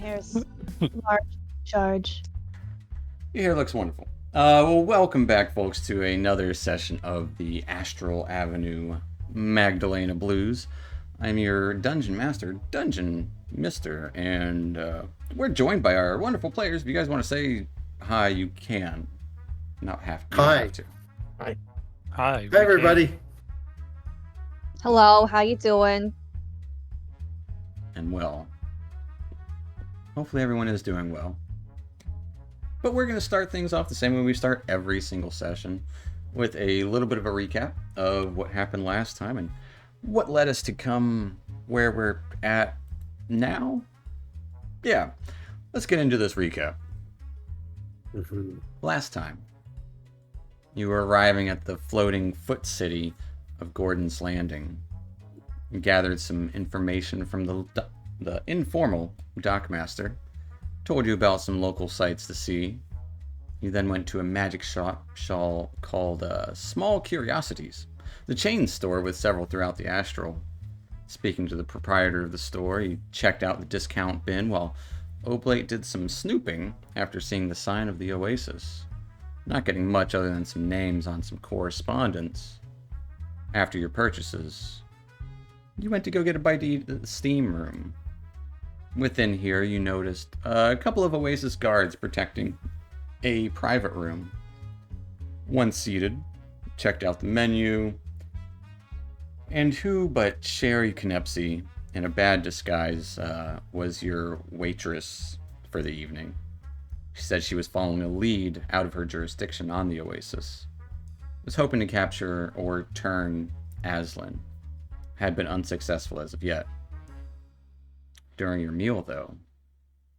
hair's large charge. Your hair looks wonderful. Well, welcome back, folks, to another session of the Astral Avenue Magdalena Blues. I'm your Dungeon Master, Dungeon Mister, and we're joined by our wonderful players. If you guys want to say hi, you can. Not have to. Hi. Have to. Hi. Hi. Hi, everybody. Hello, how you doing? And well, hopefully everyone is doing well. But we're going to start things off the same way we start every single session, with a little bit of a recap of what happened last time and what led us to come where we're at now. Yeah, let's get into this recap. Last time, you were arriving at the floating foot city of Gordon's Landing. You gathered some information from the informal dockmaster, told you about some local sites to see. You then went to a magic shop called Small Curiosities, the chain store with several throughout the Astral. Speaking to the proprietor of the store, you checked out the discount bin while Oblate did some snooping after seeing the sign of the Oasis. Not getting much other than some names on some correspondence. After your purchases, you went to go get a bite to eat at the steam room. Within here, you noticed a couple of Oasis guards protecting a private room. One seated, checked out the menu, and who but Sherry Knepsey, in a bad disguise, was your waitress for the evening. She said she was following a lead out of her jurisdiction on the Oasis. Was hoping to capture or turn Aslan. Had been unsuccessful as of yet. During your meal, though,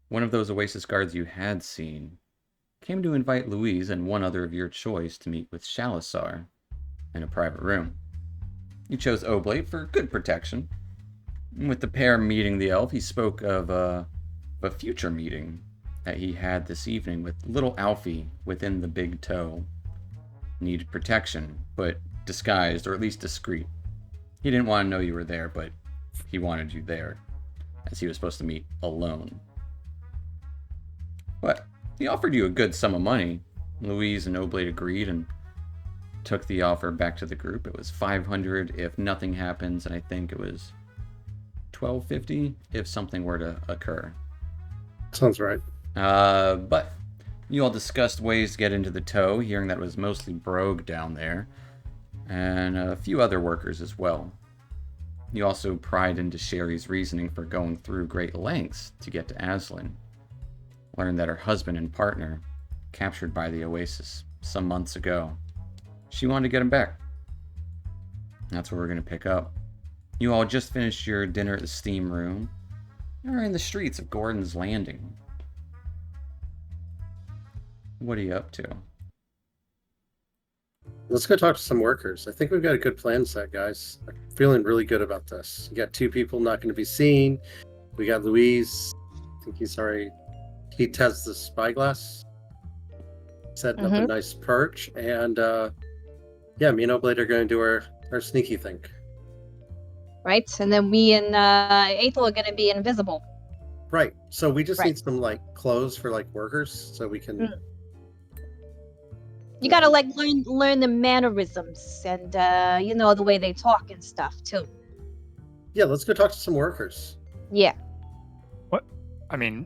one of those Oasis guards you had seen came to invite Louise and one other of your choice to meet with Shalasar in a private room. You chose Oblate for good protection. With the pair meeting the elf, he spoke of a future meeting that he had this evening with little Alfie within the big toe. Needed protection, but disguised, or at least discreet. He didn't want to know you were there, but he wanted you there, as he was supposed to meet alone. But he offered you a good sum of money. Louise and Oblate agreed and took the offer back to the group. It was 500 if nothing happens, and I think it was 1250 if something were to occur. Sounds right. But you all discussed ways to get into the toe, hearing that it was mostly Brogue down there, and a few other workers as well. You also pried into Sherry's reasoning for going through great lengths to get to Aslan. Learned that her husband and partner, captured by the Oasis some months ago. She wanted to get him back. That's where we're going to pick up. You all just finished your dinner at the steam room. You're in the streets of Gordon's Landing. What are you up to? Let's go talk to some workers. I think we've got a good plan set, guys. I'm feeling really good about this. You got two people not going to be seen. We got Louise. I think he tests the spyglass, setting up a nice perch, and me and Oblate are going to do our sneaky thing. Right, and then we and Aethel are going to be invisible. Right. So we just need some clothes for workers, so we can. You gotta learn the mannerisms and the way they talk and stuff too. Yeah, let's go talk to some workers. Yeah. What? I mean,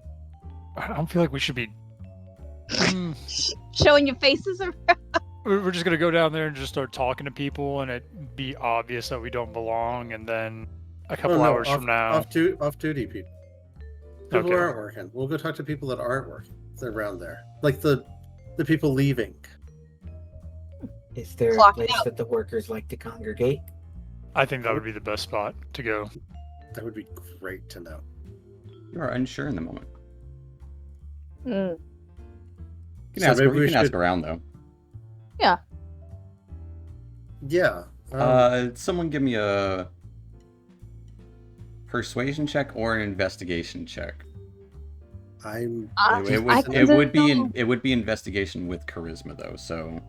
I don't feel like we should be Showing your faces around. We're just gonna go down there and just start talking to people, and it be obvious that we don't belong, and then a couple hours from now, off duty people. People Okay. aren't working. We'll go talk to people that aren't working. They're around there, like the people leaving. Is there Clock a place out. that the workers like to congregate? I think that would be the best spot to go. That would be great to know. You are unsure in the moment. Mm. You So can, maybe we ask should- around, though. Yeah. Someone give me a persuasion check or an investigation check. I'm. It would be investigation with charisma, though. So.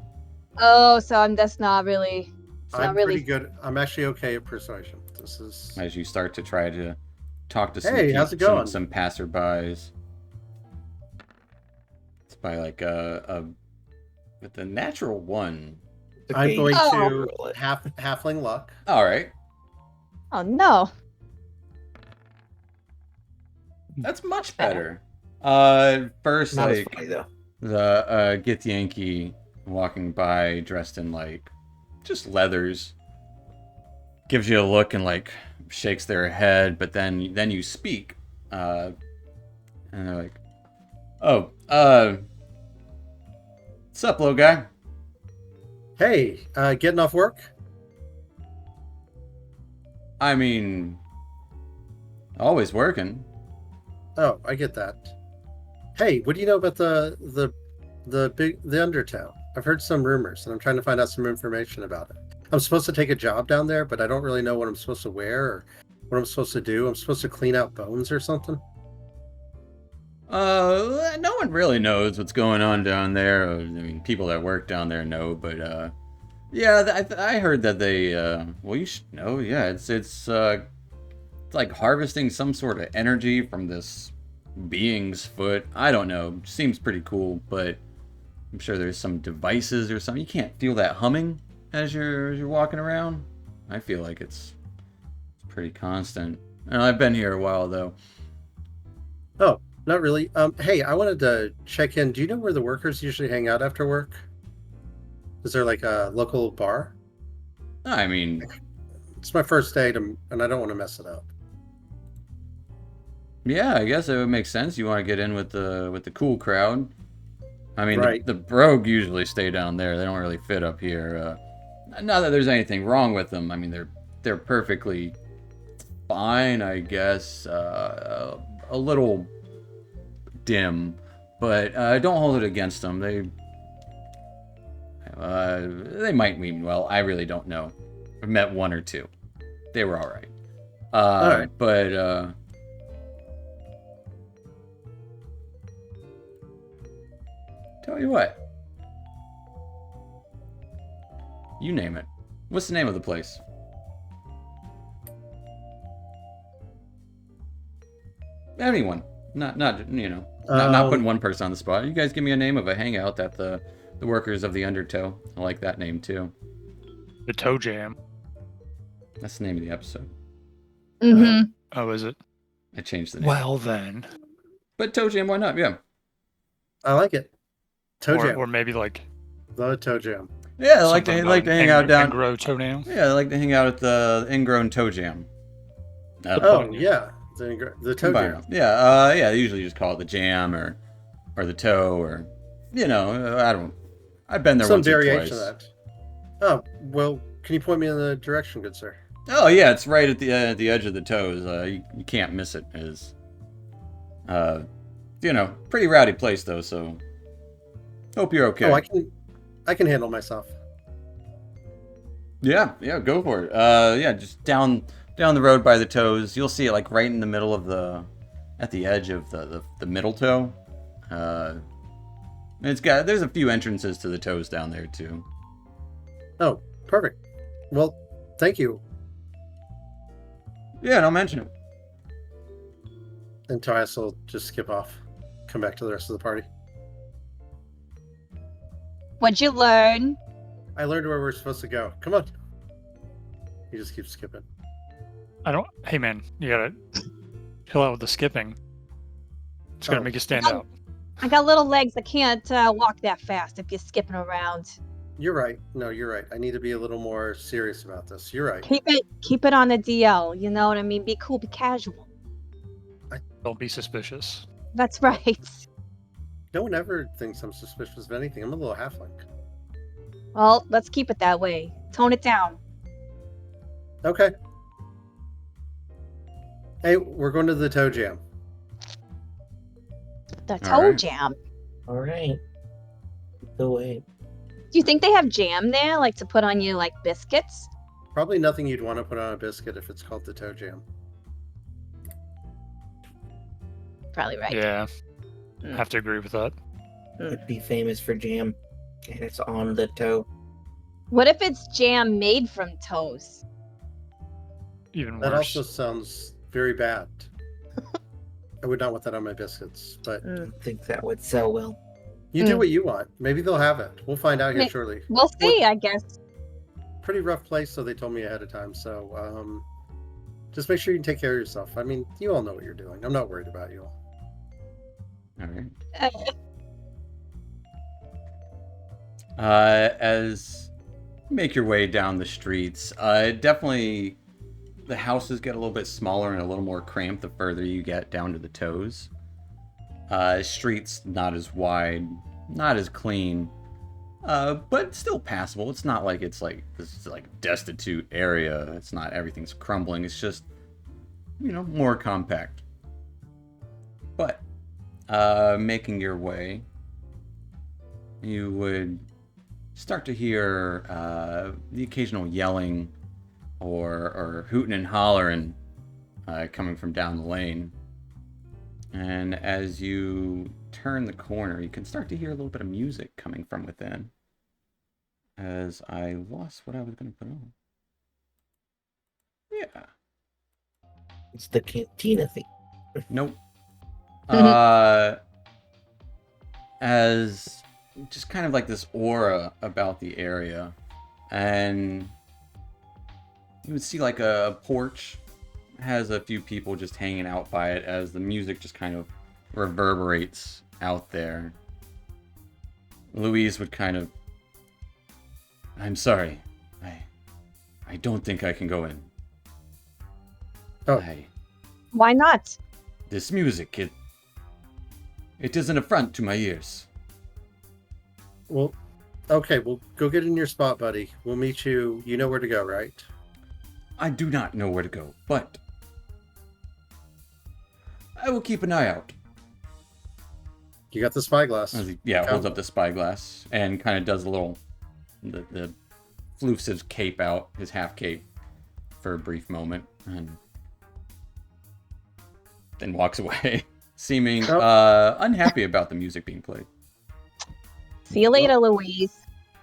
Oh, so that's not really. I'm pretty good. I'm actually okay at persuasion. This is. As you start to try to talk to Hey, how's it going? some passerbys. by like with the natural one. I'm going Oh. to halfling luck. All right, Oh no. that's much better. First, Not as like funny though. the Githyanki walking by, dressed in like just leathers, gives you a look and like shakes their head, but then you speak, and they're like, "Oh, what's up, little guy?" Hey, getting off work? I mean, always working. Oh, I get that. Hey, what do you know about the Undertow? I've heard some rumors, and I'm trying to find out some information about it. I'm supposed to take a job down there, but I don't really know what I'm supposed to wear or what I'm supposed to do. I'm supposed to clean out bones or something. No one really knows what's going on down there. I mean, people that work down there know, but yeah, I heard that they well, you should know. Yeah, it's like harvesting some sort of energy from this being's foot. I don't know. Seems pretty cool, but I'm sure there's some devices or something. You can't feel that humming as you're walking around. I feel like it's pretty constant. And I've been here a while though. Oh, not really. Hey, I wanted to check in. Do you know where the workers usually hang out after work? Is there like a local bar? I mean, It's my first day, and I don't want to mess it up. yeah, I guess it would make sense. You want to get in with the cool crowd. I mean, Right. the brogue usually stay down there. They don't really fit up here. Not that there's anything wrong with them. I mean, they're perfectly fine, I guess. A little dim, but don't hold it against them. They might mean well. I really don't know. I've met one or two. They were all right. All right. But tell you what. You name it. What's the name of the place? Anyone. Not you know. Not putting one person on the spot. You guys give me a name of a hangout that the workers of the Undertow. I like that name too. The Toe Jam. That's the name of the episode. Mm-hmm. Oh, is it? I changed the name. Well then. But Toe Jam, why not? Yeah. I like it. Toe Jam. Or maybe like The Toe Jam. Yeah, I like something to about hang out down. Grow toenail. Yeah, I like to hang out at the Ingrown Toe Jam. Oh, yeah. The Toe Combine Jam. them. Yeah, yeah. They usually just call it the jam or the toe or I don't. I've been there Some once or variation twice. of that. Oh, well, can you point me in the direction, good sir? Oh yeah, it's right at the edge of the toes. You can't miss it. Is pretty rowdy place though. So hope you're okay. Oh, I can handle myself. Yeah, go for it. Yeah, just down the road by the toes. You'll see it like right in the middle of at the edge of the middle toe. There's a few entrances to the toes down there too. Oh, perfect. Well, thank you. Yeah, don't mention it. And Tyus will just skip off, come back to the rest of the party. What'd you learn? I learned where we're supposed to go. Come on. He just keeps skipping. Hey man, you gotta chill out with the skipping. It's gonna Oh. make you stand Oh. out. I got little legs. I can't walk that fast if you're skipping around. You're right. No, you're right. I need to be a little more serious about this. You're right. Keep it on the DL. You know what I mean? Be cool, be casual. Don't be suspicious. That's right. No one ever thinks I'm suspicious of anything. I'm a little halfling. Well, let's keep it that way. Tone it down. Okay. Hey, we're going to the Toe Jam. The All toe right. jam. All right. The way. Do you think they have jam there, like to put on you like biscuits? Probably nothing you'd want to put on a biscuit if it's called the Toe Jam. Probably right. Yeah. Mm. Have to agree with that. It'd be famous for jam, and it's on the toe. What if it's jam made from toes? Even That worse. also sounds very bad. I would not want that on my biscuits, but I don't think that would sell well. You do what you want. Maybe they'll have it. We'll find out here shortly. We'll see, I guess. Pretty rough place, so they told me ahead of time. So just make sure you take care of yourself. I mean, you all know what you're doing. I'm not worried about you all. All right. Uh, As you make your way down the streets, definitely the houses get a little bit smaller and a little more cramped the further you get down to the toes. Streets not as wide, not as clean, but still passable. It's not like it's like this like destitute area. It's not everything's crumbling. It's just, more compact. But making your way, you would start to hear the occasional yelling or hooting and hollering coming from down the lane. And as you turn the corner, you can start to hear a little bit of music coming from within. As I lost what I was going to put on. Yeah. It's the cantina thing. Nope. As just kind of like this aura about the area. And you would see like a porch has a few people just hanging out by it as the music just kind of reverberates out there. Louise would kind of, I'm sorry, I don't think I can go in. Oh. why not? This music, it is an affront to my ears. Well, okay, well, go get in your spot, buddy. We'll meet you. You know where to go, right? I do not know where to go, but I will keep an eye out. You got the spyglass. Holds up the spyglass and kind of does a little, the floofs his cape out, his half cape, for a brief moment, and then walks away, seeming unhappy about the music being played. See you later, Louise.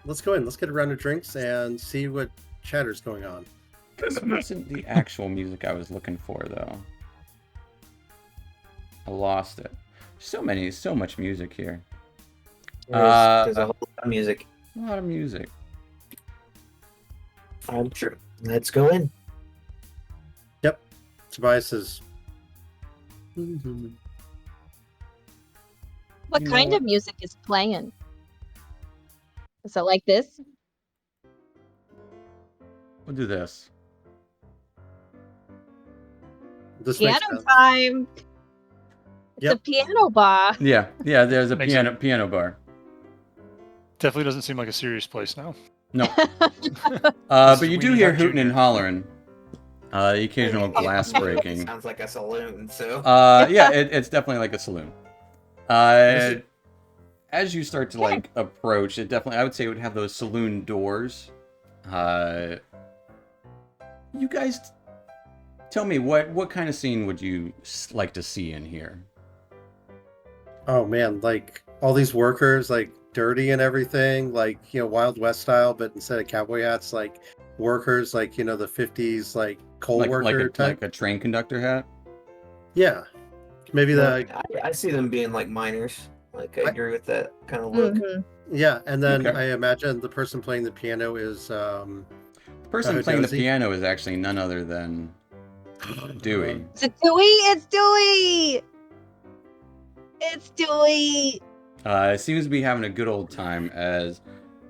Let's go in. Let's get a round of drinks and see what chatter's going on. This wasn't the actual music I was looking for, though. I lost it. So much music here. There's a whole lot of music. A lot of music. I'm sure. Let's go in. Yep. Tobias is. What You know kind what? of music is playing? Is it like this? We'll do this. This makes Piano sense. time. It's Yep. a piano bar. Yeah, there's a Makes piano bar. Definitely doesn't seem like a serious place now. No. This But is you do Weenie hear Hut hooting and Jr. hollering. The occasional glass breaking. Sounds like a saloon, so. Yeah, it's definitely like a saloon. As you start to like approach, it definitely, I would say, it would have those saloon doors. You guys, tell me what kind of scene would you like to see in here? Oh man, like all these workers, like dirty and everything, like Wild West style, but instead of cowboy hats, like workers, like the 50s, like coal worker type. Like a train conductor hat. Yeah, maybe the I see them being like miners. Like, I agree with that kind of look. Mhm. yeah, and then Okay. I imagine the person playing the piano is The person playing the Josie? piano is actually none other than Dewey. Is it Dewey? It's Dewey! It's Dewey! Seems to be having a good old time as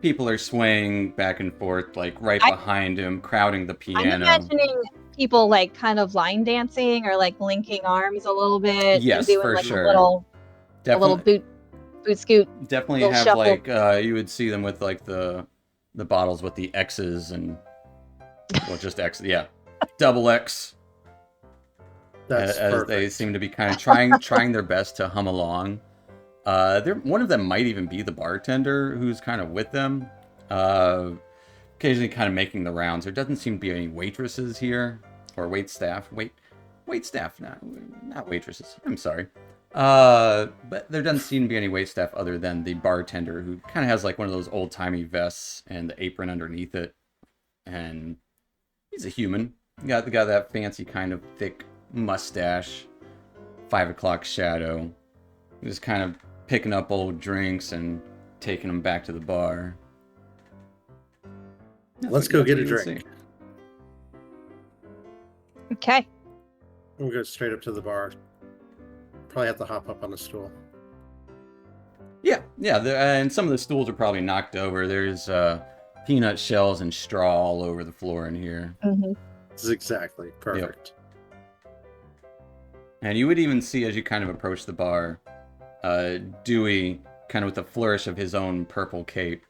people are swaying back and forth, like right behind him, crowding the I'm piano. imagining people like kind of line dancing or like linking arms a little bit. Yes, and doing for like sure. a little Definitely, boot scoot. definitely little have shuffle. like you would see them with like the bottles with the X's and just X, yeah, double X. that's As perfect. they seem to be kind of trying their best to hum along. One of them might even be the bartender who's kind of with them, occasionally kind of making the rounds. There doesn't seem to be any waitresses here or wait staff, not waitresses. I'm sorry, but there doesn't seem to be any wait staff other than the bartender who kind of has like one of those old timey vests and the apron underneath it, and he's a human. Got that fancy kind of thick mustache, 5 o'clock shadow. Just kind of picking up old drinks and taking them back to the bar. Let's go get a what you can drink. see. Okay. We'll go straight up to the bar. Probably have to hop up on a stool. Yeah, and some of the stools are probably knocked over. There's peanut shells and straw all over the floor in here. Mm-hmm. This is exactly perfect. And you would even see as you kind of approach the bar, Dewey, kind of with a flourish of his own purple cape,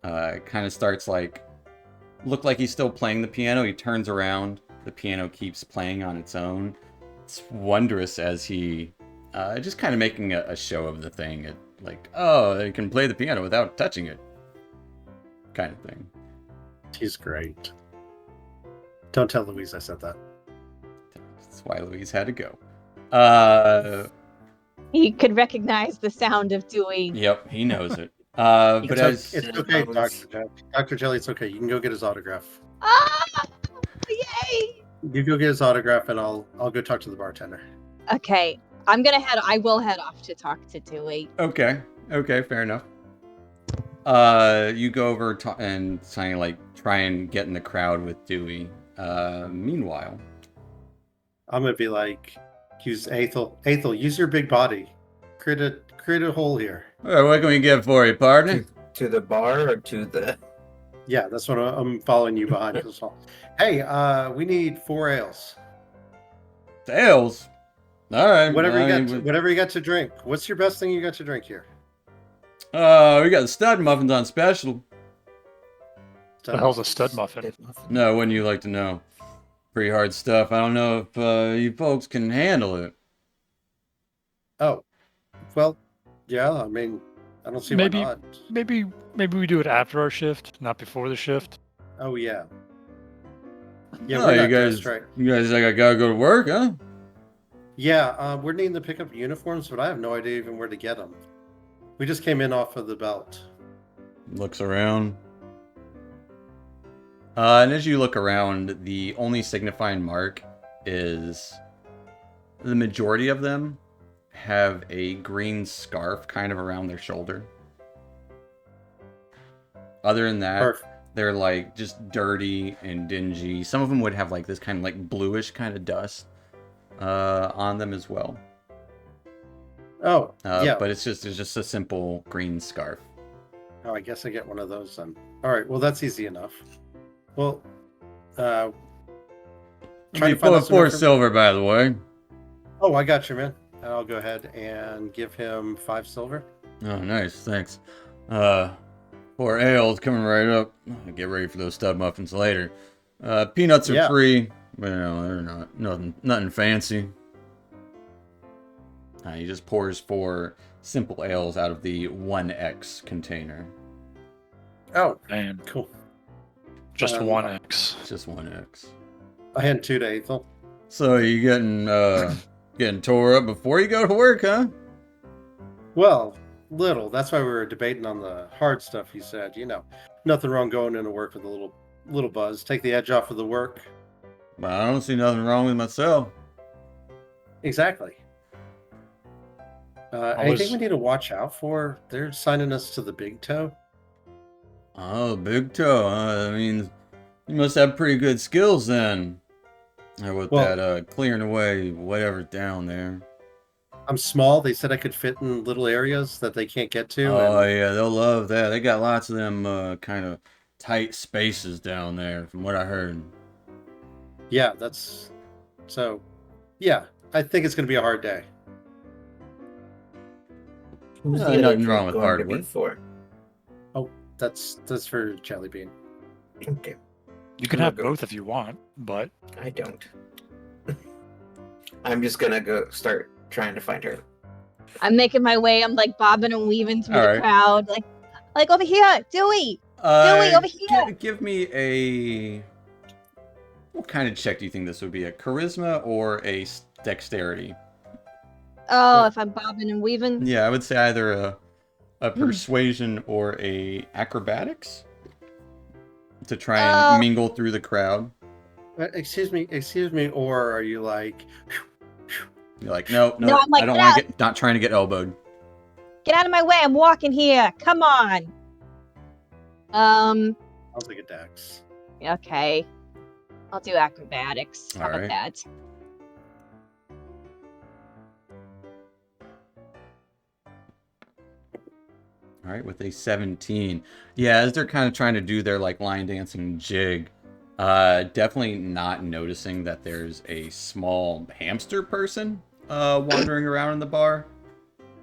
kind of starts look like he's still playing the piano. He turns around, the piano keeps playing on its own. It's wondrous as he just kind of making a show of the thing. Oh, he can play the piano without touching it, kind of thing. He's great. Don't tell Louise I said that. That's why Louise had to go. He could recognize the sound of Dewey. Yep, he knows it. But It's okay, Dr. Jelly. Dr. Jelly, it's okay. You can go get his autograph. Ah! Yay! You go get his autograph, and I'll go talk to the bartender. Okay. I will head off to talk to Dewey. Okay, fair enough. You go over and try and get in the crowd with Dewey. Meanwhile, I'm gonna be like, use Aethel. Aethel, use your big body. Create a hole here. what can we get for you, partner? To the bar or to the... Yeah, that's what I'm following you behind. Hey, we need 4 ales. Ales. All right. Whatever you got to drink. What's your best thing you got to drink here? We got the stud muffins on special. The hell's a stud muffin? No, wouldn't you like to know? Pretty hard stuff. I don't know if you folks can handle it. Oh, well, yeah. I mean, I don't see why not. Maybe we do it after our shift, not before the shift. Oh yeah. Yeah, Oh, we're you not guys, dressed right. you guys I gotta go to work, huh? Yeah, we're needing to pick up uniforms, but I have no idea even where to get them. We just came in off of the belt. Looks around. And as you look around, the only signifying mark is the majority of them have a green scarf kind of around their shoulder. Other than that, they're just dirty and dingy. Some of them would have this kind of bluish kind of dust on them as well. Oh, yeah. But it's just a simple green scarf. Oh, I guess I get one of those then. All right, well that's easy enough. Well, try to find out 4 silver, by the way. Oh, I got you, man. I'll go ahead and give him 5 silver. Oh, nice, thanks. 4 ales coming right up. Get ready for those stud muffins later. Peanuts are free, but they're not nothing fancy. He just pours 4 simple ales out of the 1X container. Oh, man, cool. Just 1X. Just 1X. I hand 2 to Aethel. So you getting tore up before you go to work, huh? Well, little. That's why we were debating on the hard stuff. He said, nothing wrong going into work with a little buzz. Take the edge off of the work. But I don't see nothing wrong with myself. Exactly. Anything we need to watch out for? They're signing us to the big toe. Oh, big toe. I mean, you must have pretty good skills then. With that clearing away whatever's down there. I'm small. They said I could fit in little areas that they can't get to. Oh, yeah, they'll love that. They got lots of them kind of tight spaces down there, from what I heard. Yeah, yeah, I think it's going to be a hard day. Nothing wrong with hard work. Oh, that's for Jelly Bean. Okay. You can have both if you want, but I don't. I'm just gonna go start trying to find her. I'm making my way. I'm bobbing and weaving through the crowd. Like over here, Dewey. Dewey, over here. Give me what kind of check do you think this would be? A charisma or a dexterity? Oh, if I'm bobbing and weaving? Yeah, I would say either a persuasion or a acrobatics to try and mingle through the crowd. Excuse me, or are you You're like, no, No, I'm I don't want to not trying to get elbowed. Get out of my way. I'm walking here. Come on. I'll take a dex. Okay. I'll do acrobatics. How about Alright. that? All right, with a 17. Yeah, as they're kind of trying to do their like line dancing jig, definitely not noticing that there's a small hamster person wandering around in the bar.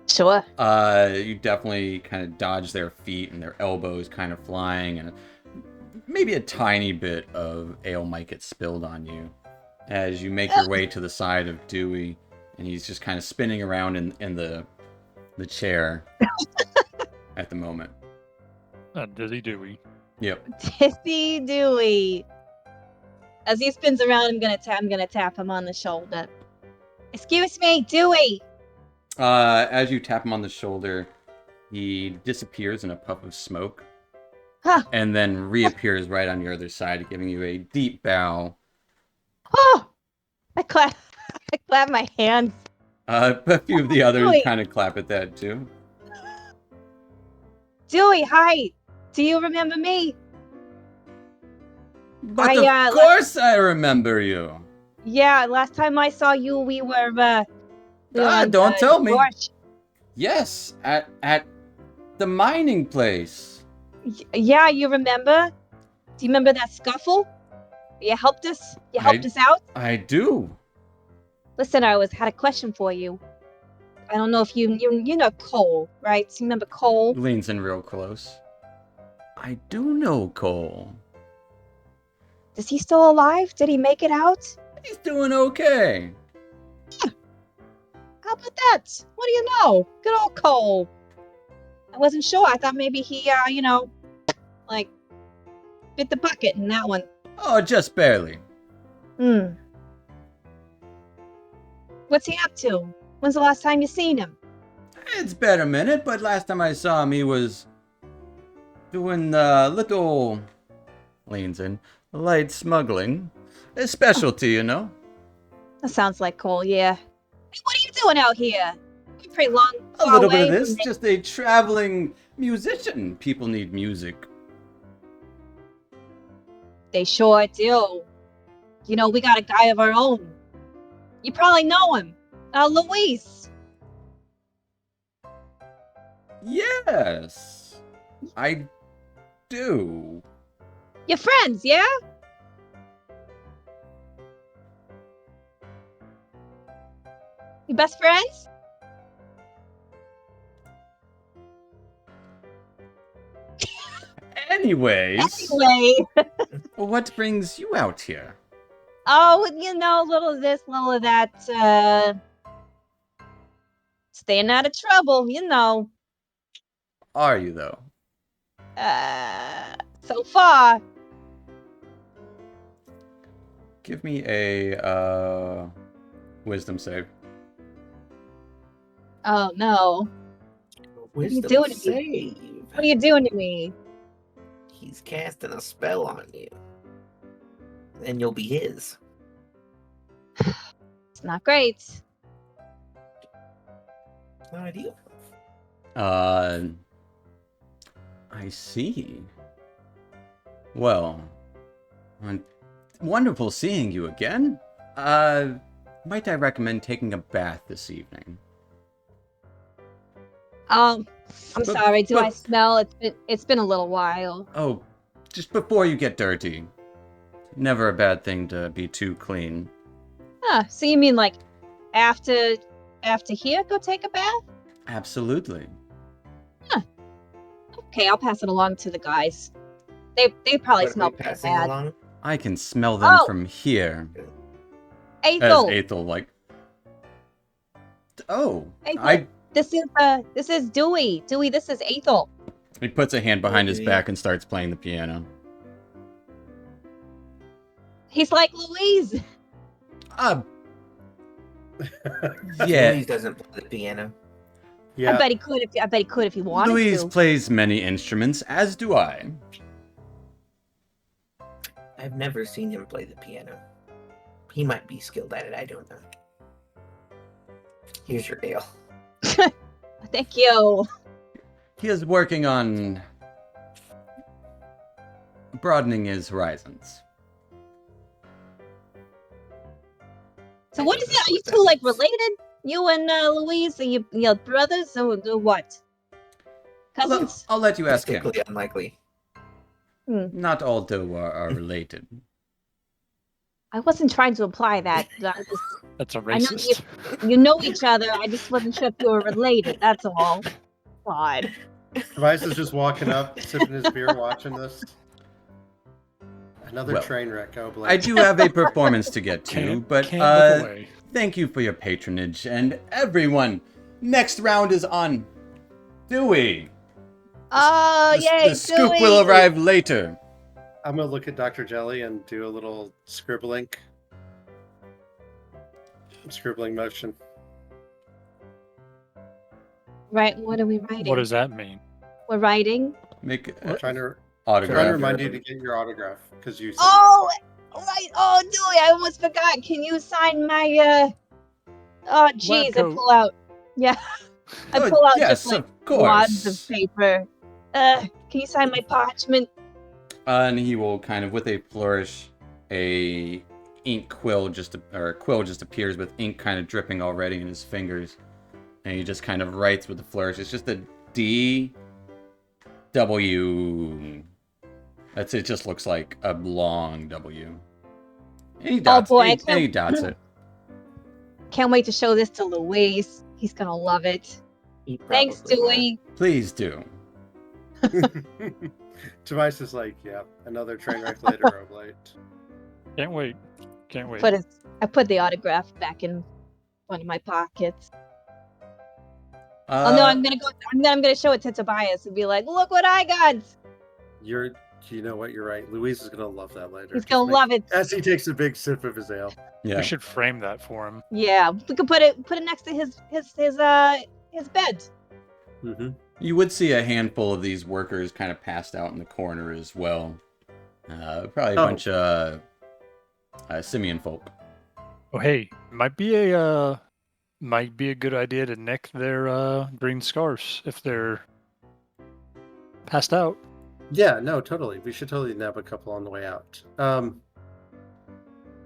Sure. You definitely kind of dodge their feet and their elbows kind of flying, and maybe a tiny bit of ale might get spilled on you as you make your way to the side of Dewey, and he's just kind of spinning around in the chair at the moment. Dizzy Dewey. Yep. Dizzy Dewey. As he spins around, I'm gonna tap him on the shoulder. Excuse me, Dewey. As you tap him on the shoulder, he disappears in a puff of smoke, Huh. and then reappears right on your other side, giving you a deep bow. Oh, I clap my hands. A few of the others Dewey. kind of clap at that too. Dewey, hi. Do you remember me? But of course I remember you. Yeah, last time I saw you, we were on don't tell me. George. Yes, at the mining place. Yeah, you remember? Do you remember that scuffle? You helped us. You helped us out. I do. Listen, I had a question for you. I don't know if you know Cole, right? You remember Cole? Leans in real close. I do know Cole. Is he still alive? Did he make it out? He's doing okay. How about that? What do you know? Good old Cole. I wasn't sure. I thought maybe he, like, bit the bucket in that one. Oh, just barely. What's he up to? When's the last time you seen him? It's been a minute, but last time I saw him, he was doing little, leans in, light smuggling. A specialty, you know? That sounds like Cole, yeah. Hey, what are you doing out here? You're pretty long. A little bit of away this, from just a traveling musician. People need music. They sure do. You know, we got a guy of our own. You probably know him. Luis. Yes, I do. You're friends, yeah? You best friends? Anyways, Anyway. what brings you out here? Oh, you know, a little of this, little of that, staying out of trouble, you know. Are you, though? So far. Give me a, wisdom save. Oh, no. Wisdom doing to save. What are you doing to me? He's casting a spell on you. And you'll be his. It's not great. No idea. I see. Well, wonderful seeing you again. Might I recommend taking a bath this evening? I'm sorry. Do I smell? It's been a little while. Oh, just before you get dirty. Never a bad thing to be too clean. Huh, so you mean like after here, go take a bath? Absolutely. Huh. Okay, I'll pass it along to the guys. They probably What are smell we pretty passing bad. along? I can smell them Oh. from here. Aethel, As Aethel, like... Oh, Aethel, this is Dewey. Dewey, this is Aethel. He puts a hand behind his Okay. back and starts playing the piano. He's like Louise. Yeah. Louise doesn't play the piano. Yeah. I bet he could if he wanted Louise to. plays many instruments, as do I. I've never seen him play the piano. He might be skilled at it, I don't know. Here's your ale. Thank you. He is working on broadening his horizons. So what is it? Are you two like related? You and Louise? Are you brothers or what? Cousins? I'll let you ask him. Particularly unlikely. Not all Do are related. I wasn't trying to imply that. That's a I know racist. you know each other. I just wasn't sure if you were related. That's all. God. Tobias is just walking up, sipping his beer, watching this. Another train wreck. Oh, I do have a performance to get to, but can't look away. thank you for your patronage, and everyone, next round is on Dewey. Oh, yay, The scoop will arrive later. I'm gonna look at Dr. Jelly and do a little scribbling motion. Right, what are we writing? What does that mean? We're writing? Make I'm trying to autograph. remind you to get your autograph because you. Oh, right. Oh, Dewey, I almost forgot. Can you sign my, Oh, jeez, I coat. pull out. Yeah. I Oh, pull out yes, just like of course. wads of paper. Can you sign my parchment? And he will kind of, with a flourish, a quill just appears with ink kind of dripping already in his fingers, and he just kind of writes with a flourish. It's just a D W. That's it. Just looks like a long W. And he dots, and he dots it. Can't wait to show this to Louise. He's gonna love it. Thanks, Dewey. Please do. Tobias is like, yeah, another train wreck later, Oblate. Can't wait. Can't wait. I put the autograph back in one of my pockets. Oh no, I'm gonna show it to Tobias and be like, look what I got. You know what? You're right. Louise is gonna love that later. He's gonna love it. As he takes a big sip of his ale. Yeah. We should frame that for him. Yeah, we could put it next to his bed. Mm-hmm. You would see a handful of these workers kind of passed out in the corner as well. Probably a bunch of simian folk. Oh, hey, might be a good idea to nick their green scarves if they're passed out. Yeah, no, totally. We should totally nab a couple on the way out.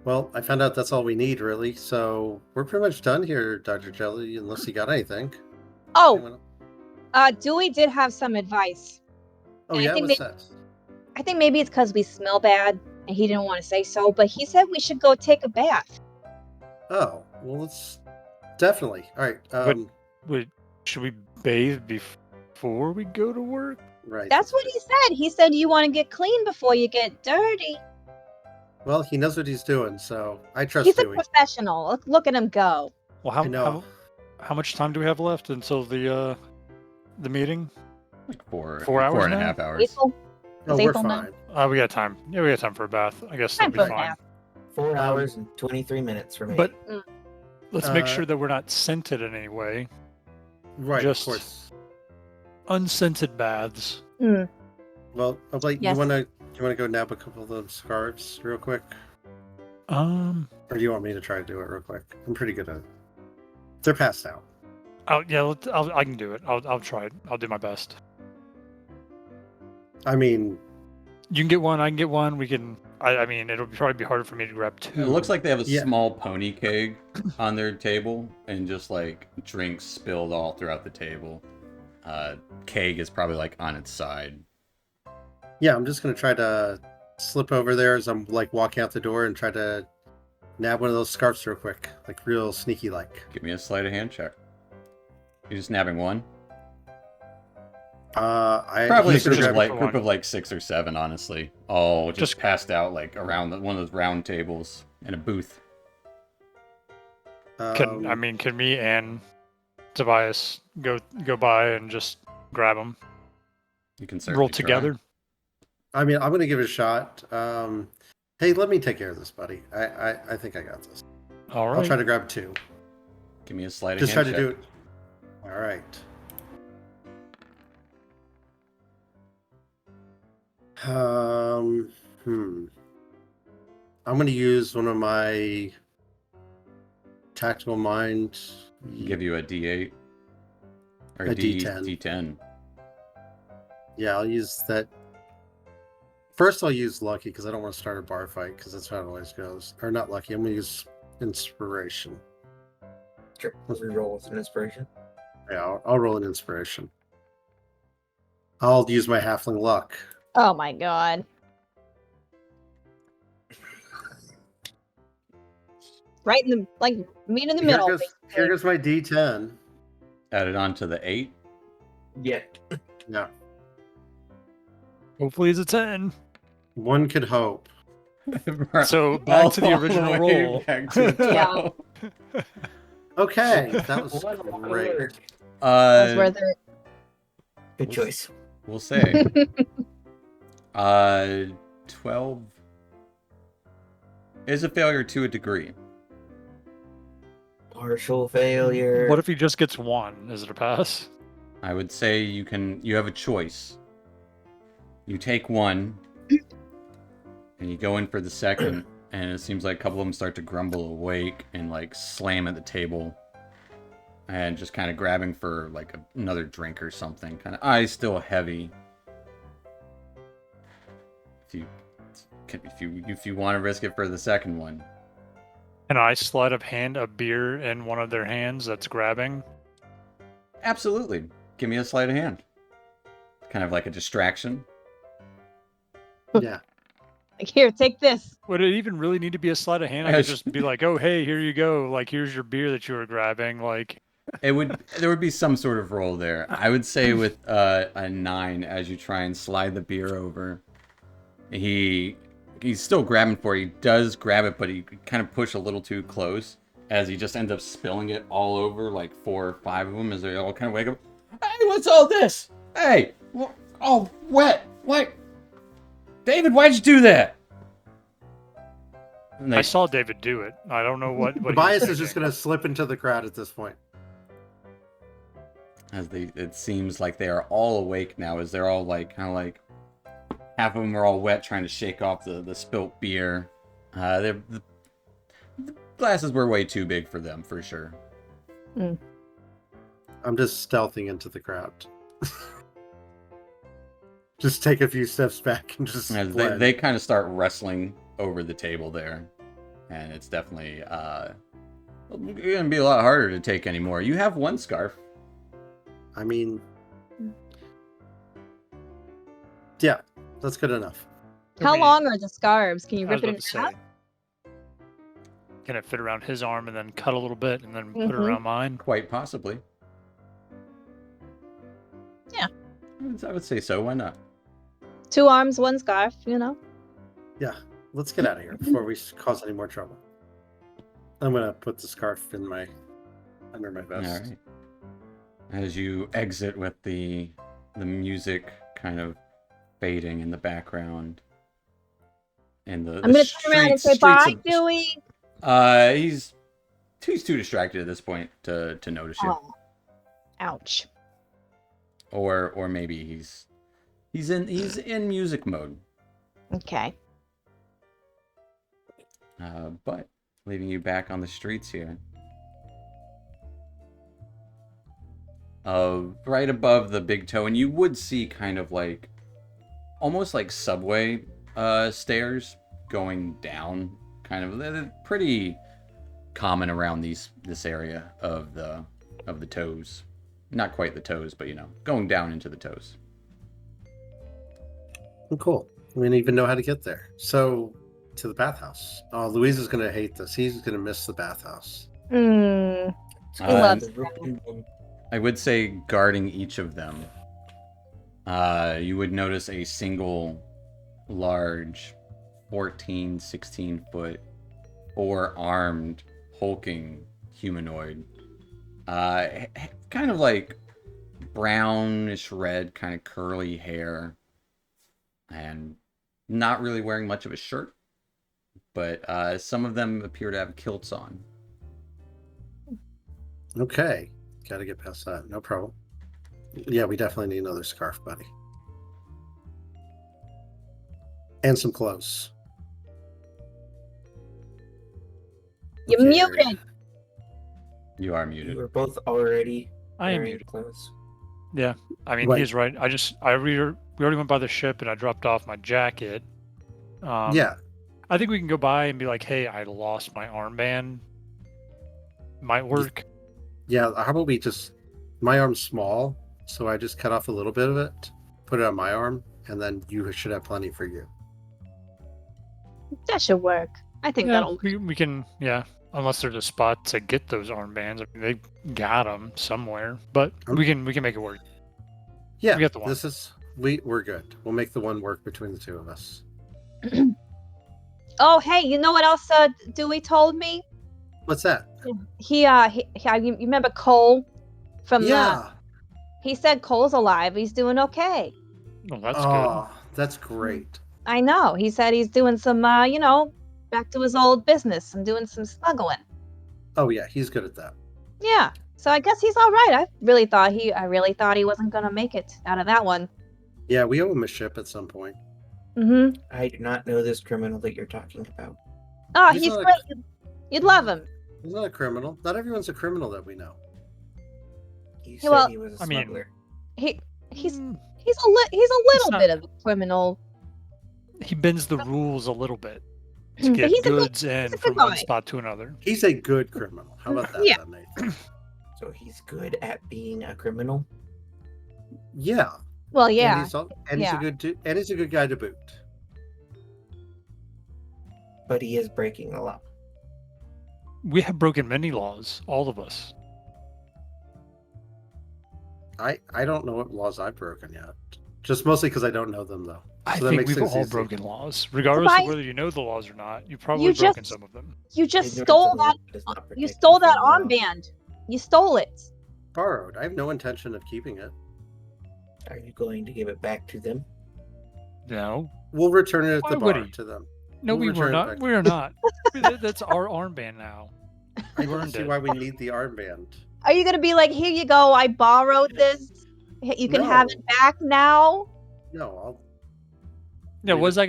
Well, I found out that's all we need, really. So we're pretty much done here, Dr. Jelly, unless you got anything. Oh, Dewey did have some advice. Oh, yeah? What's that? I think maybe it's because we smell bad, and he didn't want to say so, but he said we should go take a bath. Oh, well, let's... Definitely. All right. Wait, should we bathe before we go to work? Right. That's what he said. He said you want to get clean before you get dirty. Well, he knows what he's doing, so I trust He's Dewey. a professional. Look at him go. Well, how much time do we have left until the meeting? Like 4 hours 4.5 hours. April? Oh, we're fine. We got time. Yeah, we got time for a bath. I guess Time that'll for be a fine. bath. 4 hours and 23 minutes for me. But let's make sure that we're not scented in any way. Right, Just of course. Unscented baths. Well, Oblate, Yes. you wanna go nab a couple of those scarves real quick? Or do you want me to try to do it real quick? I'm pretty good at it. They're passed out. Oh yeah, I can do it. I'll try it. I'll do my best. I mean, you can get one. I can get one. We can. I mean, it'll probably be harder for me to grab two. It looks like they have a small pony keg on their table, and just like drinks spilled all throughout the table. Keg is probably like on its side. Yeah, I'm just gonna try to slip over there as I'm like walking out the door and try to nab one of those scarves real quick, like real sneaky like. Give me a sleight of hand check. You're just nabbing one? Probably a group of like 6 or 7, honestly. Oh, just passed out like around one of those round tables in a booth. Can me and Tobias go by and just grab them? You can certainly roll together. I mean, I'm gonna give it a shot. Hey, let me take care of this, buddy. I think I got this. All right. I'll try to grab 2. Give me a sleight of Just hand try to check. do it. All right. I'm gonna use one of my tactical mind. Give you a D8. Or A D, D10. D10. Yeah, I'll use that. First, I'll use lucky because I don't want to start a bar fight because that's how it always goes. Or not lucky. I'm gonna use inspiration. Sure. Reroll with an inspiration. Yeah, I'll roll an inspiration. I'll use my halfling luck. Oh my god. Right in the meet in the middle. Here goes my D10. Add it on to the 8. Yeah. Yeah, Hopefully it's a 10. one could hope. So back to the original way roll. Back to the Yeah. 12. Okay, that was What a great. word. That's worth it. Good choice. We'll say. 12 is a failure to a degree. Partial failure. What if he just gets 1? Is it a pass? I would say you have a choice. You take 1 and you go in for the second, and it seems like a couple of them start to grumble awake and like slam at the table and just kind of grabbing for like another drink or something. Kind of eyes still heavy. If you want to risk it for the second one. Can I sleight of hand a beer in one of their hands that's grabbing? Absolutely. Give me a sleight of hand. Kind of like a distraction. Yeah. Like, here, take this. Would it even really need to be a sleight of hand? I could just be like, oh, hey, here you go. Like, here's your beer that you were grabbing. Like, There would be some sort of roll there. I would say with a 9 as you try and slide the beer over. He's still grabbing for it. He does grab it, but he kind of pushed a little too close as he just ends up spilling it all over like 4 or 5 of them as they all kind of wake up. Hey, what's all this? Hey, oh, wet. What? David, why'd you do that? I saw David do it. I don't know what Tobias is just going to slip into the crowd at this point. It seems like they are all awake now, as they're all like kind of like half of them are all wet, trying to shake off the spilt beer. The glasses were way too big for them, for sure. I'm just stealthing into the crowd. Just take a few steps back and just blend. They kind of start wrestling over the table there, and it's definitely going to be a lot harder to take anymore. You have 1 scarf. I mean, yeah, that's good enough. How long are the scarves? Can you I was rip it about in to half? say, can it fit around his arm and then cut a little bit and then put it Mhm. around mine? Quite possibly. Yeah. I would say so. Why not? 2 arms, 1 scarf, you know? Yeah, let's get out of here before we cause any more trouble. I'm gonna put the scarf under my vest. All right. As you exit with the music kind of fading in the background, and the I'm going to turn around and say bye, Dewey. He's too distracted at this point to notice you. Oh. Ouch. Or maybe he's in music mode. Okay. But leaving you back on the streets here. Right above the big toe, and you would see kind of like almost like subway stairs going down. Kind of, they're pretty common around this area of the toes. Not quite the toes, but going down into the toes. Oh, cool. We didn't even know how to get there. So, to the bathhouse. Oh, Louise is going to hate this. He's going to miss the bathhouse. He loves I would say guarding each of them, you would notice a single large 14, 16 foot, 4-armed, hulking humanoid. Kind of like brownish red, kind of curly hair, and not really wearing much of a shirt, but some of them appear to have kilts on. Okay. Got to get past that. No problem. Yeah, we definitely need another scarf, buddy. And some clothes. You're muted. You are You muted. were both already I am wearing muted. clothes. Yeah, I mean, Right. he's right. We already went by the ship, and I dropped off my jacket. Yeah. I think we can go by and be like, "Hey, I lost my armband." Might work. Yeah. How about we just? My arm's small, so I just cut off a little bit of it, put it on my arm, and then you should have plenty for you. That should work. I think Yeah, that'll. we can. Yeah, unless there's a spot to get those armbands. I mean, they got them somewhere, but we can make it work. Yeah. We got the one. We're good. We'll make the one work between the two of us. Oh, hey, you know what else Dewey told me? What's that? He you remember Cole from Yeah. he said Cole's alive. He's doing okay. Oh, that's Oh, that's great. I know. He said he's doing some back to his old business and doing some smuggling. Oh yeah, he's good at that. Yeah. So I guess he's all right. I really thought he wasn't gonna make it out of that one. Yeah, we owe him a ship at some point. Mm-hmm. I do not know this criminal that you're talking about. Oh, He's he's not a- great. You'd love him. He's not a criminal. Not everyone's a criminal that we know. You Yeah, said well, he was a I mean- smuggler. He's good. he's a little not- bit of a criminal. He bends the rules a little bit to But get he's a good- goods in a from good one guy. spot to another. He's a good criminal. How about that, Yeah. then, Nathan? So he's good at being a criminal. Yeah. Well, yeah. And he's Yeah. he's a good guy to boot. But he is breaking the law. We have broken many laws, all of us. I don't know what laws I've broken yet. Just mostly because I don't know them though. I So that think makes we've things all easy. broken laws, regardless Why- of whether you know the laws or not. You've probably You broken just- some of them. You just Ignorance stole of the that. law does not You protect stole that from the law. armband. You stole it. Borrowed. I have no intention of keeping it. Are you going to give it back to them? No, We'll return it at Why the would bar he? to them. no, We'll we were return it not. back. We're not. That's our armband now. I You don't earned see it. why we need the armband. Are you gonna be like, here you go, I borrowed this. You can have it No. back now? No, Yeah, Leave what's that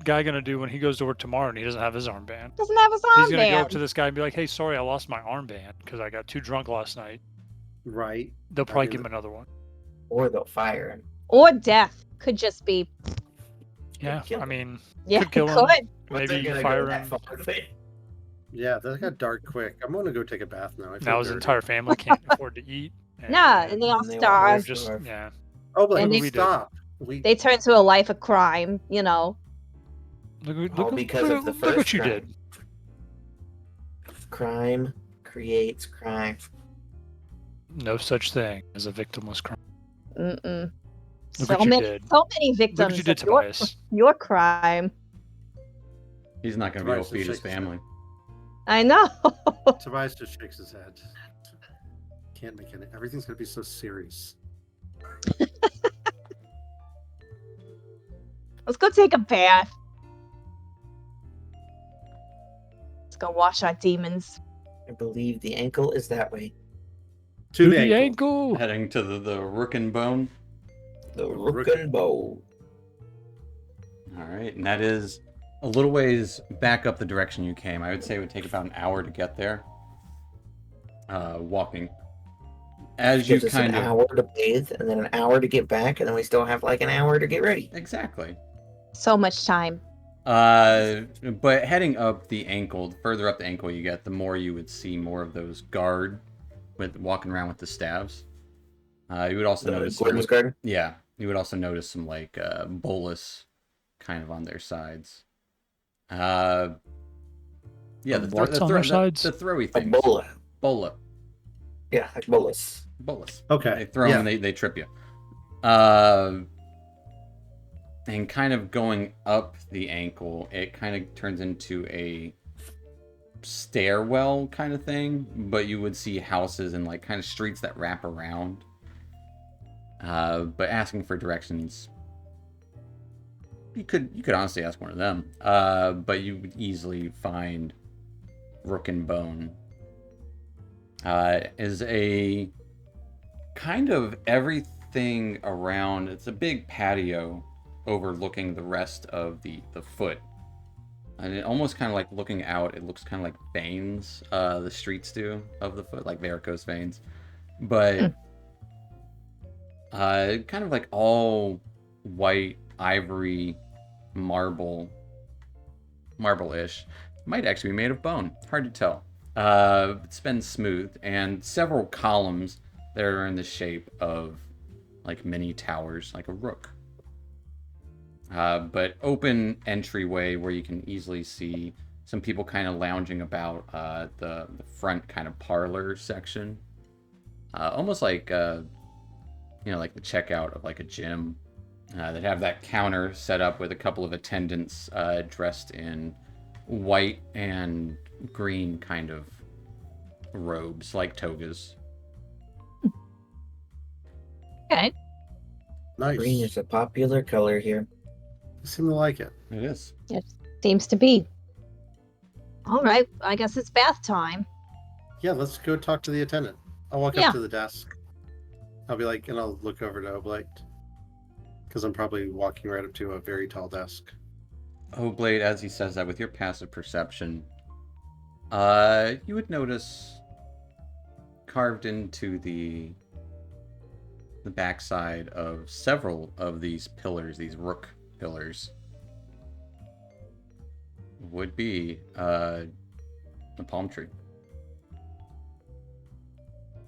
guy gonna do when he goes to work tomorrow and he doesn't have his armband? Doesn't have his He's gonna go up armband. to this guy and be like, "Hey, sorry, I lost my armband because I got too drunk last night." right. They'll probably do give him that. another one. Or they'll fire him. Or death. Could just be. Yeah, kill I him. mean, Yeah, Could kill him. could. But they're maybe gonna fire go that him. far with it. Yeah, that got dark quick. I'm gonna go take a bath now. I feel Now his dirty. entire family can't afford to eat. Nah, and they all And they won't starve. have Just starve. yeah. Oh, but And we they- stop. They turn to a life of crime, you know. All because of the look what first you crime. did. Crime creates crime. No such thing as a victimless crime. Mm-mm. Look So what you many, did. so many Look victims what you did, of your, Tobias. your crime. He's not going to be able Tobias to feed his just shakes family. I know. Tobias just shakes his head. Can't make it. Everything's gonna be so serious. Let's go take a bath. Let's go wash our demons. I believe the ankle is that way. To To the the ankle. ankle. Heading to the Rook and Bone. The Rook rook and and bow. All right, and that is a little ways back up the direction you came. I would say it would take about an hour to get there. Walking. As you Gives us kind an of hour to bathe, and then an hour to get back, and then we still have like an hour to get ready. exactly. So much time. But heading up the ankle, the further up the ankle you get, the more you would see more of those guard with walking around with the staves. You would also The notice Gordon's garden. yeah, you would also notice some like bolus kind of on their sides. Yeah, the What's on their sides? the throwy A things. bola. Bola. Yeah, like bolus. Bolus. Okay. They throw yeah. them and they trip you. And kind of going up the ankle, it kind of turns into a stairwell kind of thing, but you would see houses and like kind of streets that wrap around. But asking for directions, you could honestly ask one of them. But you would easily find Rook and Bone. Is a kind of everything around. It's a big patio overlooking the rest of the foot, and it almost kind of like looking out, it looks kind of like veins, the streets do of the foot, like varicose veins, but kind of like all white ivory marble-ish. Might actually be made of bone. Hard to tell. It's been smoothed, and several columns that are in the shape of like mini towers, like a rook. But open entryway where you can easily see some people kind of lounging about the front kind of parlor section. Almost like, like the checkout of like a gym. That have that counter set up with a couple of attendants dressed in white and green kind of robes, like togas. Okay. Nice. Green is a popular color here. I seem to like it. It is. It seems to be. All right. I guess it's bath time. Yeah, let's go talk to the attendant. I'll walk Yeah. up to the desk. I'll be like, and I'll look over to Oblate. Because I'm probably walking right up to a very tall desk. Oblate, as he says that, with your passive perception, you would notice carved into the backside of several of these pillars, these rook pillars, would be a palm tree.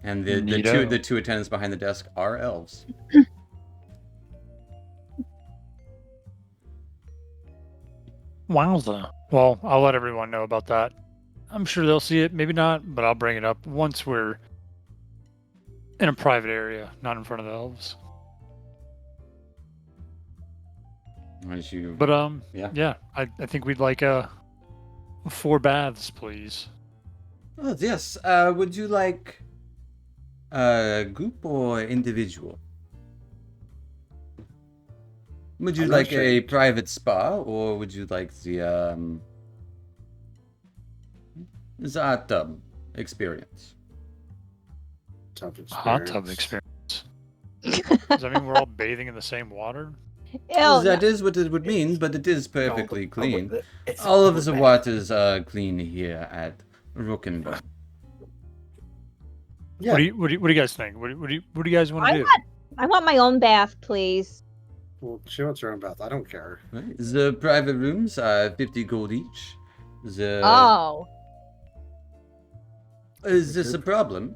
And the two attendants behind the desk are elves. Wowza. Well, I'll let everyone know about that. I'm sure they'll see it, maybe not, but I'll bring it up once we're in a private area, not in front of the elves. As you, But yeah. I think we'd like 4 baths, please. Oh, yes. Would you like group or individual? Would you I'm not like sure. a private spa, or would you like the hot tub experience? Tough experience. Hot tub experience. Does that mean we're all bathing in the same water? That is what it would mean, but it is perfectly clean. All of the waters are clean here at Rookenburg. Yeah. What do you guys think? What do you guys want to do? I want my own bath, please. Well, she wants her own bath. I don't care. Right. The private rooms are 50 gold each. Oh. Is this a problem?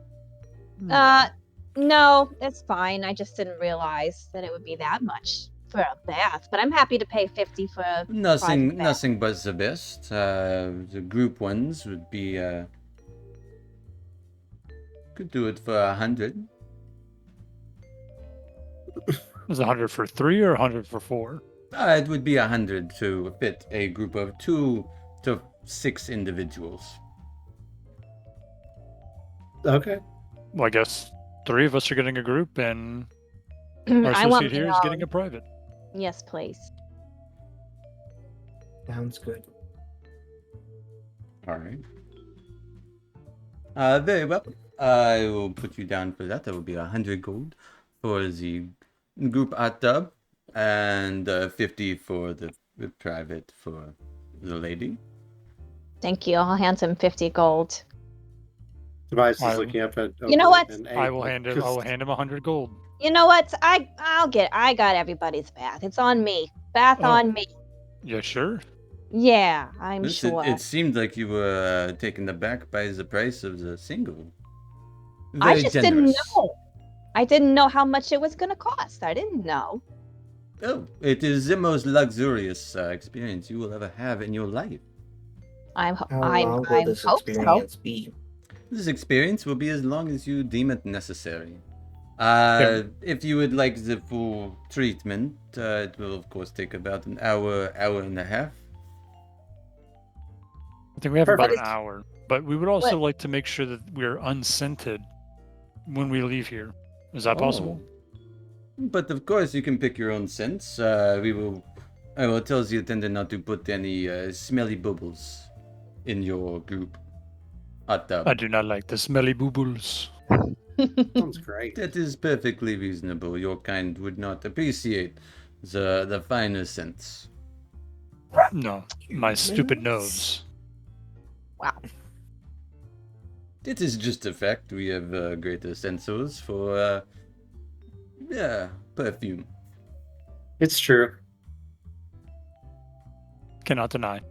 No, it's fine. I just didn't realize that it would be that much for a bath, but I'm happy to pay 50 for a private bath. Nothing but the best. The group ones would be could do it for 100. Is it 100 for 3 or 100 for 4? It would be 100 to fit a group of 2 to 6 individuals. Okay. Well, I guess 3 of us are getting a group, and our I want associate here my is own. getting a private. Yes, please. Sounds good. All right. Very well. I will put you down for that. That will be 100 gold for the group hot tub, and 50 for the private for the lady. Thank you. I'll hand him 50 gold. Tobias is I- looking up at You know what? I will hand him 100 gold. You know what? I got everybody's bath. It's on me. Bath Oh. on me. Yeah, sure. Yeah, I'm sure. It seemed like you were taken aback by the price of the single. I Very just generous. didn't know. I didn't know how much it was going to cost. I didn't know. Oh, it is the most luxurious experience you will ever have in your life. How long will this hope so. experience be? This experience will be as long as you deem it necessary. Yeah. If you would like the full treatment, it will of course take about an hour and a half. I think we have about Perfect. an hour. But we would also like to make sure that we're unscented when we leave here. Is that possible? But of course, you can pick your own scents. I will tell the attendant not to put any smelly bubbles in your group hot tub. I do not like the smelly boo-boos. Sounds great. That is perfectly reasonable. Your kind would not appreciate the finer scents. No, my stupid nose. Wow. It is just a fact. We have greater sensors for Yeah, perfume. It's true. Cannot deny.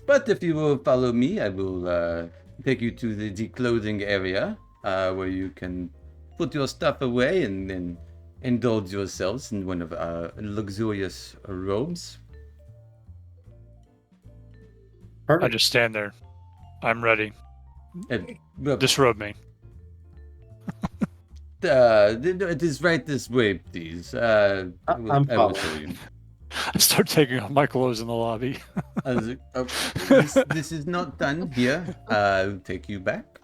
But if you will follow me, I will take you to the clothing area where you can put your stuff away and then indulge yourselves in one of luxurious robes. I Perfect. just stand there. I'm ready. Well, Disrobe me. it is right this way, please. I will I'm show following. you. I start taking off my clothes in the lobby. This is not done here. I'll take you back.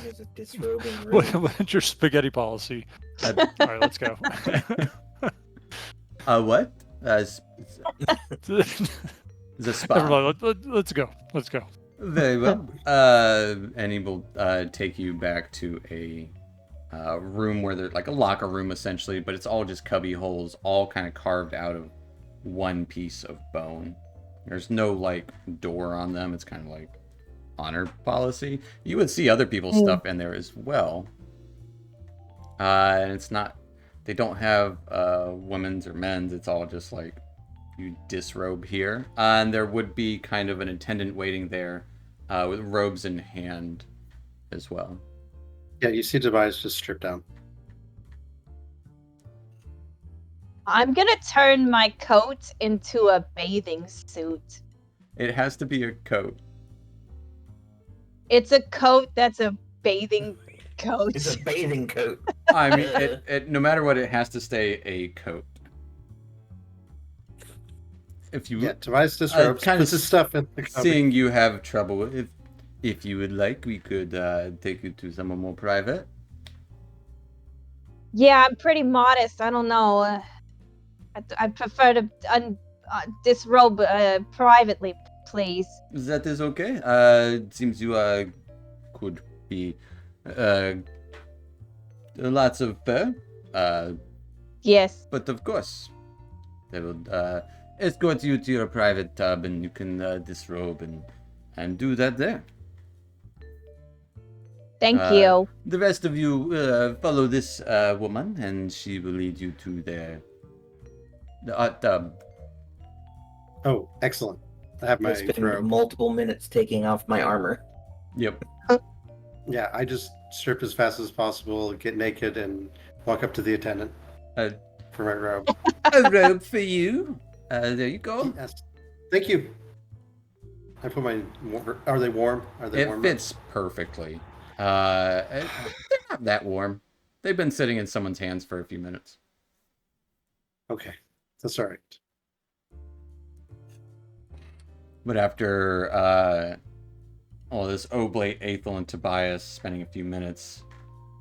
There's a disrobing room. What's your spaghetti policy? Uh, All right, let's go. What? The spa. Never mind. Let's go. Let's go. Very well. And he will take you back to a room where there's like a locker room essentially, but it's all just cubby holes, all kind of carved out of one piece of bone. There's no like door on them. It's kind of like honor policy. You would see other people's stuff in there as well. And it's not, they don't have women's or men's. It's all just like you disrobe here. And there would be kind of an attendant waiting there with robes in hand as well. Yeah, you see Tobias just stripped down. I'm gonna turn my coat into a bathing suit. It has to be a coat. It's a coat that's a bathing coat. It's a bathing coat. I mean, no matter what, it has to stay a coat. If you Yeah, Tobias disrobes, kind of puts his stuff in the cupboard. seeing you have trouble, if you would like, we could take you to somewhere more private. Yeah, I'm pretty modest. I don't know. I prefer to disrobe privately, please. That is okay. It seems you could be lots of fur. Yes. But of course, they will escort you to your private tub, and you can disrobe and do that there. Thank you. The rest of you follow this woman, and she will lead you to the hot tub. Oh, excellent. I have my I spend robe. multiple minutes taking off my armor. Yep. Yeah, I just strip as fast as possible, get naked, and walk up to the attendant Uh, for my robe. a robe for you. There you go. Yes. Thank you. I put my. Are they warm? Are they It warm? fits perfectly. They're not that warm. They've been sitting in someone's hands for a few minutes. Okay, that's all right. But after all this Oblate, Aethel, and Tobias spending a few minutes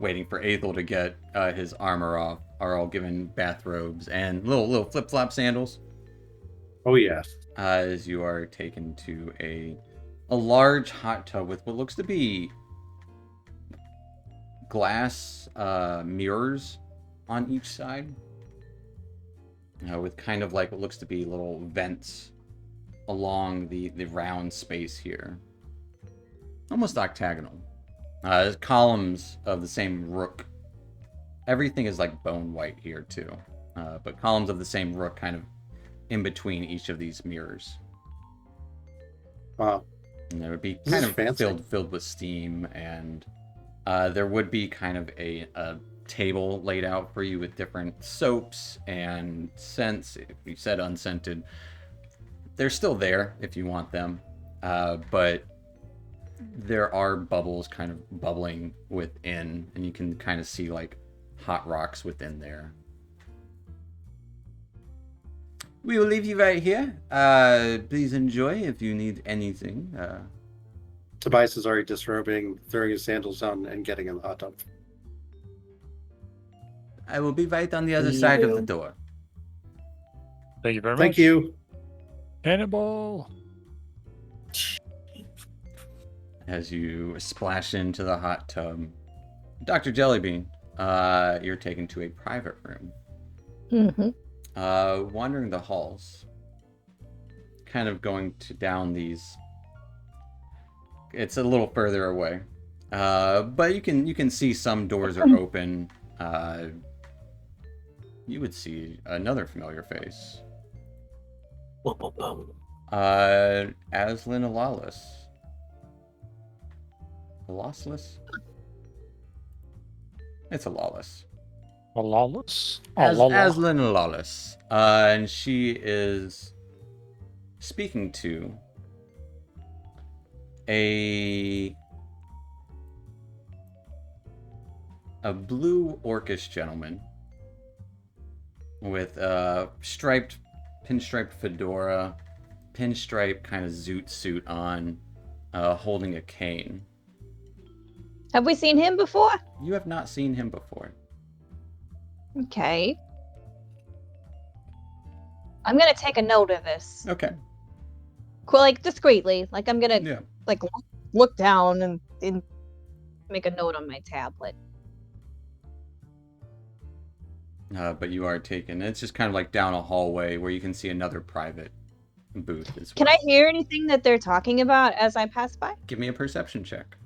waiting for Aethel to get his armor off, are all given bathrobes and little flip-flop sandals. Oh yeah. As you are taken to a large hot tub with what looks to be glass mirrors on each side, with kind of like what looks to be little vents along the round space here, almost octagonal. There's columns of the same rook. Everything is like bone white here too, but columns of the same rook kind of in between each of these mirrors. Wow. And there would be This kind is of fancy. filled with steam, and there would be kind of a table laid out for you with different soaps and scents. If you said unscented, they're still there if you want them, but there are bubbles kind of bubbling within, and you can kind of see like hot rocks within there. We will leave you right here. Please enjoy if you need anything. Tobias is already disrobing, throwing his sandals on, and getting in the hot tub. I will be right on the other You side of do. the door. Thank you very much. Thank you. Cannonball. As you splash into the hot tub, Dr. Jellybean, you're taken to a private room. Mm-hmm. Wandering the halls, kind of going down these. It's a little further away, but you can see some doors are open. you would see another familiar face. Boom, boom, boom. Aslan Alalis. Alalis? It's Alalis. Lawless? Aslan Alalis. And she is speaking to a blue orcish gentleman with a pinstriped fedora, pinstripe kind of zoot suit on, holding a cane. Have we seen him before? You have not seen him before. Okay. I'm gonna take a note of this. Okay. Like discreetly. Like I'm gonna Yeah. like look down and make a note on my tablet. But you are taken. It's just kind of like down a hallway where you can see another private booth as well. Can I hear anything that they're talking about as I pass by? Give me a perception check.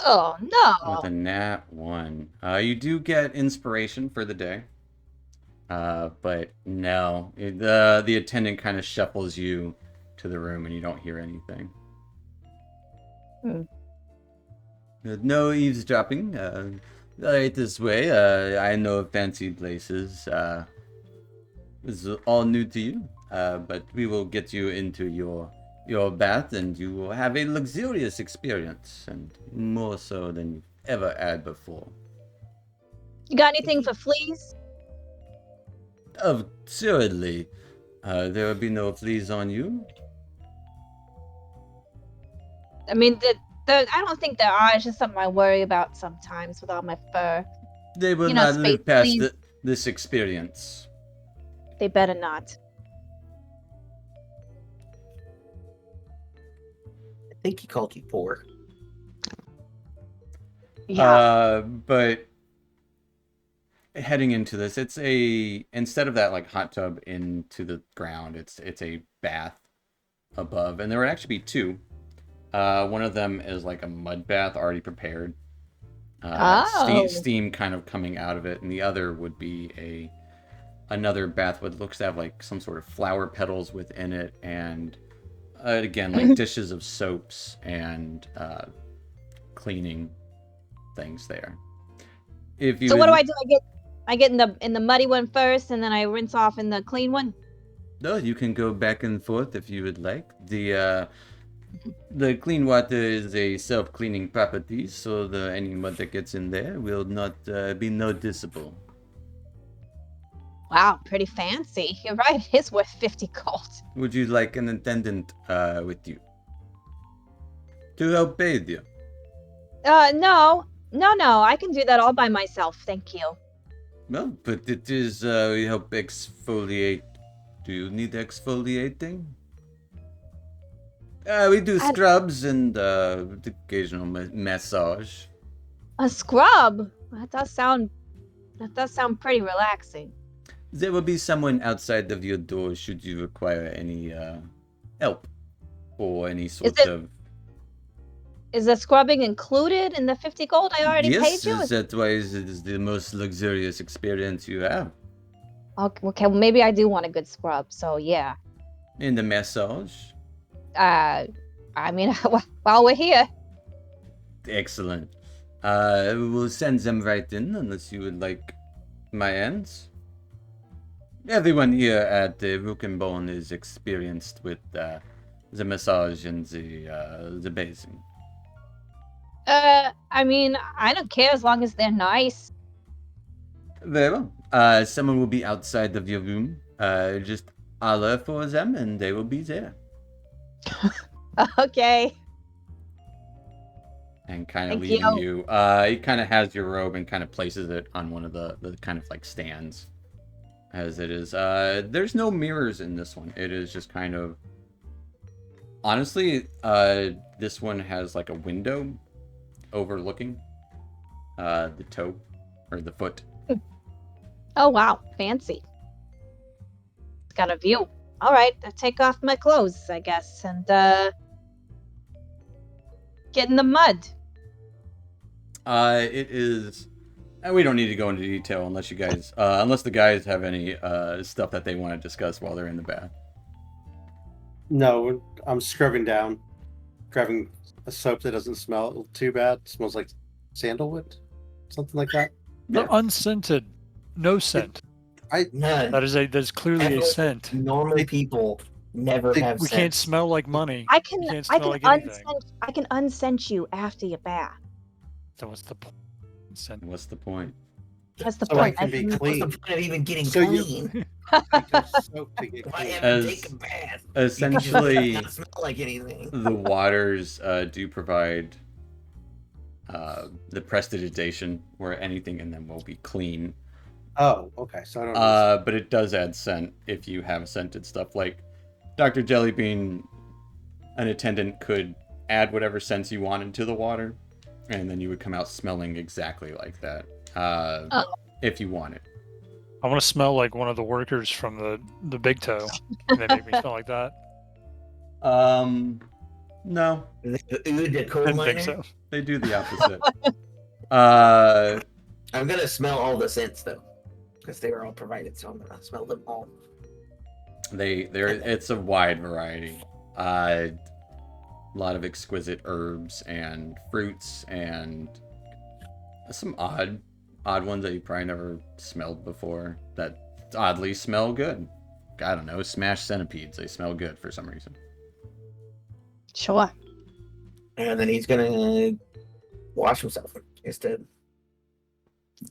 Oh With a no! nat 1. You do get inspiration for the day. But no. The attendant kind of shuffles you to the room and you don't hear anything. No eavesdropping. Right this way. I know of fancy places. This is all new to you. But we will get you into your bath and you will have a luxurious experience, and more so than you've ever had before. You got anything for fleas? Assuredly. There will be no fleas on you. I mean, I don't think there are. It's just something I worry about sometimes with all my fur. They will You know, not live space past fleas. this experience. They better not. I think he called you poor. Yeah. But heading into this, it's instead of that like hot tub into the ground, it's a bath above, and there would actually be two. One of them is like a mud bath already prepared. Steam kind of coming out of it, and the other would be another bath that looks to have like some sort of flower petals within it, and again like dishes of soaps and cleaning things there. So what do I do? I get in the muddy one first, and then I rinse off in the clean one. No, you can go back and forth if you would like. The clean water is a self-cleaning property, so any mud that gets in there will not be noticeable. Wow, pretty fancy. You're right. It is worth 50 gold. Would you like an attendant with you to help bathe you? No. I can do that all by myself. Thank you. Well, but it is we help exfoliate. Do you need exfoliating? We do scrubs and the occasional massage. A scrub? That does sound pretty relaxing. There will be someone outside of your door should you require any help or any sort of. Is the scrubbing included in the 50 gold I already paid you? Yes, that's why it is the most luxurious experience you have. Okay, well, maybe I do want a good scrub, so yeah. And the massage? I mean, while we're here. Excellent. We'll send them right in unless you would like my hands. Everyone here at Rook and Bone is experienced with the massage and the bathing. I mean, I don't care as long as they're nice. Very well. Someone will be outside of your room. Just holler for them and they will be there. Okay. And kind of Thank leading you. He kind of has your robe and kind of places it on one of the kind of like stands. As it is. There's no mirrors in this one. It is just kind of... Honestly, this one has like a window overlooking the toe or the foot. Oh wow, fancy. It's got a view. all right, I take off my clothes, I guess, and get in the mud. It is. And we don't need to go into detail unless you guys, unless the guys have any stuff that they want to discuss while they're in the bath. No, I'm scrubbing down, grabbing a soap that doesn't smell too bad. It smells like sandalwood, something like that. The unscented, no scent. None. That's clearly a Everyone- scent. Normal people never have We sense. can't smell like money. I We can can't smell like anything. I can unscent you after your bath. So what's the point? Scent. What's the point? That's the So I point. can be What's clean. the point of even getting So you- clean? Because soap to get Why clean. ever As- take a bath? Essentially, You just not smell like anything. the waters do provide the prestidigitation, where anything in them will be clean. Oh, okay. So I don't. But it does add scent if you have scented stuff. Like Dr. Jellybean, an attendant could add whatever scents you wanted to the water, and then you would come out smelling exactly like that. If you wanted. I want to smell like one of the workers from the Big Toe. And they make me smell like that. No, The coal Didn't miner. think so. they do the opposite. I'm gonna smell all the scents though, because they were all provided, so I'm gonna smell them all. It's a wide variety. A lot of exquisite herbs and fruits and some odd ones that you probably never smelled before that oddly smell good. I don't know, smashed centipedes. They smell good for some reason. Sure. And then he's gonna wash himself just to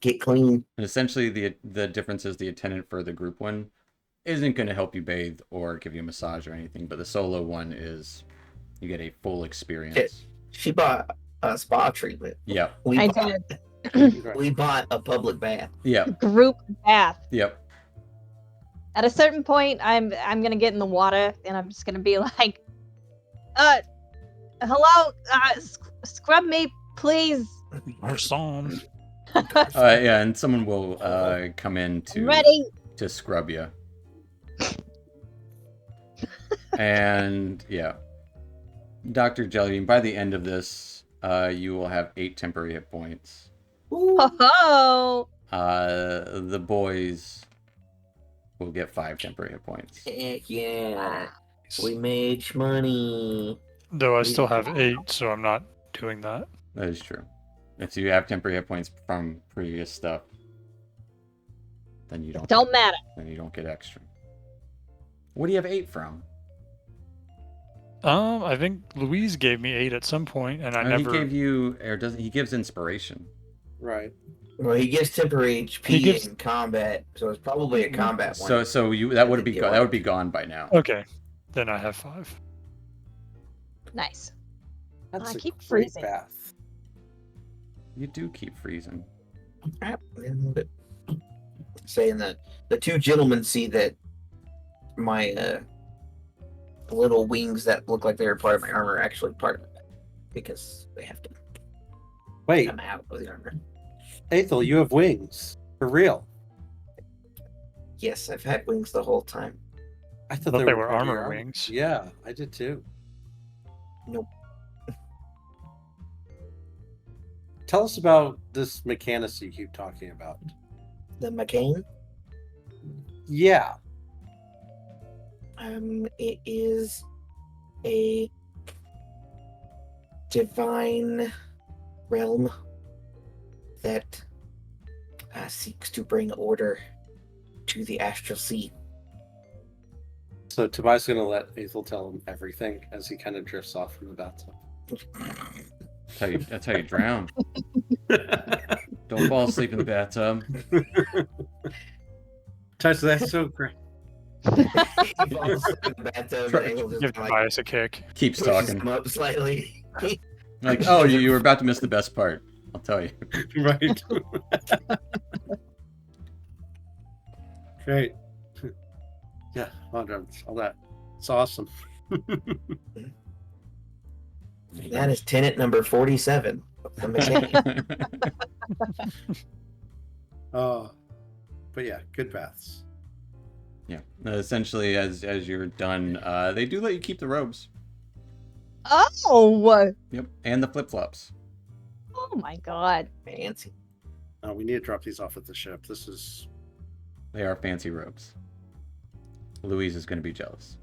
get clean. And essentially, the difference is the attendant for the group one isn't going to help you bathe or give you a massage or anything, but the solo one is you get a full experience. She bought a spa treatment. Yep. I did. We bought a public bath. Yep. Group bath. Yep. At a certain point, I'm gonna get in the water and I'm just gonna be like, hello, scrub me, please. Or some. Yeah, and someone will come in I'm ready. to scrub you. And yeah, Dr. Jellybean, by the end of this, you will have 8 temporary hit points. Ho The boys will get 5 temporary hit points. Heck yeah. We made money. Though I still have 8, so I'm not doing that. That is true. If you have temporary hit points from previous stuff, then you Don't matter. Then you don't get extra. What do you have 8 from? I think Louise gave me 8 at some point, and I never. He gave you, or doesn't he gives inspiration? Right. Well, he gives temporary HP He gives- in combat, so it's probably a combat one. So you that would be gone by now. Okay, then I have 5. Nice. That's I a keep great freezing. bath. You do keep freezing. But saying that the two gentlemen see that my little wings that look like they're part of my armor are actually part of it because they have to Wait, come out of the armor. Aethel, you have wings. For real. Yes, I've had wings the whole time. I I thought thought they were part of your armor wings. Yeah, I did too. Nope. Tell us about this mechanics you keep talking about. The McCain, Yeah. it is a divine realm that seeks to bring order to the astral sea. So Tobias is going to let Aethel tell him everything as he kind of drifts off from the bathtub. That's how you drown. Don't fall asleep in the bathtub. Touch, that's so great. He falls asleep in the bathtub and Abel just Give like Tobias a kick. Keeps pushes talking. him up slightly. Like, oh, you were about to miss the best part. I'll tell you. Right. Great. Yeah, well done. All that. It's awesome. That is tenant number 47 of the McCain. Oh, but yeah, good baths. Yeah. Essentially, as you're done, they do let you keep the robes. Oh, Yep, and the flip flops. oh my God. Fancy. We need to drop these off at the ship. This is. They are fancy robes. Louise is going to be jealous.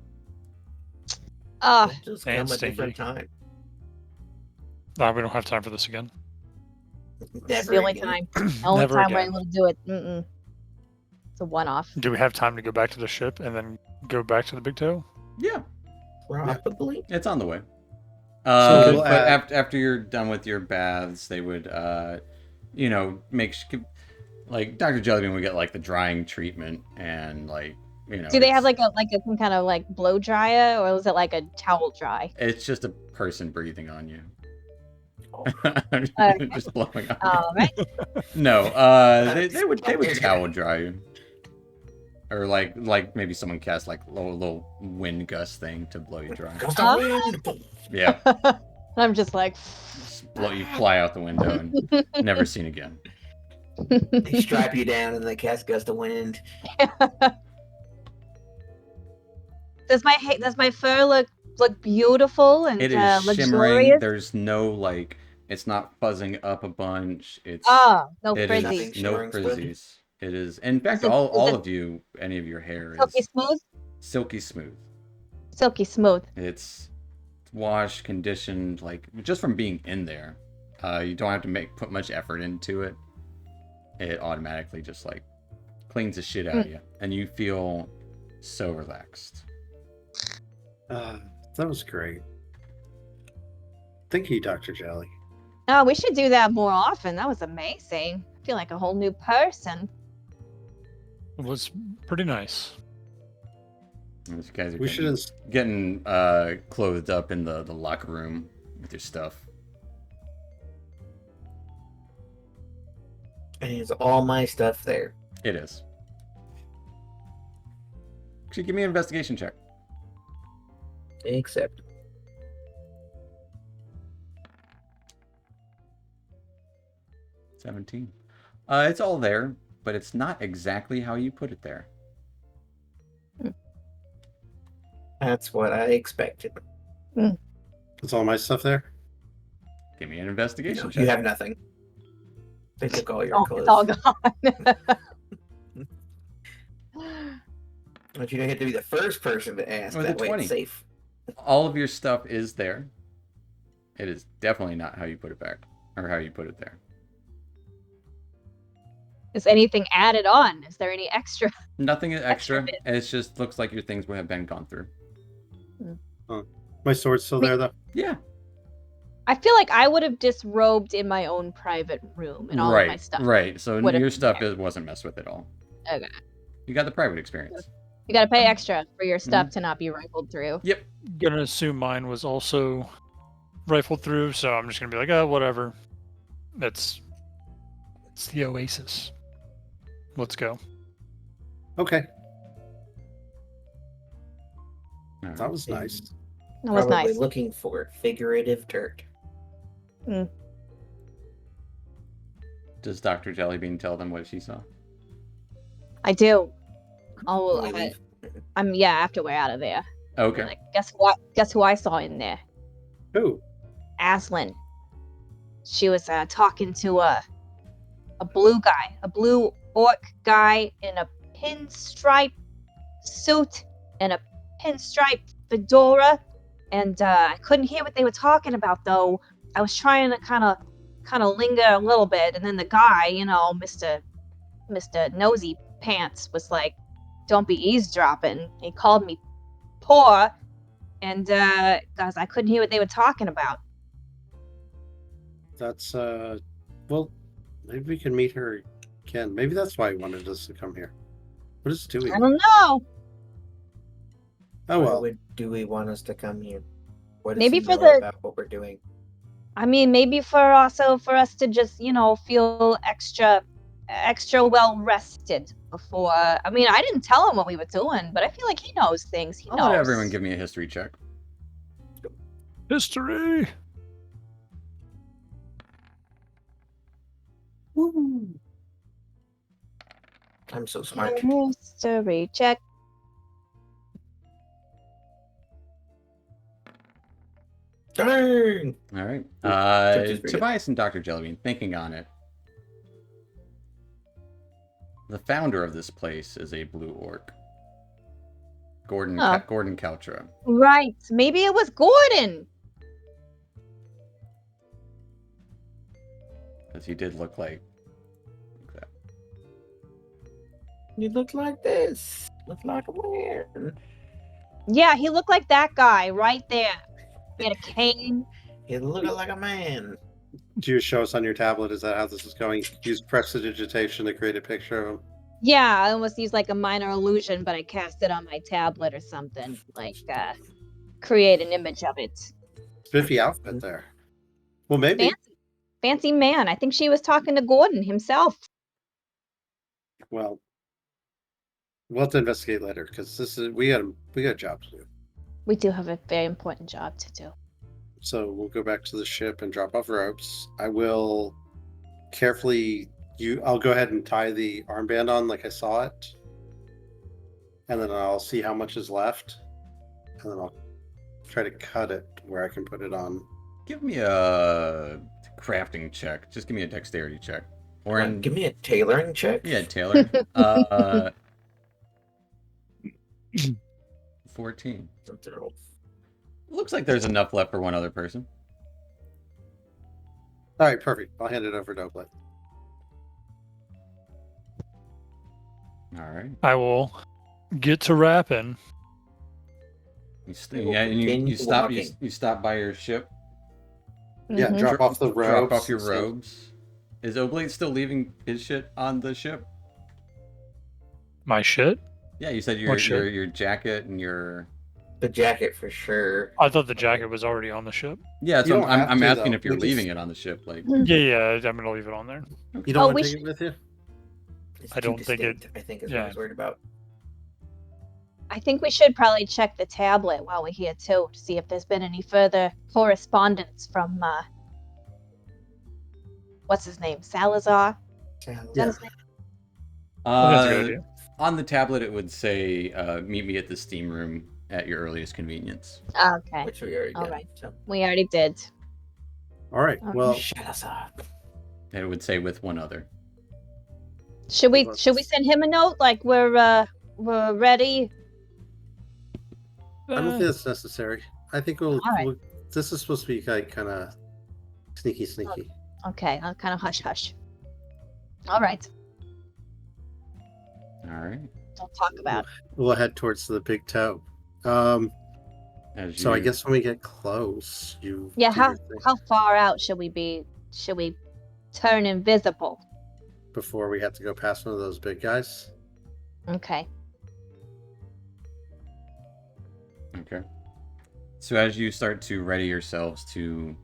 Ah, They'll just and come a stingy. different time. No, we don't have time for this again. it's Never the only again. time. Only Never time we're again. able to do it. Mm-mm. It's a one-off. Do we have time to go back to the ship and then go back to the big toe? Yeah, Probably. it's on the way. So we'll but add- after you're done with your baths, they would, like Dr. Jellybean would get like the drying treatment and like, Do they have it's- like a some kind of like blow dryer, or was it like a towel dry? It's just a person breathing on you. Okay. Just blowing on All right. you. No, they would towel dry you. Or like maybe someone cast like a little wind gust thing to blow you dry. Gust of wind. Yeah, I'm just like, just blow you fly out the window and never seen again. They strap you down and they cast gust of wind. does my fur look beautiful and It is shimmering. luxurious? There's no like, it's not fuzzing up a bunch. It's Oh, no it is frizzy. Nothing no shimmering, splendid. frizzies. It is, in fact, Is it- all is it of you, any of your hair Silky is smooth. silky smooth. Silky smooth. It's washed, conditioned, like just from being in there. You don't have to put much effort into it. It automatically just like cleans the shit out of you, and you feel so relaxed. That was great. Thank you, Dr. Jelly. Oh, we should do that more often. That was amazing. I feel like a whole new person. It was pretty nice. As you guys are We getting, should. getting clothed up in the locker room with your stuff. And it's all my stuff there. It is. Actually, give me an investigation check. Except 17. It's all there, but it's not exactly how you put it there. that's what I expected. It's all my stuff there. Give me an investigation No, check. you have nothing. They took all your Oh, clothes. it's all gone. But you don't have to be the first person to ask. With a That way 20. it's safe. All of your stuff is there. It is definitely not how you put it back, or how you put it there. Is anything added on? Is there any extra? Nothing is extra. bit. It just looks like your things would have been gone through. My sword's still there, though. Yeah. I feel like I would have disrobed in my own private room and all of my stuff. Right. So would have your been stuff there. wasn't messed with at all. Okay. You got the private experience. You got to pay extra for your stuff to not be rifled through. Yep. Gonna assume mine was also rifled through, so I'm just gonna be like, oh, whatever. It's the Oasis. Let's go. Okay, All that right. was nice. That was Probably nice. looking for figurative dirt. Does Dr. Jellybean tell them what she saw? I do. Oh, When we leave. after we're out of there. Okay. Like, guess what? Guess who I saw in there? Who? Aslan. She was talking to a blue guy, a blue orc guy in a pinstripe suit and a pinstripe fedora, and I couldn't hear what they were talking about though. I was trying to kind of linger a little bit, and then the guy, Mr. Nosy Pants, was like, "Don't be eavesdropping." He called me poor, and guys, I couldn't hear what they were talking about. That's well, maybe we can meet her again. Maybe that's why he wanted us to come here. What is Dewey? I don't know. Oh Why well. would Dewey want us to come here? What does Maybe he for know the- about what we're doing? I mean, maybe for us to just, feel extra well rested before. I mean, I didn't tell him what we were doing, but I feel like he knows things. He I'll knows. let everyone give me a history check. History. I'm so smart. History check. Turn! All right. Tipped is pretty good. Tobias and Dr. Jellybean, thinking on it. The founder of this place is a blue orc. Gordon Oh. Gordon Kaltra. Right. Maybe it was Gordon. Because he did look like that. You look like this. Look like a man. Yeah, he looked like that guy right there. He had a cane. You look like a man. Do you show us on your tablet? Is that how this is going? Use prestidigitation to create a picture of him. Yeah, I almost used like a minor illusion, but I cast it on my tablet or something. Like, create an image of it. Spiffy outfit there. Well, maybe. Fancy man. I think she was talking to Gordon himself. Well, we'll have to investigate later because we got a job to do. We do have a very important job to do. So we'll go back to the ship and drop off ropes. I will carefully. I'll go ahead and tie the armband on like I saw it, and then I'll see how much is left, and then I'll try to cut it where I can put it on. Give me a crafting check. Just give me a dexterity check. Or Give me a tailoring check. Yeah, Taylor. 14. Looks like there's enough left for one other person. All right, perfect. I'll hand it over to Oblet. All right. I will get to rapping. You stop by your ship. Yeah, Mhm. drop off the robes. Drop off your robes. Is Oblate still leaving his shit on the ship? My shit? Yeah, you said What shit? your jacket and your. The jacket for sure. I thought the jacket was already on the ship. Yeah, that's You what don't I'm have to, asking though. if you're We leaving just- it on the ship. Like, Yeah, I'm gonna leave it on there. You don't want we to take it with you? It's I too don't think it- distinct, I think is what yeah. I was worried about. I think we should probably check the tablet while we're here too, to see if there's been any further correspondence from what's his name? Salazar? Is that his name? That's a good idea. On the tablet, it would say, "Meet me at the steam room at your earliest convenience." Okay. Which we already All did. right. So. We already did. All right. Okay. Well, Shut us up. And it would say with one other. Should we Let's- send him a note like we're ready? I don't think that's necessary. I think All right. this is supposed to be like kind of sneaky. Okay, I'll kind of hush hush. All right. All right. Don't talk about it. We'll head towards the big toe. As So I you- guess when we get close, you. Yeah, do your thing how far out should we be? Should we turn invisible? before we have to go past one of those big guys. Okay. Okay. So as you start to ready yourselves to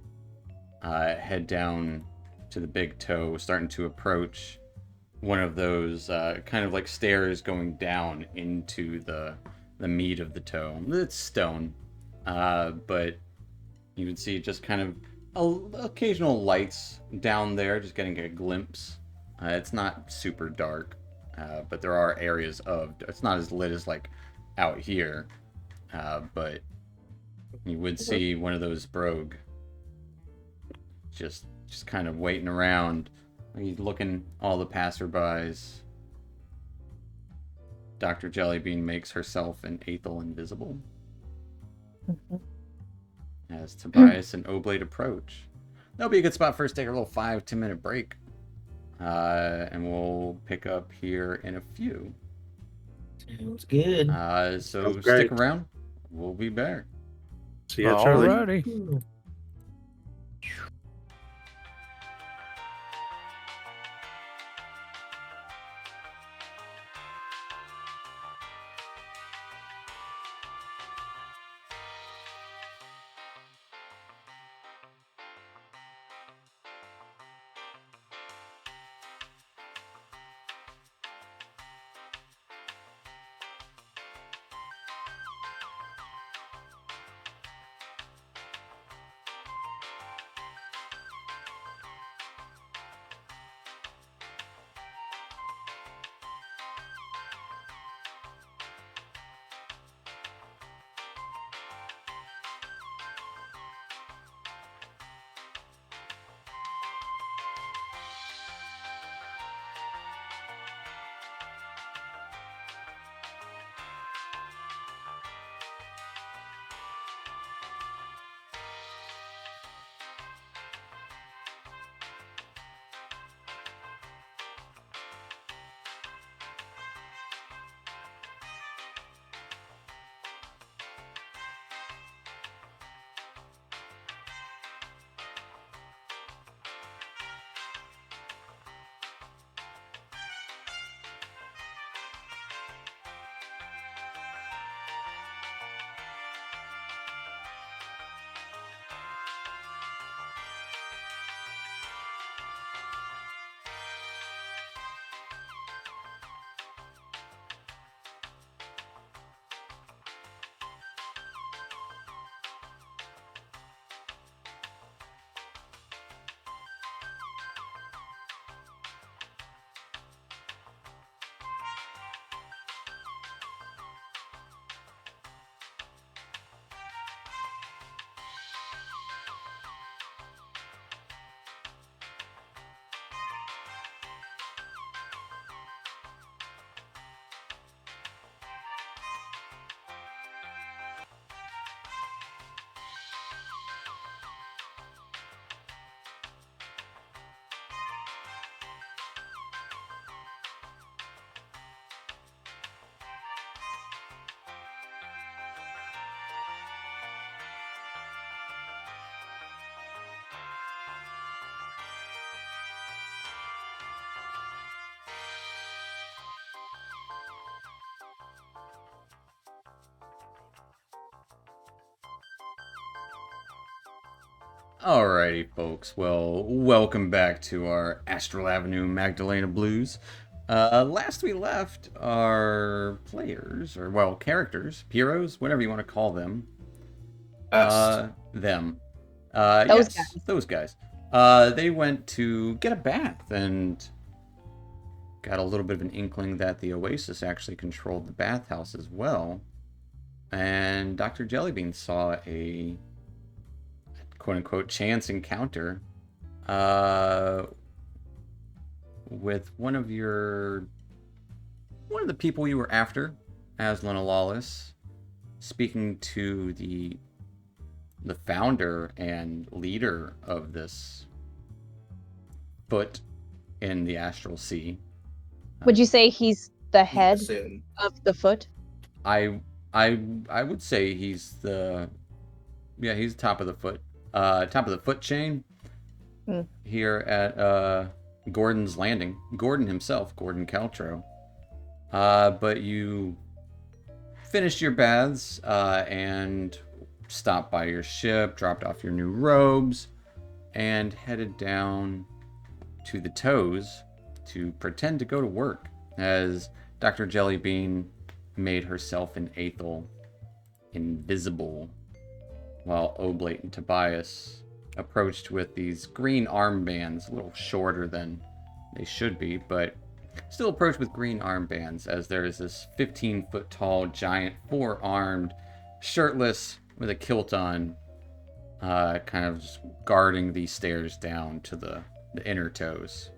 head down to the big toe, starting to approach one of those kind of like stairs going down into the meat of the toe. It's stone, but you would see just kind of occasional lights down there, just getting a glimpse. It's not super dark, but there are areas of. It's not as lit as like out here, but you would see one of those brogue just kind of waiting around. He's looking all the passerbys. Dr. Jellybean makes herself and Aethel invisible Mhm. as Tobias and Oblate approach. That'll be a good spot for us to take a little 5-10 minute break. And we'll pick up here in a few. Sounds good. So Sounds stick great. around. We'll be back. So yeah, Charlie. Alrighty. Alrighty, folks. Well, welcome back to our Astral Avenue Magdalena Blues. Last we left our players, or well, characters, heroes, whatever you want to call them. Us. Them. Those Yes, guys. those guys. They went to get a bath and got a little bit of an inkling that the Oasis actually controlled the bathhouse as well. And Dr. Jellybean saw a quote-unquote chance encounter with one of the people you were after, Aslan Lawless, speaking to the founder and leader of this foot in the astral sea. Would you say he's the head Soon. of the foot? I would say he's the top of the foot chain here at Gordon's Landing. Gordon himself, Gordon Caltro. But you finished your baths and stopped by your ship, dropped off your new robes, and headed down to the Toes to pretend to go to work as Dr. Jellybean made herself and Aethel invisible, while Oblate and Tobias approached with these green armbands, a little shorter than they should be, but still approached with green armbands, as there is this 15-foot tall giant, four-armed, shirtless, with a kilt on, kind of just guarding these stairs down to the inner toes.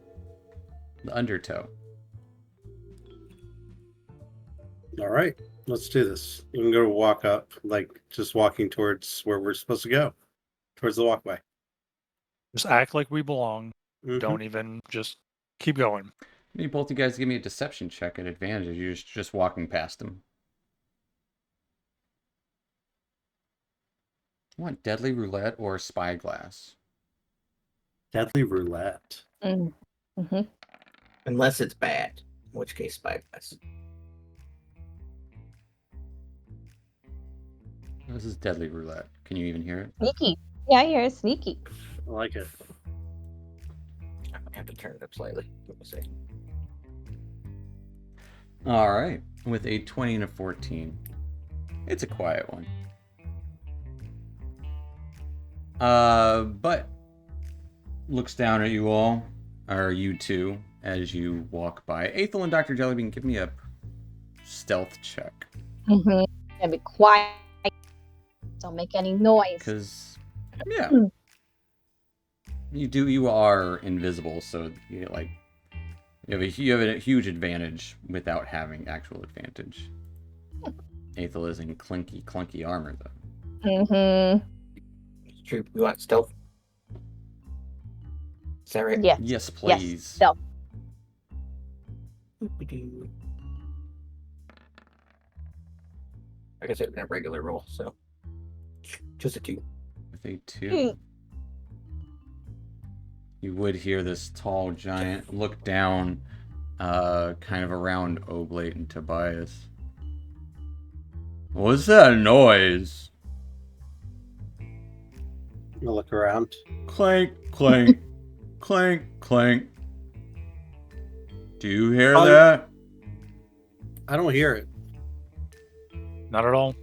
The undertow. All right, let's do this. We can go walk up, like just walking towards where we're supposed to go, towards the walkway. Just act like we belong. Mhm. Don't even just keep going. Maybe both you guys give me a deception check at advantage. You're just walking past them. You want deadly roulette or spyglass? Deadly roulette. Mm-hmm. Unless it's bad, in which case spyglass. This is deadly roulette. Can you even hear it? Sneaky. Yeah, you're sneaky. I like it. I might have to turn it up slightly. Let me see. All right. With a 20 and a 14. It's a quiet one. But looks down at you all, or you two, as you walk by. Aethel and Dr. Jellybean, give me a stealth check. Mm-hmm. And be quiet. Don't make any noise. Because, yeah. You are invisible, so you have a huge advantage without having actual advantage. Aethel is in clunky armor, though. Mm-hmm. It's true. We want stealth. Is that right? Yes. Yes, please. Yes. Stealth. Boop-a-doo. I guess it's a regular roll, so just a 2. With a 2. You would hear this tall giant look down, kind of around Oblate and Tobias. What's that noise? I'll look around. Clank, clank, clank, clank. Do you hear Oh, that? I don't hear it. Not at all.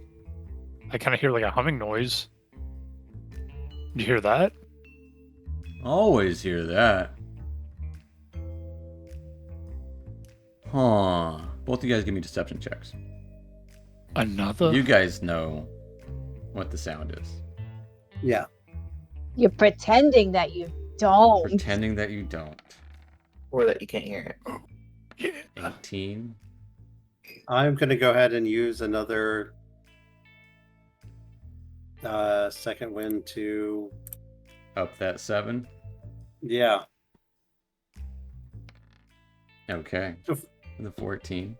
I kind of hear like a humming noise. You hear that? Always hear that. Huh. Both of you guys give me deception checks. Another? You guys know what the sound is. Yeah. You're pretending that you don't. Pretending that you don't. Or that you can't hear it. Yeah. 18. I'm going to go ahead and use another second wind to... Up that 7. Yeah. Okay. The 14.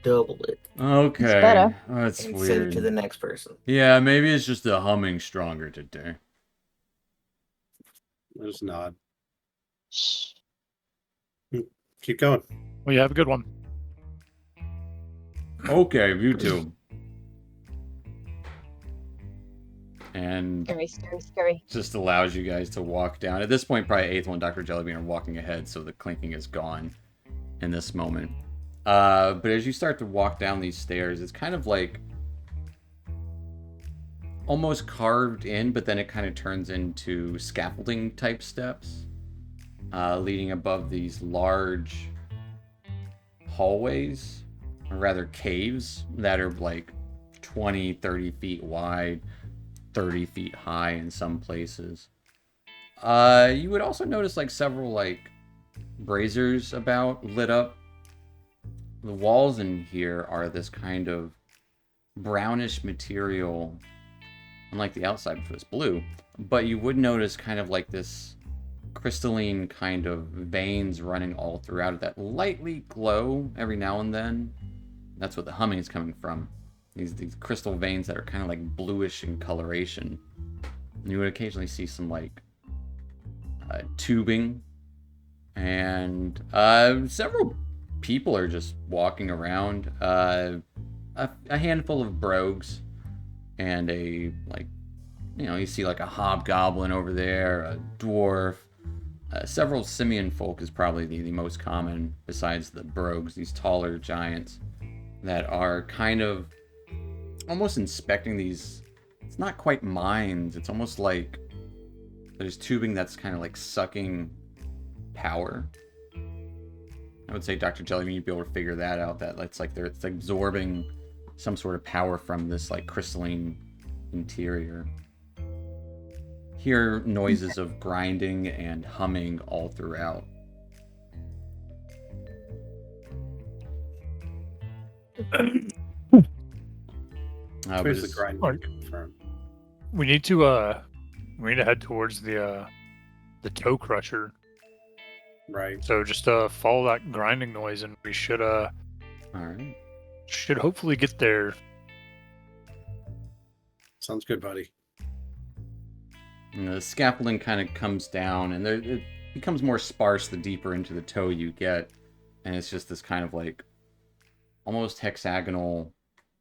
Double it. Okay. It's better. That's And send it weird. to the next person. Yeah, maybe it's just the humming stronger today. There's nod. Shh. Keep going. Well, you have a good one. Okay, you two. and Scary. just allows you guys to walk down. At this point, probably Aethel and Dr. Jellybean are walking ahead, so the clinking is gone in this moment. But as you start to walk down these stairs, it's kind of like almost carved in, but then it kind of turns into scaffolding type steps, leading above these large hallways, or rather caves, that are like 20, 30 feet wide, 30 feet high in some places. You would also notice like several like braziers about lit up. The walls in here are this kind of brownish material, unlike the outside, which was blue. But you would notice kind of like this crystalline kind of veins running all throughout it that lightly glow every now and then. That's what the humming is coming from. These crystal veins that are kind of like bluish in coloration. And you would occasionally see some like tubing, and several people are just walking around. A handful of brogues, and a like, you see like a hobgoblin over there, a dwarf. Several simian folk is probably the most common besides the brogues. These taller giants that are kind of almost inspecting these. It's not quite mines. It's almost like there's tubing that's kind of like sucking power. I would say, Dr. Jellybean, you'd be able to figure that out. That it's like it's absorbing some sort of power from this like crystalline interior. Hear noises of grinding and humming all throughout. Where's the grinding come from? We need to head towards the toe crusher. Right. So just follow that grinding noise, and we should all right. Should hopefully get there. Sounds good, buddy. And the scaffolding kind of comes down, and it becomes more sparse the deeper into the toe you get, and it's just this kind of like almost hexagonal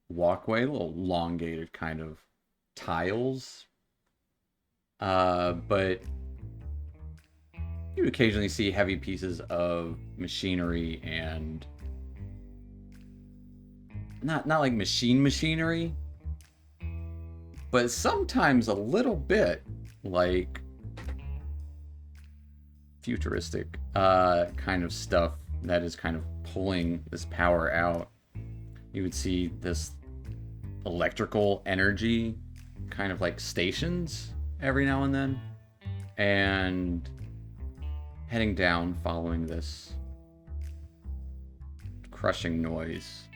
walkway, a little elongated kind of tiles. But you occasionally see heavy pieces of machinery, and not like machinery, but sometimes a little bit like futuristic kind of stuff that is kind of pulling this power out. You would see this electrical energy kind of like stations every now and then, and heading down following this crushing noise.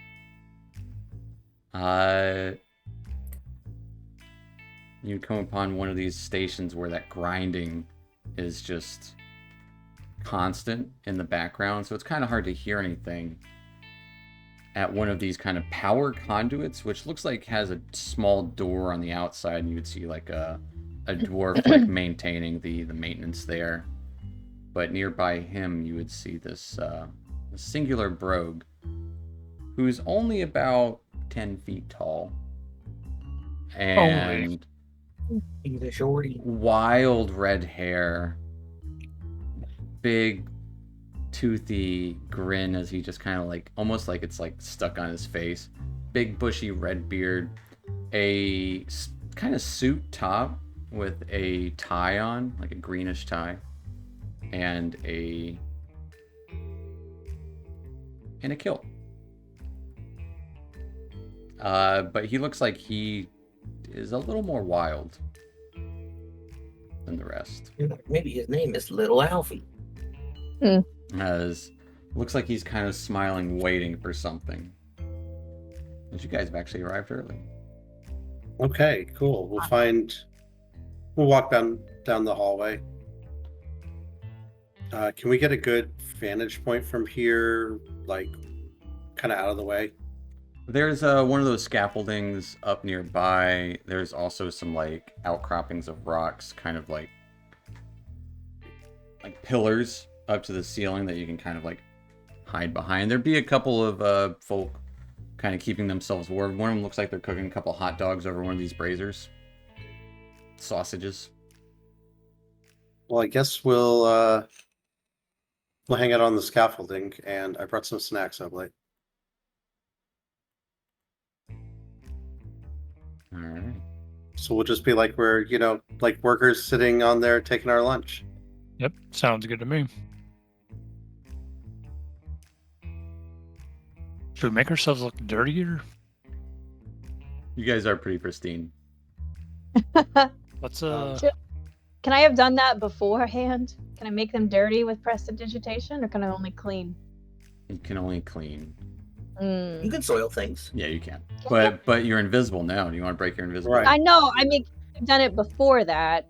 You come upon one of these stations where that grinding is just constant in the background, so it's kind of hard to hear anything. At one of these kind of power conduits, which looks like has a small door on the outside, and you would see like a dwarf like maintaining the maintenance there. But nearby him, you would see this singular brogue, who's only about 10 feet tall. And he's a shorty. Wild red hair, big toothy grin as he just kind of like, almost like it's like stuck on his face. Big bushy red beard, a kind of suit top with a tie on, like a greenish tie, and a kilt. But he looks like he is a little more wild than the rest. Maybe his name is Little Alfie. As looks like he's kind of smiling, waiting for something. But you guys have actually arrived early. Okay, cool. We'll walk down the hallway. Can we get a good vantage point from here, like kind of out of the way? There's one of those scaffoldings up nearby. There's also some like outcroppings of rocks, kind of like pillars up to the ceiling that you can kind of like hide behind. There'd be a couple of folk kind of keeping themselves warm. One of them looks like they're cooking a couple hot dogs over one of these braziers. sausages. Well, I guess we'll hang out on the scaffolding, and I brought some snacks up late. All right. So we'll just be like we're, like workers sitting on there taking our lunch. Yep, sounds good to me. Should we make ourselves look dirtier? You guys are pretty pristine. Let's Can I have done that beforehand? Can I make them dirty with prestidigitation, or can I only clean? You can only clean. You can soil things. Yeah, you can. But you're invisible now. Do you want to break your invisibility? Right. I know. I mean, I've done it before that.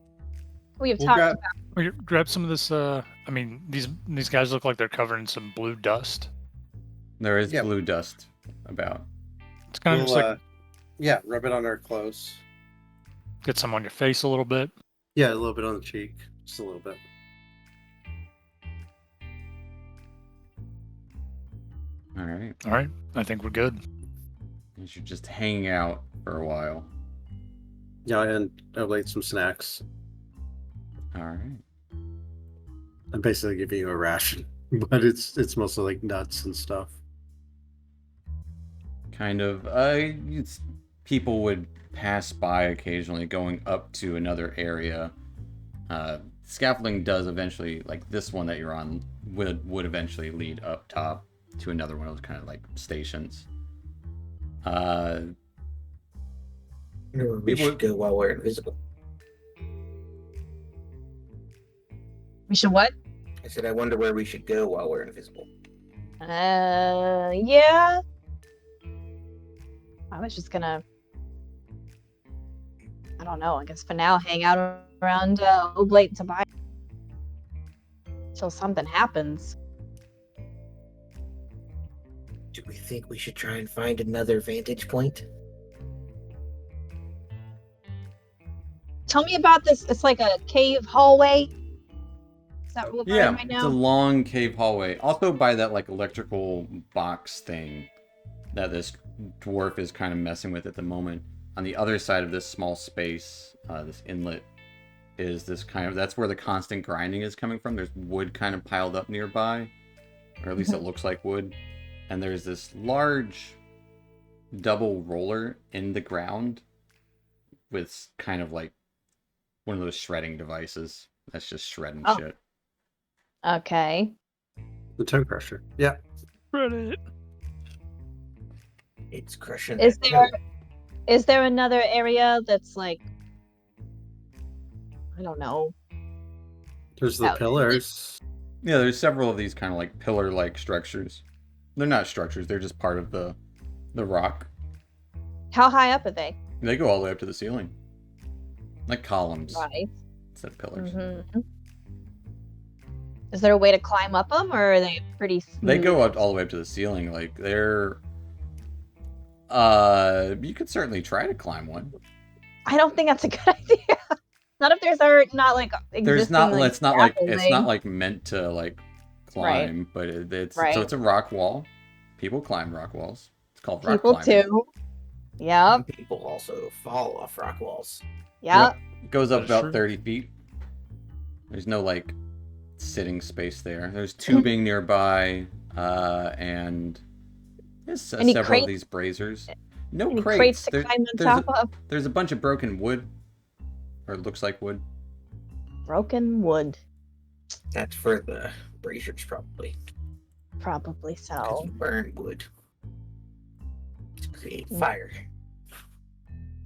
We have We'll talked grab- about. we grab some of this. I mean, these guys look like they're covered in some blue dust. There is Yeah. blue dust about. It's kind of just like Yeah, rub it on our clothes. get some on your face a little bit. Yeah, a little bit on the cheek, just a little bit. All right. All right, I think we're good. You should just hang out for a while. Yeah, and I've laid some snacks. All right. I'm basically giving you a ration, but it's mostly like nuts and stuff. Kind of. People would pass by occasionally, going up to another area. Scaffolding does eventually, like this one that you're on, would eventually lead up top to another one of those kind of like stations. We should go while we're invisible. We should what? I said, I wonder where we should go while we're invisible. Yeah. I was just gonna. I don't know. I guess for now, hang out around Oblate to buy until something happens. Do we think we should try and find another vantage point? Tell me about this. It's like a cave hallway. Is that what we're Yeah, in right it's a now? long cave hallway. Also by that like electrical box thing that this dwarf is kind of messing with at the moment. On the other side of this small space, this inlet, is this kind of, that's where the constant grinding is coming from. There's wood kind of piled up nearby, or at least it looks like wood. And there's this large double roller in the ground with kind of like one of those shredding devices that's just shredding Oh. shit. Okay. The toe crusher. Yeah. Reddit. It's crushing. Is that there toe. is there another area that's like, I don't know. There's the Oh. pillars. Yeah, there's several of these kind of like pillar-like structures. They're not structures, they're just part of the rock. How high up are they? They go all the way up to the ceiling. Like columns Right. instead of pillars. Mm-hmm. Is there a way to climb up them, or are they pretty smooth? They go up all the way up to the ceiling. Like they're you could certainly try to climb one. I don't think that's a good idea. Not if there's not like existing. There's not like, it's not like it's scaffolding. not like meant to like climb, but it's Right. so it's a rock wall. People climb rock walls. It's called rock People climbing. too. Yep. Some people also fall off rock walls. Yep. It goes up That's about true. 30 feet. There's no like sitting space there. There's tubing nearby, and there's Any several crates? of these braziers. No Any crates. crates to There- climb on there's, top of? there's a bunch of broken wood, or it looks like wood. Broken wood. That's for the braziers, probably. Probably 'Cause so. you burn wood to create Mm. fire.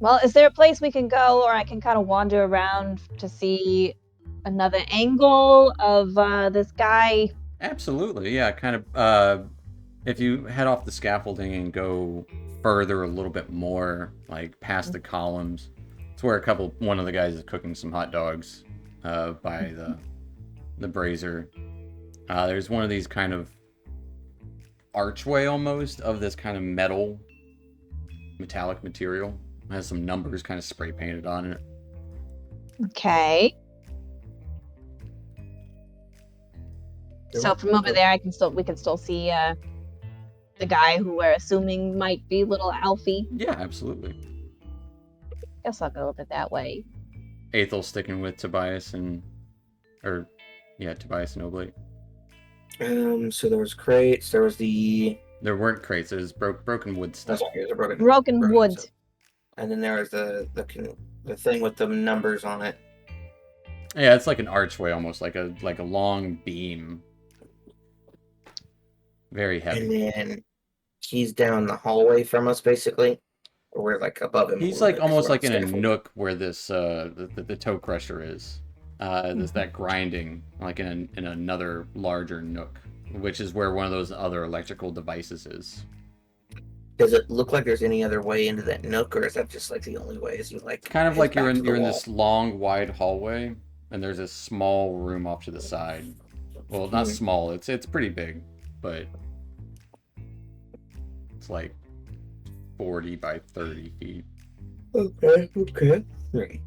Well, is there a place we can go, or I can kind of wander around to see another angle of this guy? Absolutely, yeah. Kind of. If you head off the scaffolding and go further a little bit more, like past the columns, it's where one of the guys is cooking some hot dogs by the brazier. There's one of these kind of archway almost of this kind of metallic material. It has some numbers kind of spray painted on it. Okay. So from over there, we can still see the guy who we're assuming might be little Alfie. Yeah, absolutely. Guess I'll go over that way. Aethel sticking with Tobias and Tobias and Oblate. So there was crates. There was the There weren't crates. It was broken wood stuff. sorry, it was a Broken wood. so- And then there was the thing with the numbers on it. Yeah, it's like an archway almost, like a long beam. Very heavy. And then he's down the hallway from us, basically. Or we're like above him. He's a little like bit, almost we're on like in a scaffold. nook where this the toe crusher is. There's that grinding like in another larger nook, which is where one of those other electrical devices is. Does it look like there's any other way into that nook, or is that just like the only way? Is you like Kind of his like you're back to in the wall? this long wide hallway, and there's a small room off to the side. Well, not Mhm. small. It's pretty big, but it's like 40 by 30 feet. Okay. Right.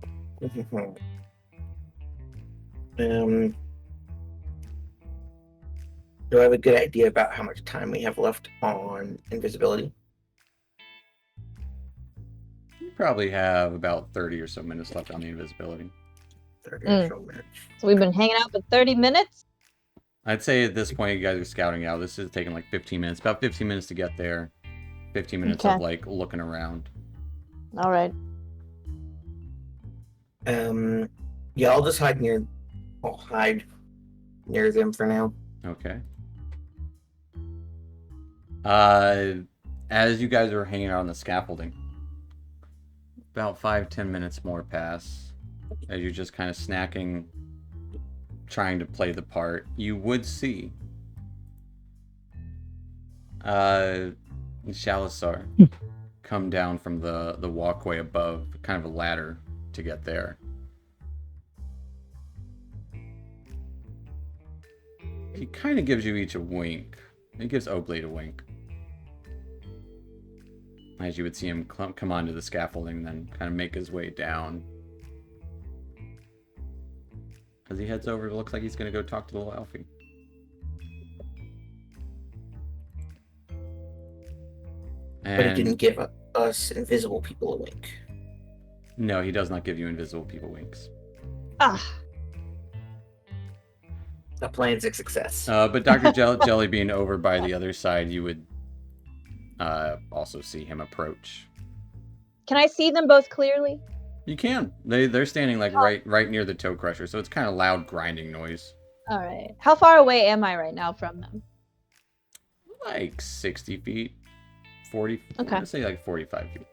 Do I have a good idea about how much time we have left on invisibility? You probably have about 30 or so minutes left on the invisibility. 30 or so minutes. So we've been hanging out for 30 minutes? I'd say at this point you guys are scouting out. This is taking like 15 minutes. About 15 minutes to get there. 15 minutes Okay. of like looking around. All right. Yeah, I'll just hide near. I'll hide near them for now. Okay. As you guys are hanging out on the scaffolding, about 5-10 minutes more pass. As you're just kind of snacking, trying to play the part, you would see Shalasar come down from the walkway above, kind of a ladder to get there. He kind of gives you each a wink. He gives Oblate a wink. As you would see him come onto the scaffolding and then kind of make his way down. As he heads over, it looks like he's going to go talk to the little Elfie. But he And didn't give us invisible people a wink. no, he does not give you invisible people winks. Ah, The plan's a success. But Dr. Jellybean over by the other side, you would also see him approach. can I see them both clearly? You can. They're standing like right near the toe crusher, so it's kind of loud grinding noise. All right. How far away am I right now from them? Like 60 feet, 40. Okay. I'm gonna say like 45 feet.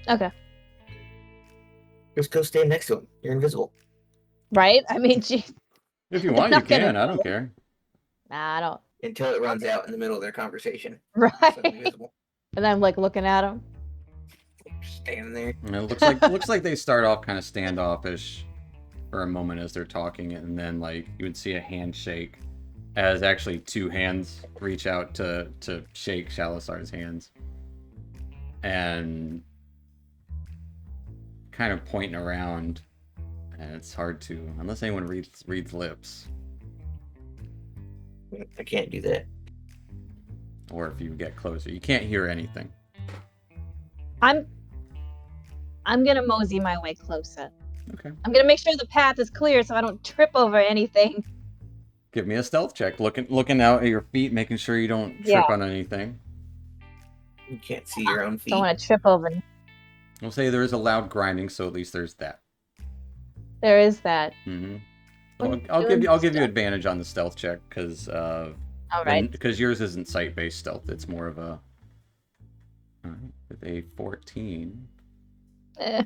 Okay. Just go stand next to him. You're invisible. Right? I mean, geez. If you They're want, you not gonna can. I don't know. care. Nah, I don't. Until it runs out in the middle of their conversation. Right. So invisible. And then I'm like looking at them. Just standing there. And it looks like they start off kind of standoffish for a moment as they're talking, and then like you would see a handshake as actually two hands reach out to shake Shalasar's hands, and kind of pointing around, and it's hard to, unless anyone reads lips, I can't do that. or if you get closer, you can't hear anything. I'm gonna mosey my way closer. Okay. I'm gonna make sure the path is clear so I don't trip over anything. Give me a stealth check, looking out at your feet, making sure you don't trip on anything. You can't see your own feet. Don't want to trip over. We'll say there is a loud grinding, so at least there's that. There is that. Mm-hmm. What I'll doing give you stuff? advantage on the stealth check because All right. because yours isn't sight-based stealth. It's more of a with a 14. Eh.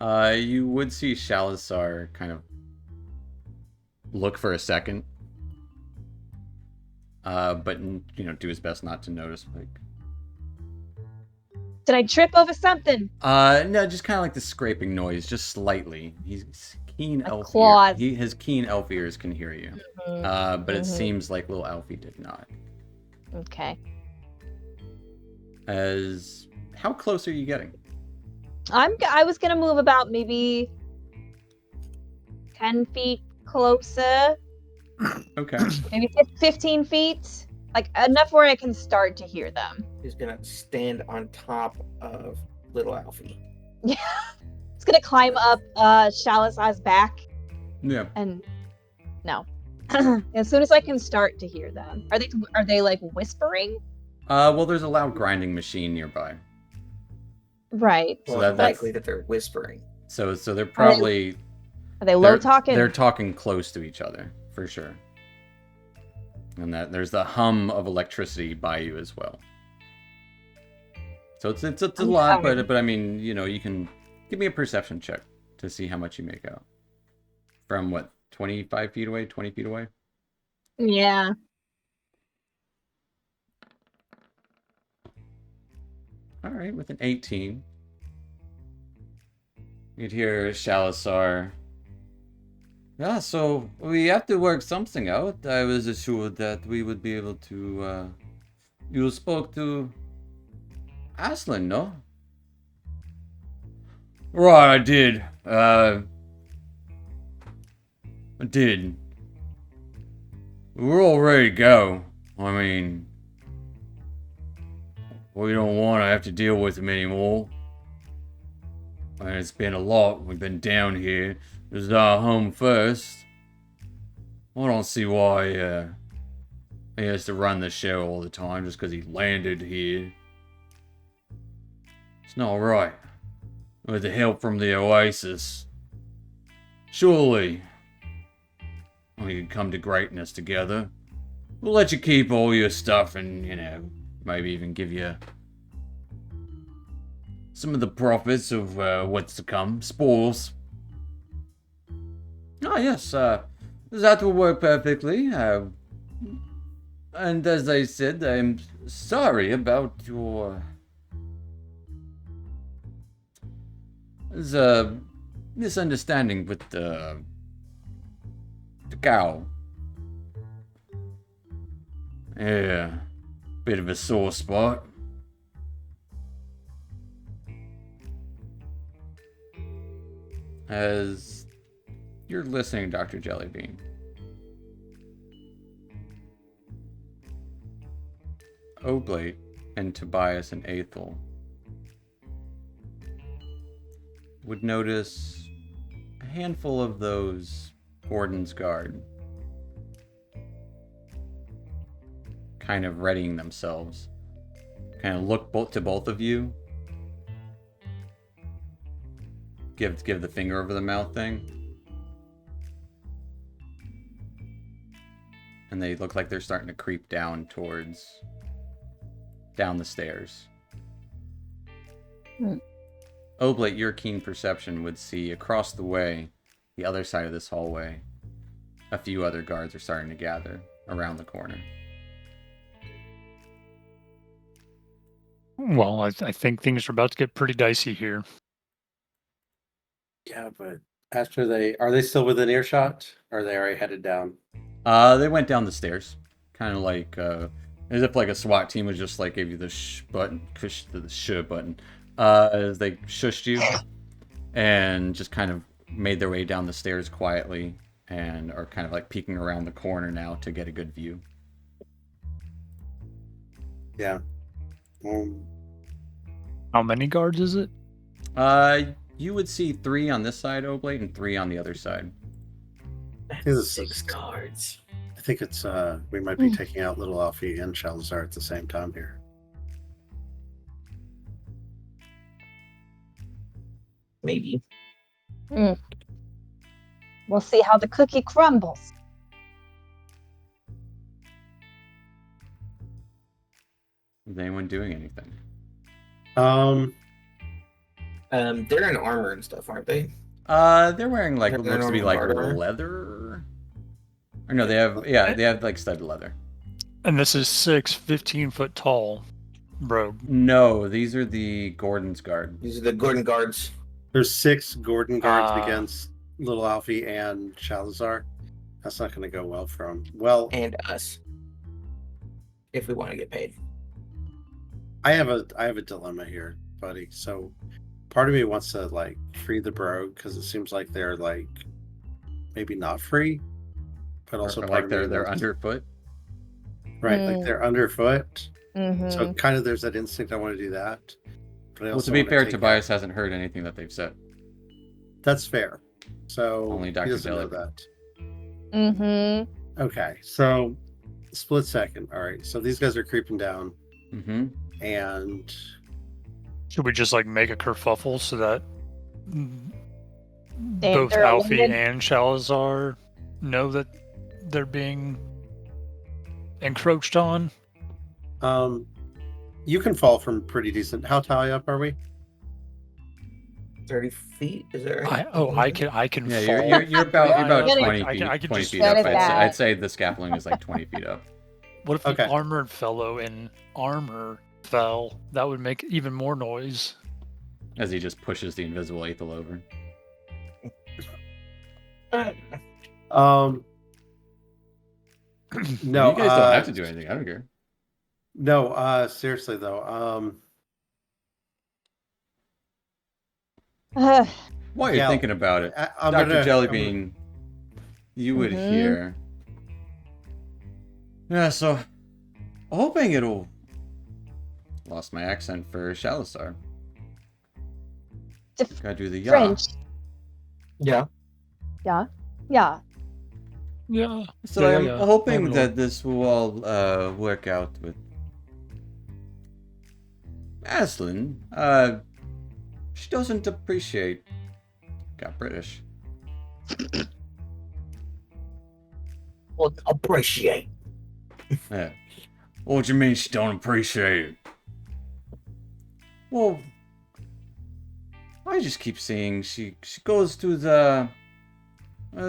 You would see Shalasar kind of look for a second, but do his best not to notice. Like, Did I trip over something? no, just kind of like the scraping noise, just slightly. He's keen My elf claws. his keen elf ears can hear you, but it seems like little Alfie did not. Okay. As how close are you getting? I was gonna move about maybe 10 feet closer. Okay. Maybe 15 feet? Like, enough where I can start to hear them. He's gonna stand on top of little Alfie. It's gonna climb up Shalazar's back Yeah. and... No. As soon as I can start to hear them. Are they like whispering? Well, there's a loud grinding machine nearby. Right. So Well, that- it's that's- likely that they're whispering. So they're probably Are they low talking? They're talking close to each other for sure. And that there's the hum of electricity by you as well. So it's a lot, but I mean, you know, you can give me a perception check to see how much you make out. From what, 25 feet away, 20 feet away? Yeah. All right, with an 18. You'd hear Shalazar. Yeah, so we have to work something out. I was assured that we would be able to, you spoke to Aslan, no? Right, I did. I did. We're all ready to go. I mean, we don't want to have to deal with him anymore. And it's been a lot. We've been down here. This is our home first. I don't see why he has to run the show all the time just because he landed here. It's not right. With the help from the Oasis. Surely we can come to greatness together. We'll let you keep all your stuff and, you know, maybe even give you some of the profits of what's to come. Spoils. Oh, yes, that will work perfectly. And as I said, I'm sorry about your... There's a misunderstanding with the cow. Yeah, bit of a sore spot. As you're listening, Dr. Jellybean, Oblate and Tobias and Aethel would notice a handful of those Gordon's Guard kind of readying themselves. Kind of look to both of you. Give the finger over the mouth thing. And they look like they're starting to creep down the stairs. Oblate, your keen perception would see across the way, the other side of this hallway, a few other guards are starting to gather around the corner. Well, I think things are about to get pretty dicey here. Yeah, but are they still within earshot? Or are they already headed down? They went down the stairs, kind of like as if like a SWAT team was just like gave you the sh button, as they shushed you, and just kind of made their way down the stairs quietly, and are kind of like peeking around the corner now to get a good view. Yeah. How many guards is it? You would see 3 on this side, Oblate, and 3 on the other side. That's 6 guards. I think it's we might be taking out Little Alfie and Shalazar at the same time here. Maybe. We'll see how the cookie crumbles. Is anyone doing anything? They're in armor and stuff, aren't they? They're wearing like what They're looks to be normal like guard armor? leather. Or no, they have like studded leather. And this is 6 15-foot tall rogue. No, these are the Gordon's Guard. These are the Gordon guards. There's 6 Gordon guards Ah. against Little Alfie and Shalazar. That's not going to go well for them. Well, And us. If we want to get paid. I have a dilemma here, buddy. So part of me wants to like free the brogue because it seems like they're like maybe not free, but also Or part like of me they're wants- underfoot. right, like they're underfoot. Mm-hmm. So kind of there's that instinct I want to do that. But I Well, also to be wanna fair, take Tobias hasn't heard anything that they've said. That's fair. So Only he Dr. doesn't know Jelly. that. Mm-hmm. Okay, so split second. All right, so these guys are creeping down, Mm-hmm. and Should we just like make a kerfuffle so that They're both Alfie eliminated? and Shalazar know that they're being encroached on? you can fall from pretty decent. How high up are we? 30 feet, is that right? I can Yeah, fall. you're about Getting- 20 I feet, can 20 just feet up. That is bad. I'd say the scaffolding is like 20 feet up. What if Okay. the armored fellow in armor fell? That would make even more noise. As he just pushes the invisible Aethel over. No, you guys don't have to do anything. I don't care. No, seriously though. While you're Yeah, thinking about it, I'm Dr. gonna- Jellybean, you would Mhm. hear. Yeah, so hoping it'll. Lost my accent for Shalazar. Def- Gotta do the yaw. French. Yeah. Yeah. Yeah. So I'm yeah. hoping Overlord. that this will all work out with Aslan. She doesn't appreciate. Got British. Well, appreciate. Yeah. What do you mean she don't appreciate it? Well, I just keep seeing she goes to the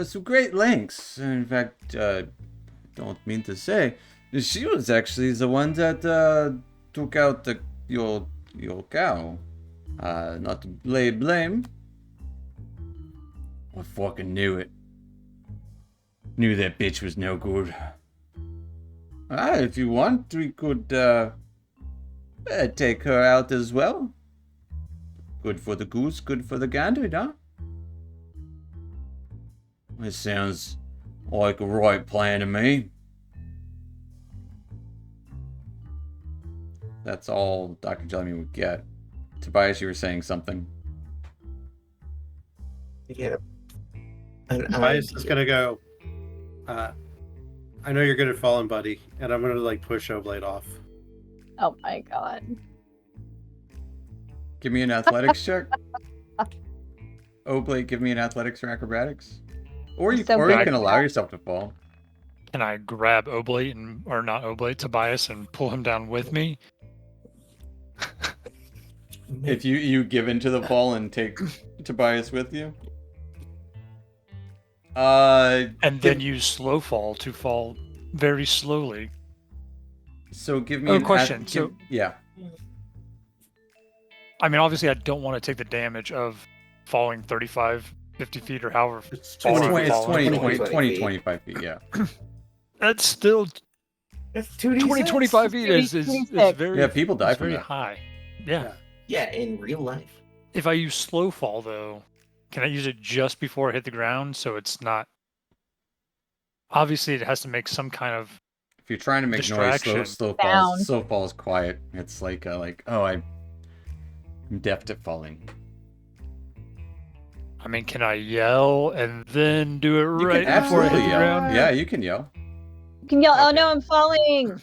some great lengths. In fact, don't mean to say, she was actually the one that took out your cow. Not to lay blame. I fucking knew it. Knew that bitch was no good. If you want, we could take her out as well. Good for the goose, good for the gander, huh? It sounds like a right plan to me. That's all Dr. Jellybean would get. Tobias, you were saying something. Yeah. An Tobias is idea. gonna go. I know you're good at falling, buddy, and I'm gonna like push Oblate off. Oh my god. Give me an athletics check. Oblate, give me an athletics or acrobatics. Or you, So or you good can at allow that. yourself to fall. Can I grab Oblate or not Oblate, Tobias, and pull him down with me? If you give into the fall and take Tobias with you. And give- then use slow fall to fall very slowly. So give me Oh, an question. So- yeah. I mean, obviously, I don't want to take the damage of falling 35, 50 feet, or however. It's It's 20 20, feet. it's 20, 20, 20, feet. 25 feet, yeah. That's still That's 2d6. 20, 25 feet is 26. very, Yeah, people die it's from very that. high. Yeah. Yeah. Yeah, in real life. If I use slow fall, though, can I use it just before I hit the ground so it's not. Obviously, it has to make some kind of. If you're trying to make Distraction. noise, slow Sound. falls quiet. It's like I'm deft at falling. I mean, can I yell and then do it You right can before I hit absolutely the yell. ground? Yeah, you can yell. You can yell, oh Okay. no, I'm falling.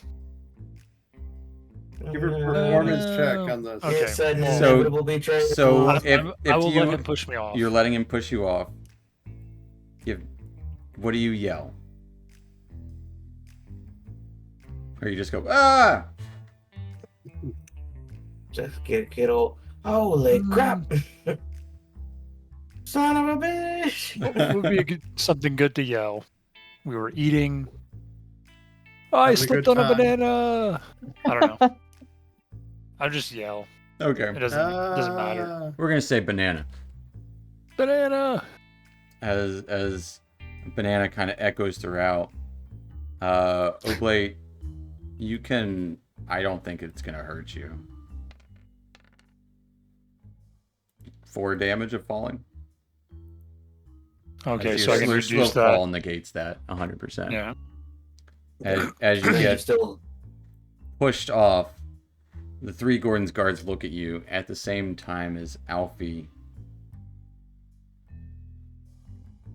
Give her a performance check on this. Okay. It's an So- inevitable betrayal. so I, if I will you- let him push me off. You're letting him push you off. What do you yell? Or you just go, ah! Just get all. Holy crap! Son of a bitch! What would be something good to yell? We were eating. I Having a slipped good on a time. banana. I don't know. I'll just yell. Okay. It doesn't matter. We're gonna say banana. Banana. As banana kind of echoes throughout. Oblate, you can. I don't think it's gonna hurt you. 4 damage of falling. Okay, so I can slow reduce that. fall negates that 100%. Yeah. As you You're get still pushed off, the 3 Gordon's guards look at you at the same time as Alfie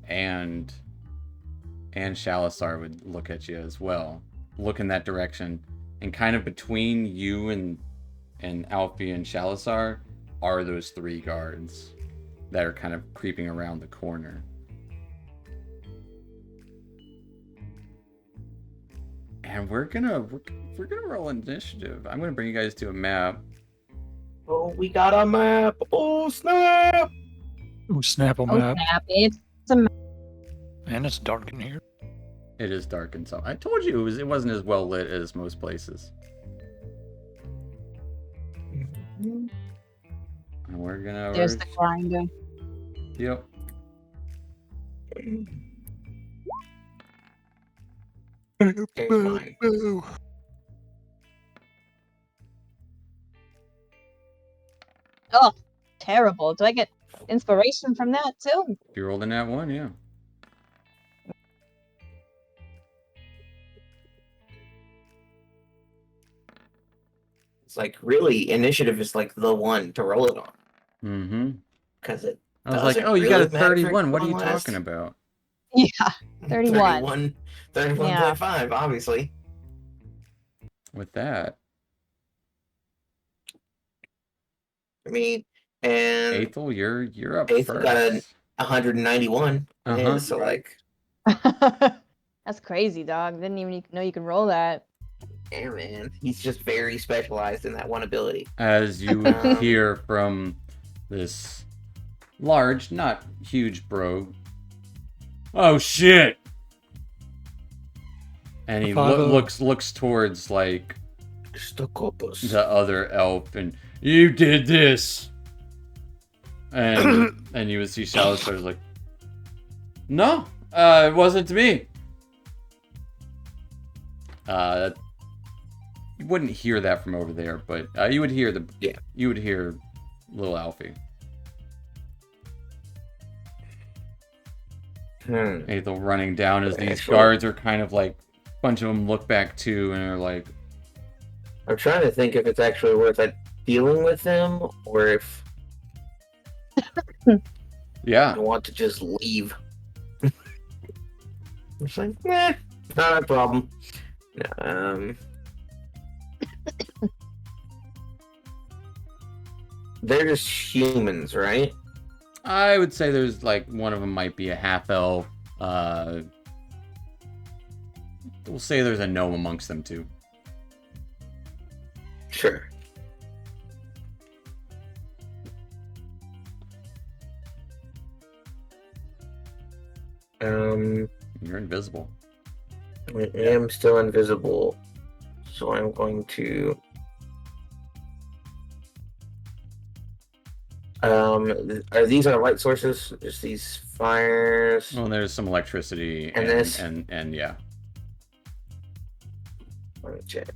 and Shalasar would look at you as well. Look in that direction. And kind of between you and Alfie and Shalasar are those 3 guards that are kind of creeping around the corner. And we're gonna roll initiative. I'm gonna bring you guys to a map. Oh, we got a map. Oh, snap. Ooh, snap on Oh, map. snap. It's a map. And it's dark in here. It is dark and so I told you it wasn't as well lit as most places. And we're gonna. There's the grinder. Yep. There's mine. Oh, terrible. Do I get inspiration from that too? If you rolled in that one, yeah. It's like really initiative is like the one to roll it on Mm-hmm. because it. I was like, Doesn't oh, you got a really matter for 31. What are you long last. talking about? Yeah, 31. 31.5, obviously. With that, I mean, and Ethel, you're up Ethel first. got a 191. Uh-huh. Yeah, so like, That's crazy, dog. Didn't even know you could roll that. yeah, man, he's just very specialized in that one ability. As you hear from this large, not huge brogue. Oh shit! And he looks towards like Stokopus. the other elf, and you did this. And you would see Shalasar's like, no, it wasn't me. You wouldn't hear that from over there, but you would hear you would hear little Alfie. Ethel running down as these guards are kind of like, a bunch of them look back too and are like, I'm trying to think if it's actually worth it dealing with them or if yeah. I want to just leave. It's like, not a problem. They're just humans, right? I would say there's like one of them might be a half elf. We'll say there's a gnome amongst them too. Sure. You're invisible. I am still invisible, so I'm going to. Are these our light sources? Just these fires? Well, there's some electricity And this? and yeah. Let me check.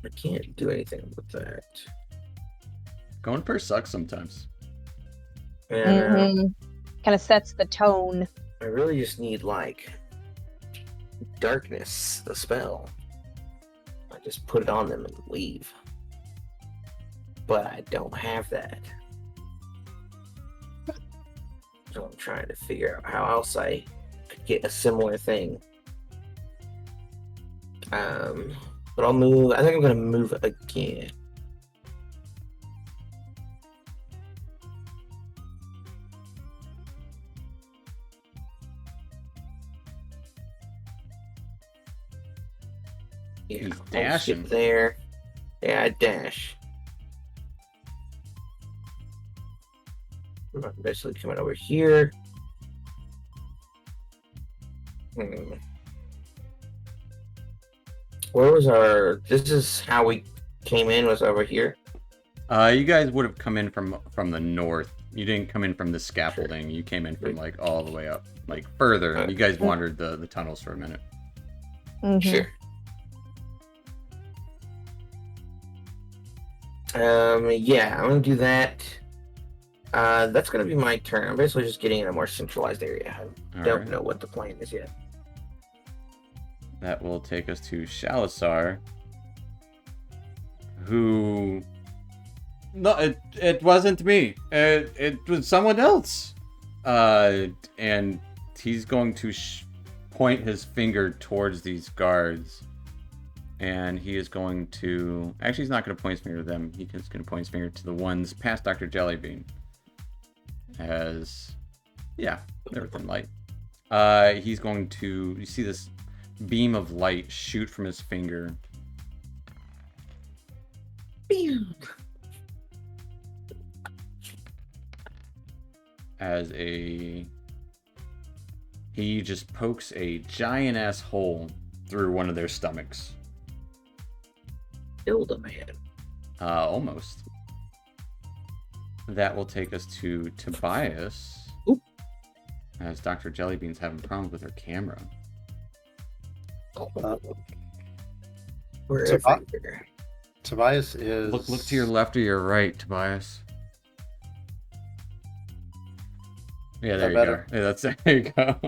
I can't do anything with that. Going per sucks sometimes. Kind of sets the tone. I really just need like darkness, the spell. I just put it on them and leave. But I don't have that. So I'm trying to figure out how else I could get a similar thing. But I'll move. I think I'm gonna move again. Yeah, He's I'll dashing. skip there. Yeah, I dash. I'm basically coming over here. Where was our? This is how we came in. Was over here. You guys would have come in from the north. You didn't come in from the scaffolding. You came in from like all the way up, like further. You guys wandered the tunnels for a minute. Mhm. Sure. Yeah, I'm gonna do that. That's gonna be my turn. I'm basically just getting in a more centralized area. I All don't right. know what the plan is yet. That will take us to Shalasar, who... No, it wasn't me. It was someone else. And he's going to point his finger towards these guards. And he is going to... Actually, he's not going to point his finger to them. He's going to point his finger to the ones past Dr. Jellybean. As... Yeah, they're within light. He's going to... You see this beam of light shoot from his finger. As a... He just pokes a giant-ass hole through one of their stomachs. Killed a man. Almost. That will take us to Tobias. Oop. As Dr. Jellybean's having problems with her camera. Where Tobias is... Look to your left or your right, Tobias. Yeah, there you better? go. Yeah, there you go.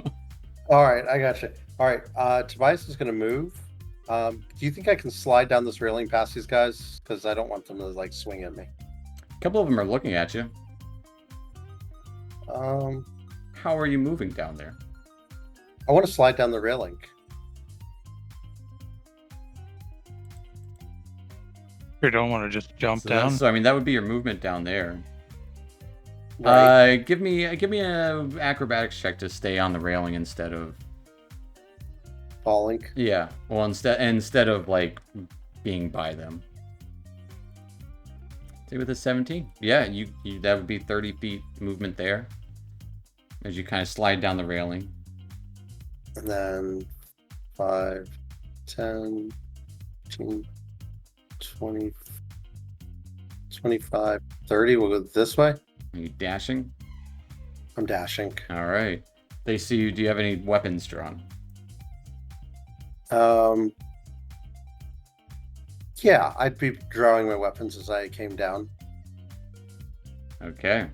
All right, I got you. All right, Tobias is going to move. Do you think I can slide down this railing past these guys? Because I don't want them to like swing at me. A couple of them are looking at you. Um, How are you moving down there? I want to slide down the railing. You don't want to just jump down. So I mean, that would be your movement down there. Right. Give me a acrobatics check to stay on the railing instead of... Falling. Yeah. Well, instead of like being by them. See with a 17. Yeah, you that would be 30 feet movement there. As you kind of slide down the railing. And then 5, 10, 15, 20, 25, 30. We'll go this way. Are you dashing? I'm dashing. All right. They see you. Do you have any weapons drawn? Yeah, I'd be drawing my weapons as I came down. Okay.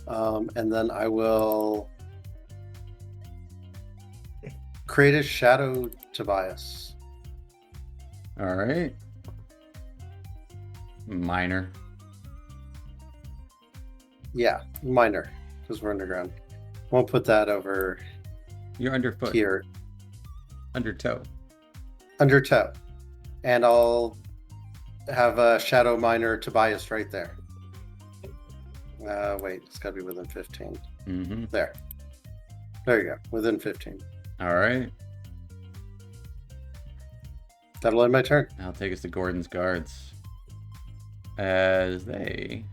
And then I will create a shadow Tobias. All right. Minor. Yeah, minor, because we're underground. We'll put that over You're underfoot. here, Under toe. under toe. And I'll have a shadow minor Tobias right there. Wait, it's got to be within 15. Mm-hmm. There. There you go, within 15. All right. That'll end my turn. I'll take us to Gordon's guards. As they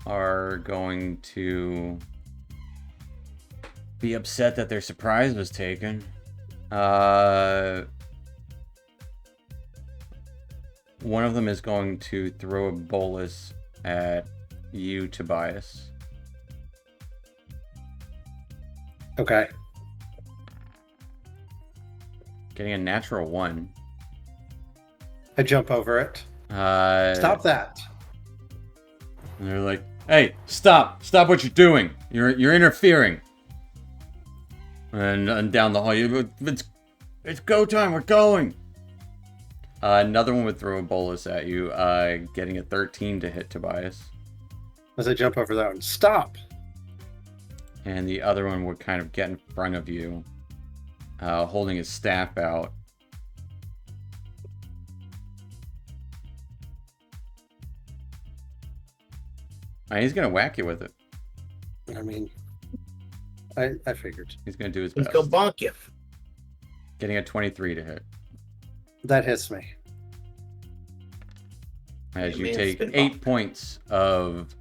are going to be upset that their surprise was taken. One of them is going to throw a bolus at you, Tobias. Okay. Getting a natural 1. I jump over it. Stop that. And they're like, "Hey, stop! Stop what you're doing! You're interfering!" And down the hall, it's go time. We're going. Another one would throw a bolus at you, getting a 13 to hit Tobias. As I jump over that one. Stop! And the other one would kind of get in front of you, holding his staff out. And he's gonna whack you with it. I mean, I figured. He's gonna do his He's best. gonna bonk you. Getting a 23 to hit. That hits me. As Hey, you man, take spin 8 bonk. points of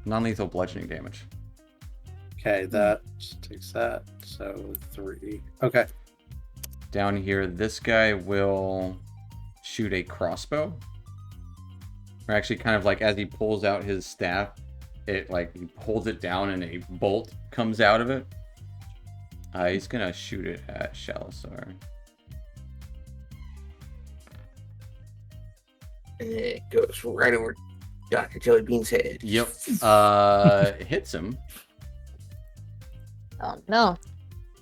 non-lethal bludgeoning damage. Okay, that takes that. So 3. Okay. Down here, this guy will shoot a crossbow. Or actually, kind of like as he pulls out his staff, it like he holds it down and a bolt comes out of it. He's gonna shoot it at Shalasar. And it goes right over Dr. Jellybean's head. Yep. Hits him. Oh no.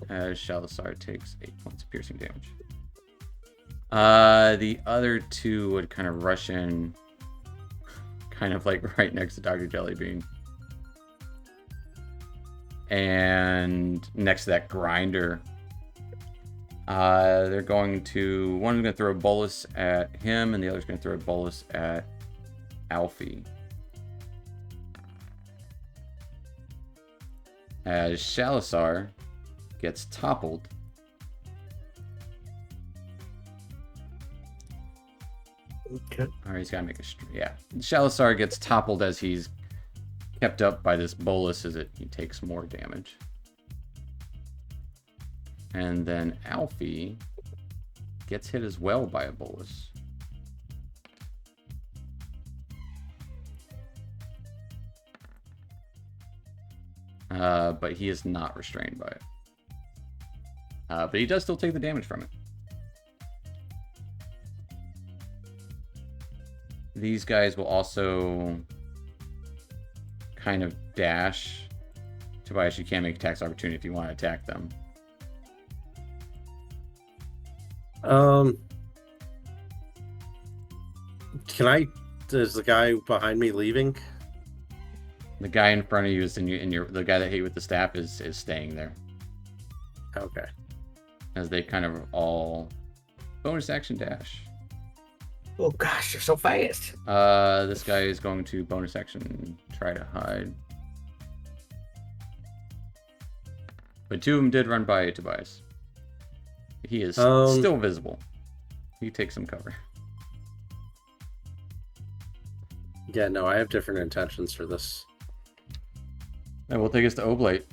As Shalasar takes 8 points of piercing damage. The other two would kind of rush in, kind of like right next to Dr. Jellybean. And next to that grinder, they're going to, one's going to throw a bolus at him, and the other's going to throw a bolus at Alfie. As Shalasar gets toppled. Okay. Alright, he's got to make a... Yeah. Shalasar gets toppled as he's kept up by this bolus as he takes more damage. And then Alfie gets hit as well by a bolus. But he is not restrained by it. But he does still take the damage from it. These guys will also kind of dash. Tobias, you can't make attacks of opportunity if you want to attack them. Can I? Is the guy behind me leaving? The guy in front of you is in your the guy that hit you with the staff is staying there. Okay. As they kind of all bonus action dash. Oh gosh, they're so fast. This guy is going to bonus action try to hide. But two of them did run by Tobias. He is still visible. He takes some cover. Yeah, no, I have different intentions for this. And we'll take us to Oblate.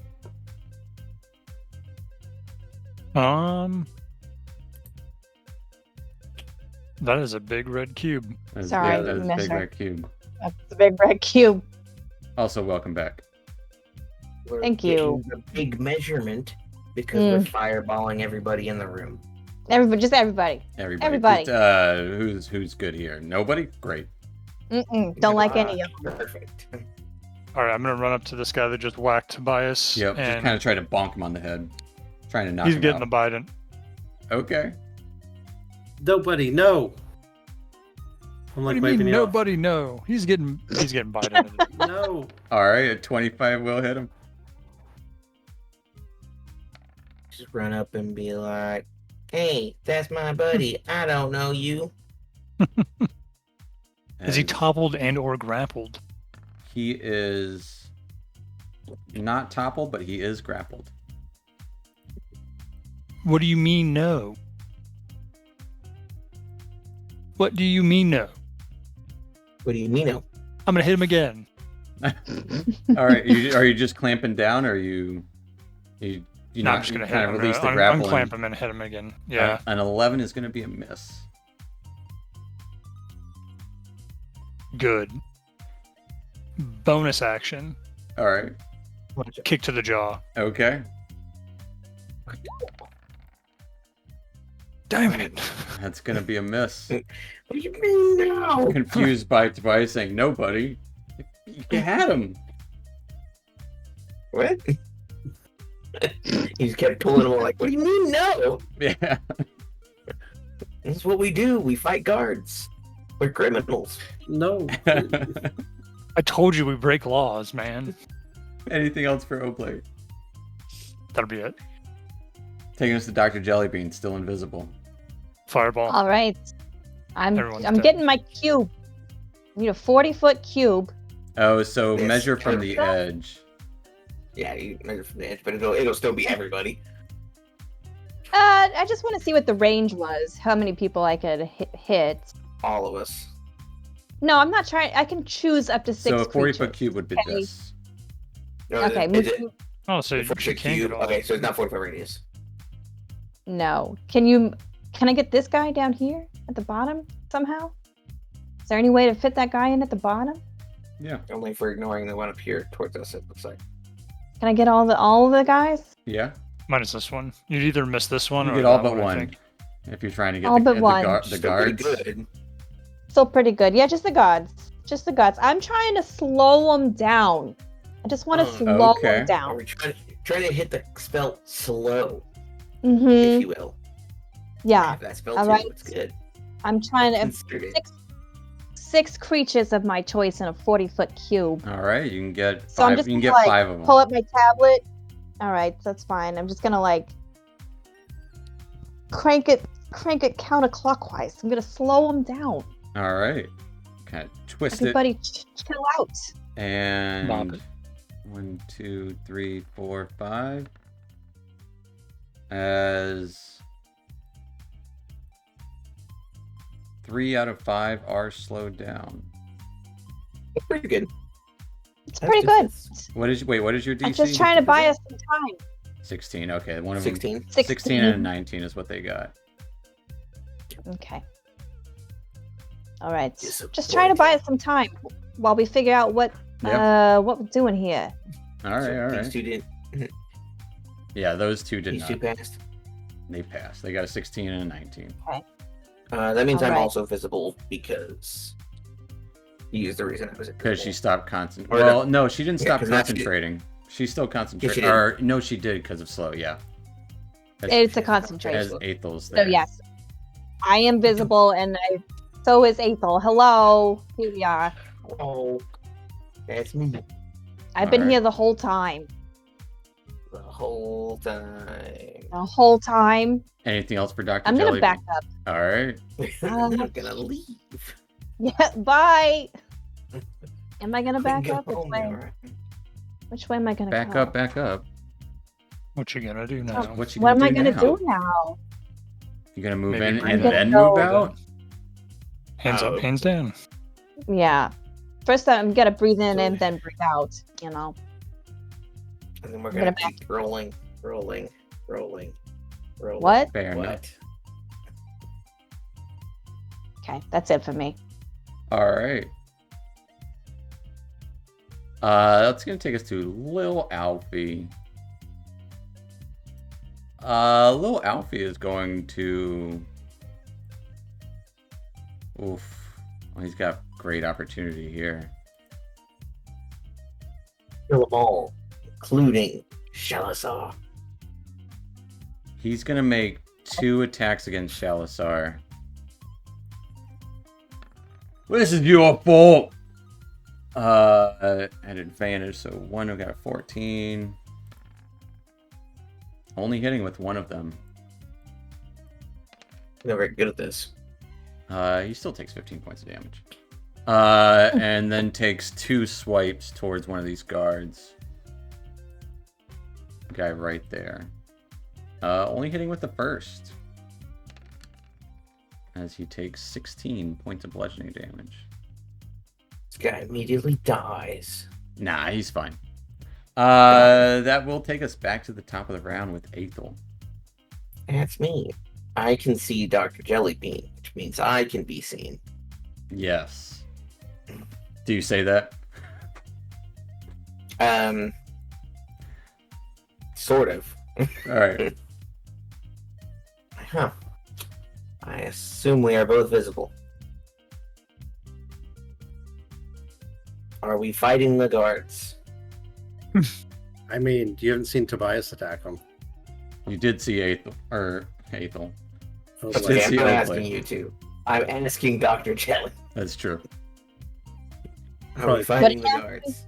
That is a big red cube. Sorry, yeah, that is a big mister. red cube. That's the big red cube. Also, welcome back. We're Thank you. taking a big measurement because we're fireballing everybody in the room. Everybody, just everybody. Everybody. Who's good here? Nobody? Great. Don't like any of them. Perfect. All right, I'm gonna run up to this guy that just whacked Tobias. Yep, just and kind of try to bonk him on the head. Trying to knock he's him getting out. a Biden. Okay. Nobody, no. I'm What like do you mean waving you off. nobody? No, he's getting Biden. No. Alright, a 25 will hit him. Just run up and be like, "Hey, that's my buddy. I don't know you." Is he And toppled and or grappled? He is not toppled, but he is grappled. What do you mean no? What do you mean no? What do you mean? No? I'm gonna hit him again. Alright, are you just clamping down, or are you No, not I'm just gonna hit kind him. of release the I'm grapple? unclamp him and hit him again. Yeah. An 11 is going to be a miss. Good. Bonus action. Alright, Kick to the jaw. okay. Damn it. That's going to be a miss. What do you mean no? Confused by Tobias saying nobody. You had him. What? He just kept pulling him like, "What do you mean no? Yeah. This is what we do. We fight guards. We're criminals." No. I told you we break laws, man. Anything else for Oblate? That'll be it. Taking us to Dr. Jellybean, still invisible. Fireball. All right. Everyone's I'm dead. getting my cube. I need a 40-foot cube. Oh, so Yes, measure from the perfect. edge. Yeah, you measure from the edge, but it'll still be everybody. I just want to see what the range was. How many people I could hit. All of us. No, I'm not trying. I can choose up to 6 So a 40-foot creatures. cube would be Okay. this. No, Okay, is it Oh, so you 40 can't cube? get all. Okay, so it's not 45 radius. No. Can I get this guy down here at the bottom somehow? Is there any way to fit that guy in at the bottom? Yeah. Only if we're ignoring the one up here towards us, it looks like. Can I get all the guys? Yeah. Minus this one. You'd either miss this one You or get all that but I one. think. If you're trying to get All but the one. the Still pretty guards. good. Still pretty good. Yeah, just the guards. Just the guards. I'm trying to slow them down. I just want to Oh, slow okay. them down. Are we trying to hit the spell slow, if Mm-hmm. you will? Yeah. That spell All too. right. It's good. I'm trying to Considered it. six creatures of my choice in a 40-foot cube. All right, you can get So I'm five. just You can gonna, get like, 5 of them. pull up my tablet. All right, that's fine. I'm just gonna like crank it counterclockwise. I'm gonna slow them down. All right. Kind of twist Everybody, chill out. it. And Bop it. 1, 2, 3, 4, 5. As 3 out of 5 are slowed down. It's pretty good. It's That's pretty good. What is your DC? I'm just trying to buy us some time. 16. Okay, one of 16. them. 16 and a 19 is what they got. Okay. All right. Disappointing. Just trying to buy us some time while we figure out what we're doing here. All right, So all These right. two didn't. Yeah, those two did These not. two passed. They passed. They got a 16 and a 19. That means I'm Alright. also visible because you used the reason I was invisible. Because she stopped concentrating. Or Well, no, she didn't Yeah, stop 'cause that's good. concentrating. She's still concentrating. did. Or no, she did because of slow. Yeah. As, It's a Yeah, concentration. as Athel's So there. yes, I am visible, and so is Ethel. Hello, here we are. Oh, that's me I've been Alright. here the whole time. the whole time. The whole time. Anything else for Dr. I'm gonna Jellybean? back up. All right. I'm not gonna leave. Yeah, bye. Am I gonna back Go up? Which home way? now, right? Which way am I gonna Back go? up, back up. What you gonna do now? What you What am gonna I gonna now? do now? You gonna move Maybe in bring and them then down. move out? Hands up, Oh. hands down. Yeah. First, I'm gonna breathe in and then breathe out. You know. And then we're I'm gonna gonna keep rolling. What? Fair enough. What? Okay, that's it for me. All right. That's gonna take us to Lil Alfie. Lil Alfie is going to. Oof. Well, he's got great opportunity here. Kill them all, including Shalazar. He's gonna make 2 attacks against Shalazar. This is your fault. At advantage, so one who got a 14. Only hitting with one of them. They're very good at this. He still takes 15 points of damage. And then takes 2 swipes towards one of these guards. Guy right there. Only hitting with the first. As he takes 16 points of bludgeoning damage. This guy immediately dies. Nah, he's fine. That will take us back to the top of the round with Aethel. That's me. I can see Dr. Jellybean, which means I can be seen. Yes. Do you say that? Sort of. Alright. Huh. I assume we are both visible. Are we fighting the guards? I mean, you haven't seen Tobias attack him. You did see Aethel. Or Aethel. I was Let's like, just Okay, see I'm not Oakley. asking you two. I'm asking Dr. Jelly. That's true. Are Probably we fighting the What? guards?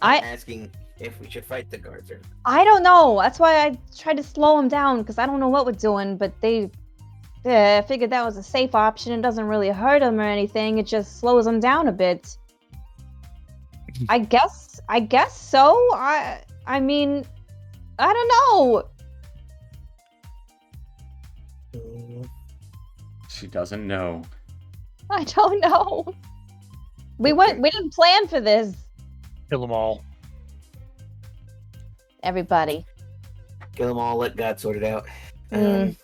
I- I'm asking if we should fight the guards or I don't know. That's why I tried to slow them down because I don't know what we're doing. But I figured that was a safe option. It doesn't really hurt them or anything. It just slows them down a bit. I guess so. I mean, I don't know. Mm, She doesn't know. I don't know. We didn't plan for this. Kill them all. Everybody. kill them all, let God sort it out. Mm.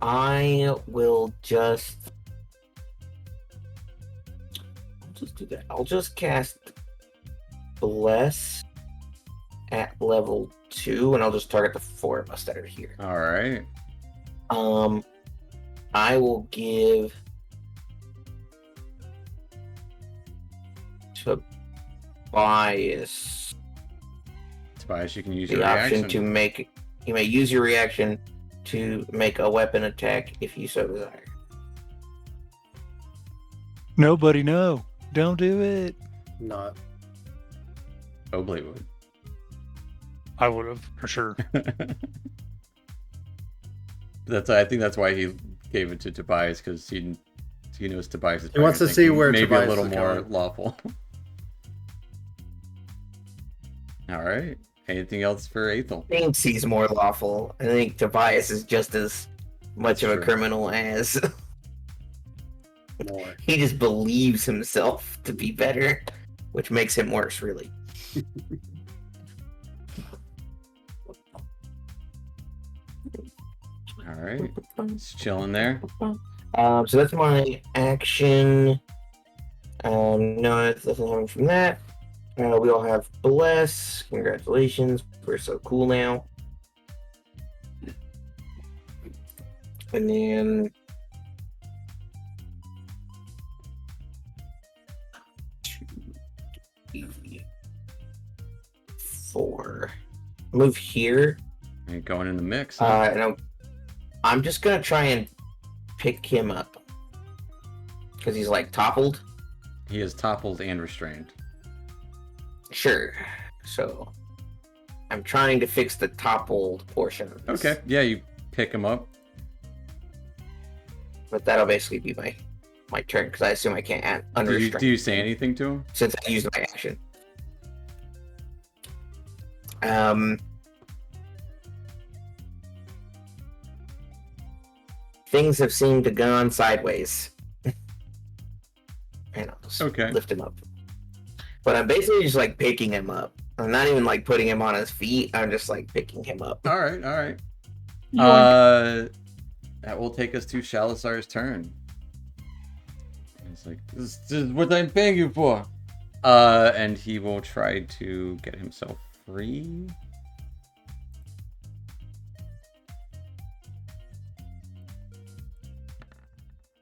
I will just do that. I'll just cast Bless at level 2, and I'll just target the 4 of us that are here. All right. I will give Tobias Tobias, you can use the your option reaction. to make. You may use your reaction to make a weapon attack if you so desire. Nobody, no. Don't do it. Not. Oblate would. I would have, for sure. I think that's why he gave it to Tobias, because he knows Tobias is He wants to see where maybe Tobias a little is more going. lawful. All right. Anything else for Aethel? Thinks he's more lawful. I think Tobias is just as much of a True. criminal as More. he just believes himself to be better, which makes him worse, really. All right. Just chilling there. So that's my action. No, nothing happening from that. We all have bless. Congratulations, we're so cool now. And then 2, 4. Move here. And going in the mix. Huh? And I'm just gonna try and pick him up because he's like toppled. He is toppled and restrained. Sure. So I'm trying to fix the toppled portion of this. Okay. Yeah, you pick him up. But that'll basically be my turn because I assume I can't add Do unrestrained you say anything to him? since I used my action. Things have seemed to gone sideways. And I'll just Okay. lift him up. But I'm basically just like picking him up. I'm not even like putting him on his feet. I'm just like picking him up. All right. All right. That will take us to Shalazar's turn. He's like, this is what I'm paying you for. And he will try to get himself free.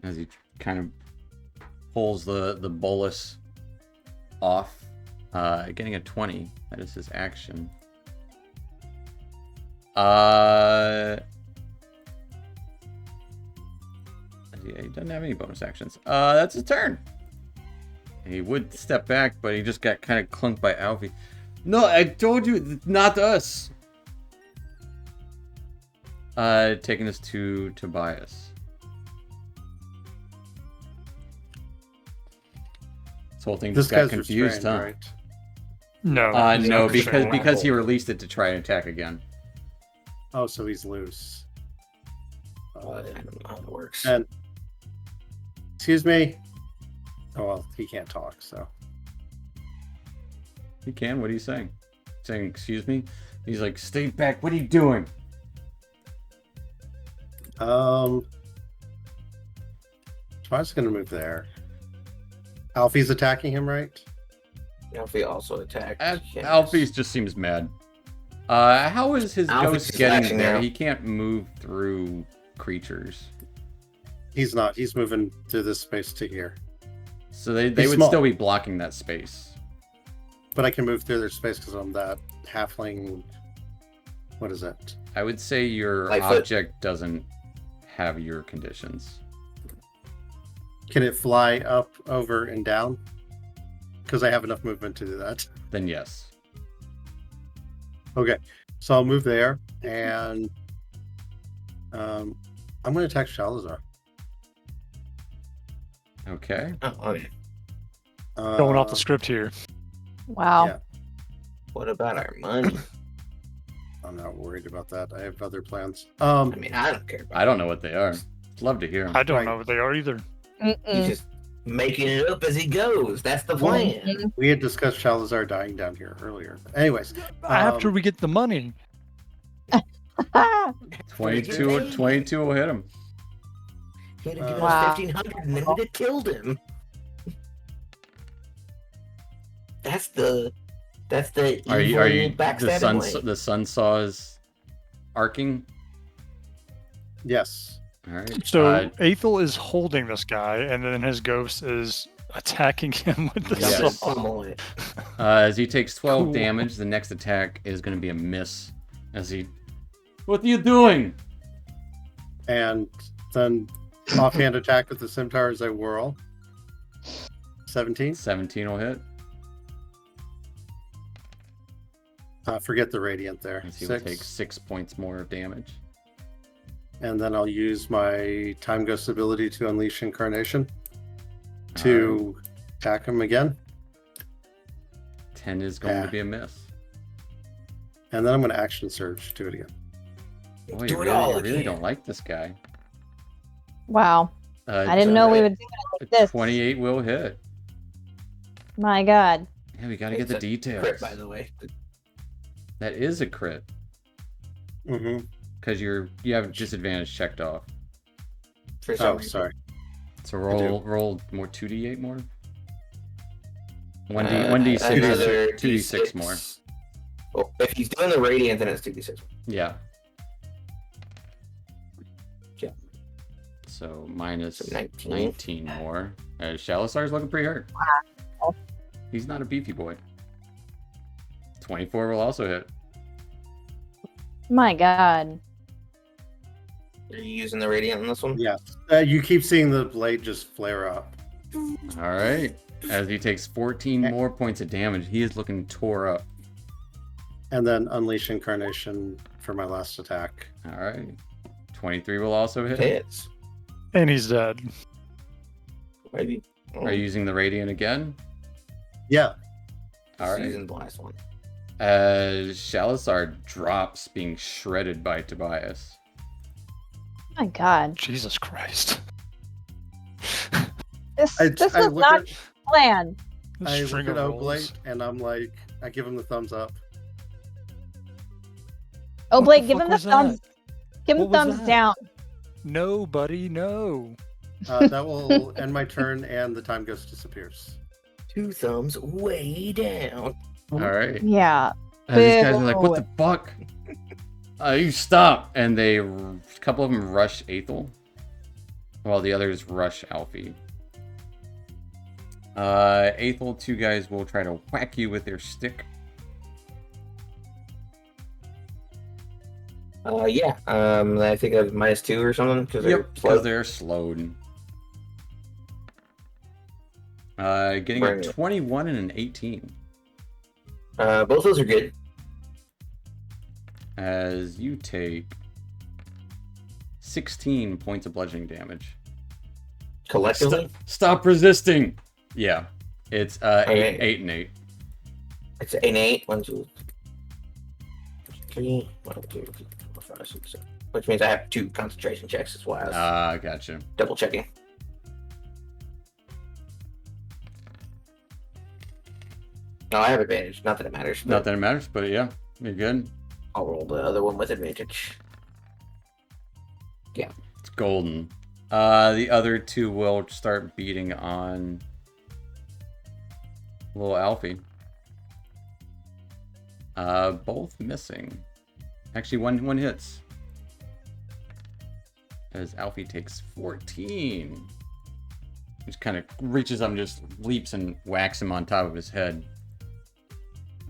As he kind of pulls the bolus off, getting a 20. That is his action. Yeah, he doesn't have any bonus actions. That's his turn. He would step back, but he just got kind of clunked by Alfie. No, I told you, not us. Taking us to Tobias. This whole thing This just got guy's confused, restrained, huh? right? No. he's No, not restrained. because he released it to try and attack again. Oh, so he's loose. I don't know how it works. And excuse me. Oh well, he can't talk, so He can. What are you saying? Saying, excuse me? He's like, stay back. What are you doing? Twice gonna move there. Alfie's attacking him, right? Alfie also attacked. Yes. Alfie just seems mad. How is his Alfie's ghost just getting acting there? now. He can't move through creatures. He's not. He's moving through this space to here. So they He's would small. still be blocking that space. But I can move through their space because I'm that halfling. What is it? I would say your Lightfoot. object doesn't have your conditions. Can it fly up, over, and down? Because I have enough movement to do that. Then yes. Okay, so I'll move there, and I'm going to attack Shalazar. Okay. Oh, okay. Going off the script here. Wow. Yeah. What about our money? I'm not worried about that. I have other plans. I mean, I don't care about I don't know what they are. Love to hear them. I don't Right. know what they are either. He's Mm-mm. just making it up as he goes. That's the plan. We had discussed Shalazar dying down here earlier. Anyways, After we get the money. 22 will hit him. He'd have given Wow. us 1,500 and then we'd have killed him. That's the That's the evil Are you the backstabbing way. the sun saw is arcing? Yes. All right. So Aethel is holding this guy, and then his ghost is attacking him with the Yes. Just saw. pummel it. As he takes 12 Cool. damage, the next attack is going to be a miss. As he, what are you doing? And then offhand attack with the scimitar as I whirl. 17. 17 will hit. Forget the radiant there. As he will 6. take 6 points more of damage. And then I'll use my time ghost ability to unleash incarnation to attack him again. 10 is going to be a miss. And then I'm going to action surge. Do it again. Boy, Do you it all really again. don't like this guy. Wow. I didn't know we would do it like this. 28 will hit. My God. Yeah, we got to get the It's a details. Crit, by the way. That is a crit. Mm-hmm. Because you have disadvantage checked off. For some Oh, reason. sorry. So I do. roll more 2d8 more. 1d Another 2d6 more. Well, if he's doing the radiant, then it's 2d6. Yeah. Yeah. So minus So 19. 19 more. Shalasar's looking pretty hurt. Wow. He's not a beefy boy. 24 will also hit. My God. Are you using the radiant on this one? Yeah. You keep seeing the blade just flare up. All right. As he takes 14 more points of damage, he is looking tore up. And then unleash incarnation for my last attack. All right. 23 will also hit. Hits. And he's dead. Maybe. Are you using the radiant again? Yeah. All right. Using the last one. As Shalasar drops, being shredded by Tobias. My God. Jesus Christ. This I was look not at- planned. I look String at of Oblate rolls. and I'm like, I give him the thumbs up. Oh, What Blake, the give fuck him the was that? thumbs. Give him What was thumbs that? down. No, buddy, no. That will end my turn and the time ghost disappears. 2 thumbs way down. All right. Yeah. These guys are like, what Boo. the fuck? You stop! And a couple of them rush Aethel, while the others rush Alfie. Aethel, 2 guys will try to whack you with their stick. Yeah. I think I have -2 or something because they're Yep, slow. because they're slowed. Getting Bring a it. 21 and an 18. Both those are good. As you take 16 points of bludgeoning damage. Collectively, Stop resisting! Yeah. It's Okay. 8 and 8. it's an 8. 1, 2, 3. 1, 2, 3, 4, 5, 6, 7. Which means I have 2 concentration checks as well. Gotcha. Double checking. No, I have advantage. Not that it matters. But Not that it matters, but yeah, you're good. I'll roll the other one with advantage. It's golden. The other 2 will start beating on little Alfie. Both missing. Actually, one hits. As Alfie takes 14. Just kind of reaches up and just leaps and whacks him on top of his head.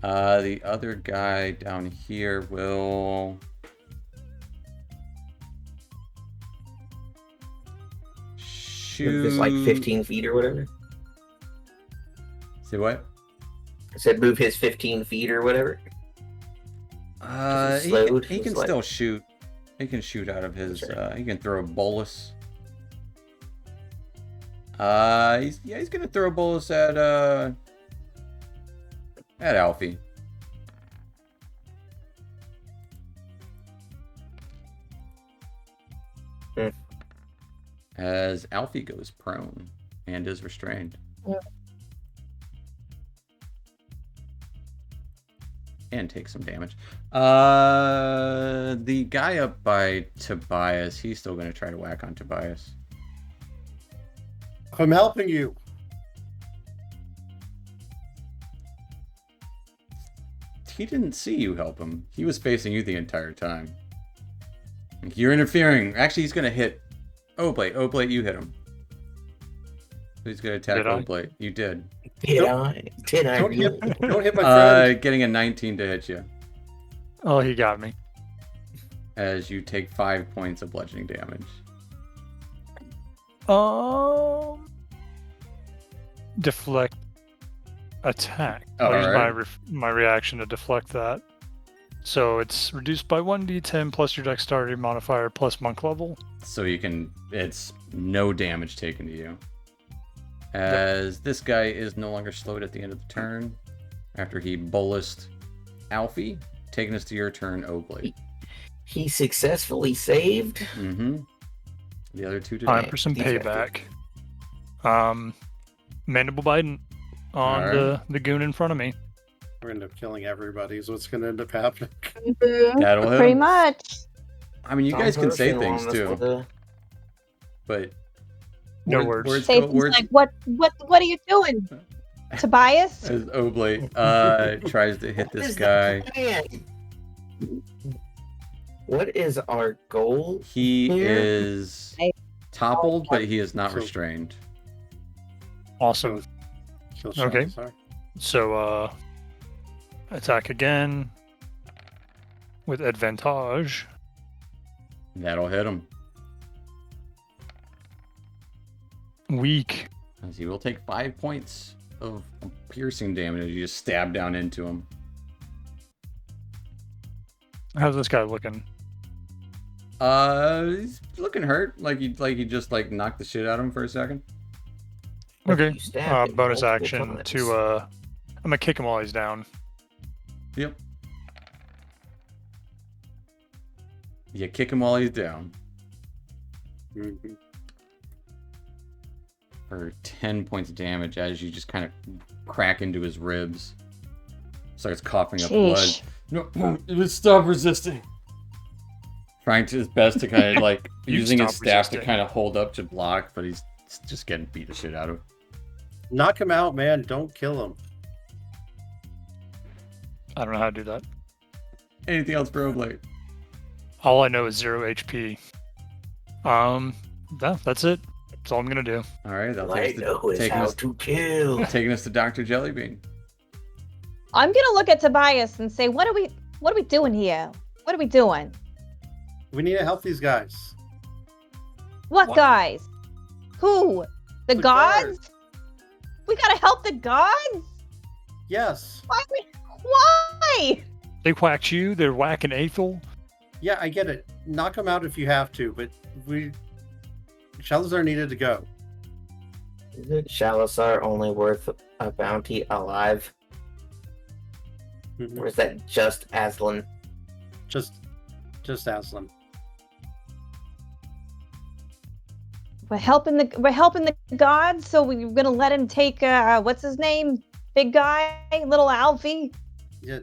The other guy down here will... shoot... It's like 15 feet or whatever. Say what? I said move his 15 feet or whatever. Is he slowed? He can He's like- still shoot. He can shoot out of his. Sure. He can throw a bolus. He's gonna throw a bolus at Alfie. Hmm. As Alfie goes prone and is restrained. Yeah. And takes some damage. The guy up by Tobias, he's still going to try to whack on Tobias. I'm helping you. he didn't see you help him. He was facing you the entire time. You're interfering. Actually, he's gonna hit Oblate. Oblate, you hit him. He's gonna attack Did I? Oblate. You did. Did I? Don't hit my friend. Getting a 19 to hit you. Oh, he got me. As you take 5 points of bludgeoning damage. Deflect attack. Oh, I'll use alright. my reaction to deflect that. So it's reduced by 1d10 plus your dexterity modifier plus monk level. So you can, it's no damage taken to you. As this guy is no longer slowed at the end of the turn. After he bolused Alfie, taking us to your turn, Oakley. He successfully saved. Mm-hmm. The other two did Time not. for some These are payback. Mandible bite on Alright. the goon in front of me. We're gonna end up killing everybody. Is what's gonna end up happening. That'll hit Pretty him. much. I mean, you guys can say things too, but No words. Say things like, what are you doing, Tobias? As Oblate tries to hit this guy. What is our goal? He Here? is toppled, but he is not restrained. Awesome. Kill Okay. Sorry. So, attack again with advantage. That'll hit him. Weak. As he will take 5 points of piercing damage as you just stab down into him. How's this guy looking? He's looking hurt. Like he just like knocked the shit out of him for a second. Okay. You stabbed him Bonus multiple action times. to I'm gonna kick him while he's down. Yep. You kick him while he's down Mhm. for 10 points of damage as you just kind of crack into his ribs. Starts coughing up blood. Sheesh. No, stop resisting. Trying to his best to kind of like You using his stop staff to resisting. kind of hold up to block, but he's just getting beat the shit out of. Knock him out, man. Don't kill him. I don't know how to do that. Anything else for Oblate? All I know is 0 HP. That's it. That's all I'm gonna do. All right, that'll All I take us know to, is taking how us, to kill. taking us to Dr. Jellybean. I'm gonna look at Tobias and say, what are we doing here? What are we doing? We need to help these guys. What guys? Who? The The gods? guards. We gotta help the gods? Yes. Why? They whacked you. They're whacking Aethel. Yeah, I get it. Knock them out if you have to, but Shalazar needed to go. Isn't Shalazar only worth a bounty alive? Mhm. Or is that just Aslan? Just Aslan. We're helping the gods, so we're gonna let him take what's his name? Big guy, little Alfie. Yeah.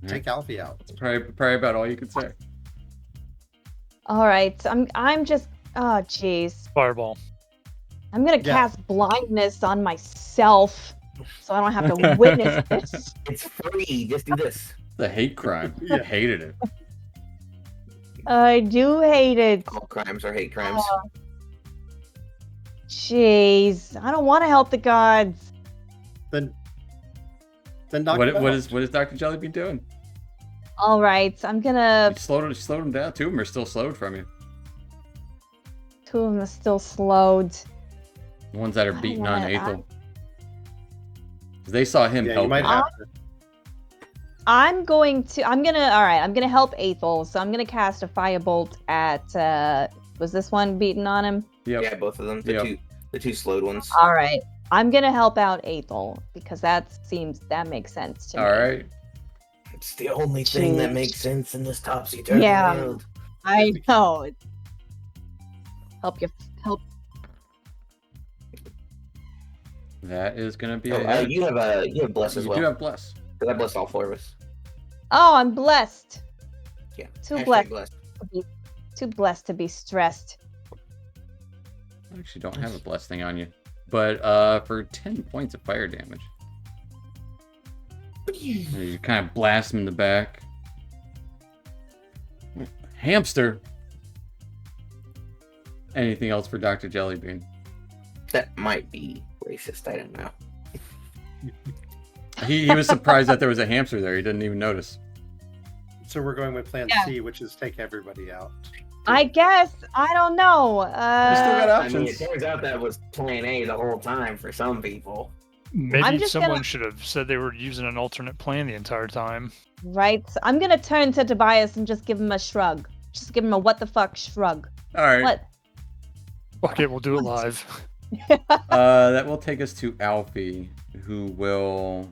Take Alfie out. That's probably about all you could say. All right, I'm just jeez. Fireball. I'm gonna Yeah. cast blindness on myself, so I don't have to witness this. It's free. Just do this. The hate crime. I Yeah. hated it. I do hate it. All crimes are hate crimes. Jeez, I don't want to help the gods. Then knock What him out. is Dr. Jellybean doing? All right, I'm gonna. You slowed him down. Two of them are still slowed from you. Two of them are still slowed. The ones that are I don't beating on wanna- Aethel. 'Cause they saw him Yeah, help you might him. have to. I'm gonna help Aethel, so I'm gonna cast a firebolt at was this one beating on him? Yep. Yeah, both of them. Yep. The two slowed ones. All right. I'm gonna help out Aethel because that makes sense to me. All right. It's the only thing that Jeez. makes sense in this topsy-turvy Yeah. world. I know. Help. That is gonna be Oh, a hit. you have bless as You well. do have bless. Because I blessed all four of us. Oh, I'm blessed. Yeah. Too Hashtag blessed. Too blessed to be stressed. I actually don't have a bless thing on you. But for 10 points of fire damage. And you kind of blast him in the back. Hamster. Anything else for Dr. Jellybean? That might be racist. I don't know. He was surprised that there was a hamster there. He didn't even notice. So we're going with plan Yeah. C, which is take everybody out. I guess. I don't know. We still got I mean, options. it turns out that was plan A the whole time for some people. Maybe just someone gonna- should have said they were using an alternate plan the entire time. Right. I'm gonna turn to Tobias and just give him a shrug. Just give him a what the fuck shrug. All right. What? Okay, we'll do it live. That will take us to Alfie, who will.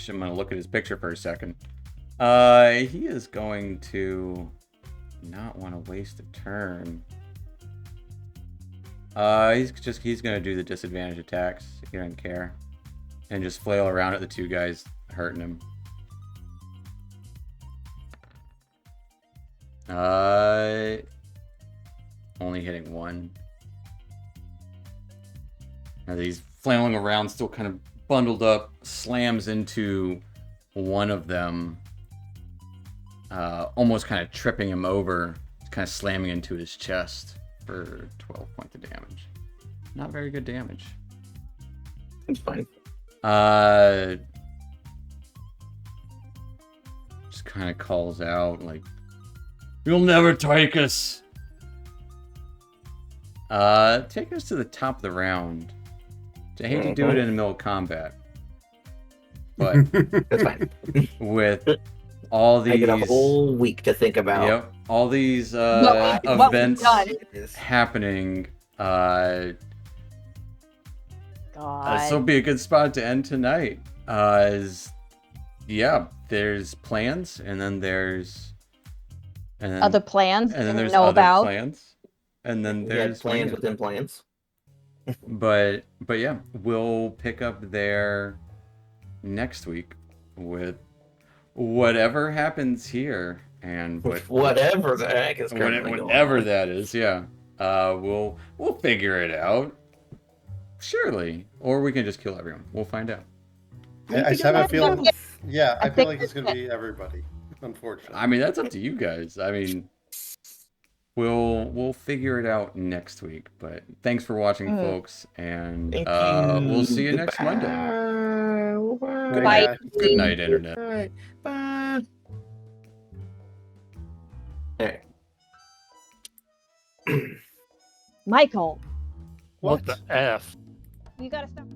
I'm going to look at his picture for a second. He is going to not want to waste a turn. He's going to do the disadvantage attacks. He doesn't care, and just flail around at the two guys hurting him. Only hitting one. Now he's flailing around, still kind of bundled up, slams into one of them, almost kind of tripping him over, kind of slamming into his chest for 12 points of damage. Not very good damage. It's fine. Just kind of calls out like, "You'll never take us." Take us to the top of the round. I hate to do it in the middle of combat, but That's fine. with all I these, get a whole week to think about. yep, all these What we've events done. happening, God. this will be a good spot to end tonight. Yeah, there's plans, and then there's Other plans and then didn't there's know other about. plans, and then We had there's plans winged. within plans. But yeah, we'll pick up there next week with whatever happens here and Whatever the heck is currently going whatever on. that is. Yeah, we'll figure it out. Surely, or we can just kill everyone. We'll find out. I just have a feeling. Yeah, I I feel think like it's going to be everybody, unfortunately. I mean, that's up to you guys. I mean, we'll figure it out next week. But thanks for watching, folks, and Thank we'll see you next Monday. Monday. Bye. Good night, internet. Bye. Bye. Alright. Michael, What the F? you gotta stop.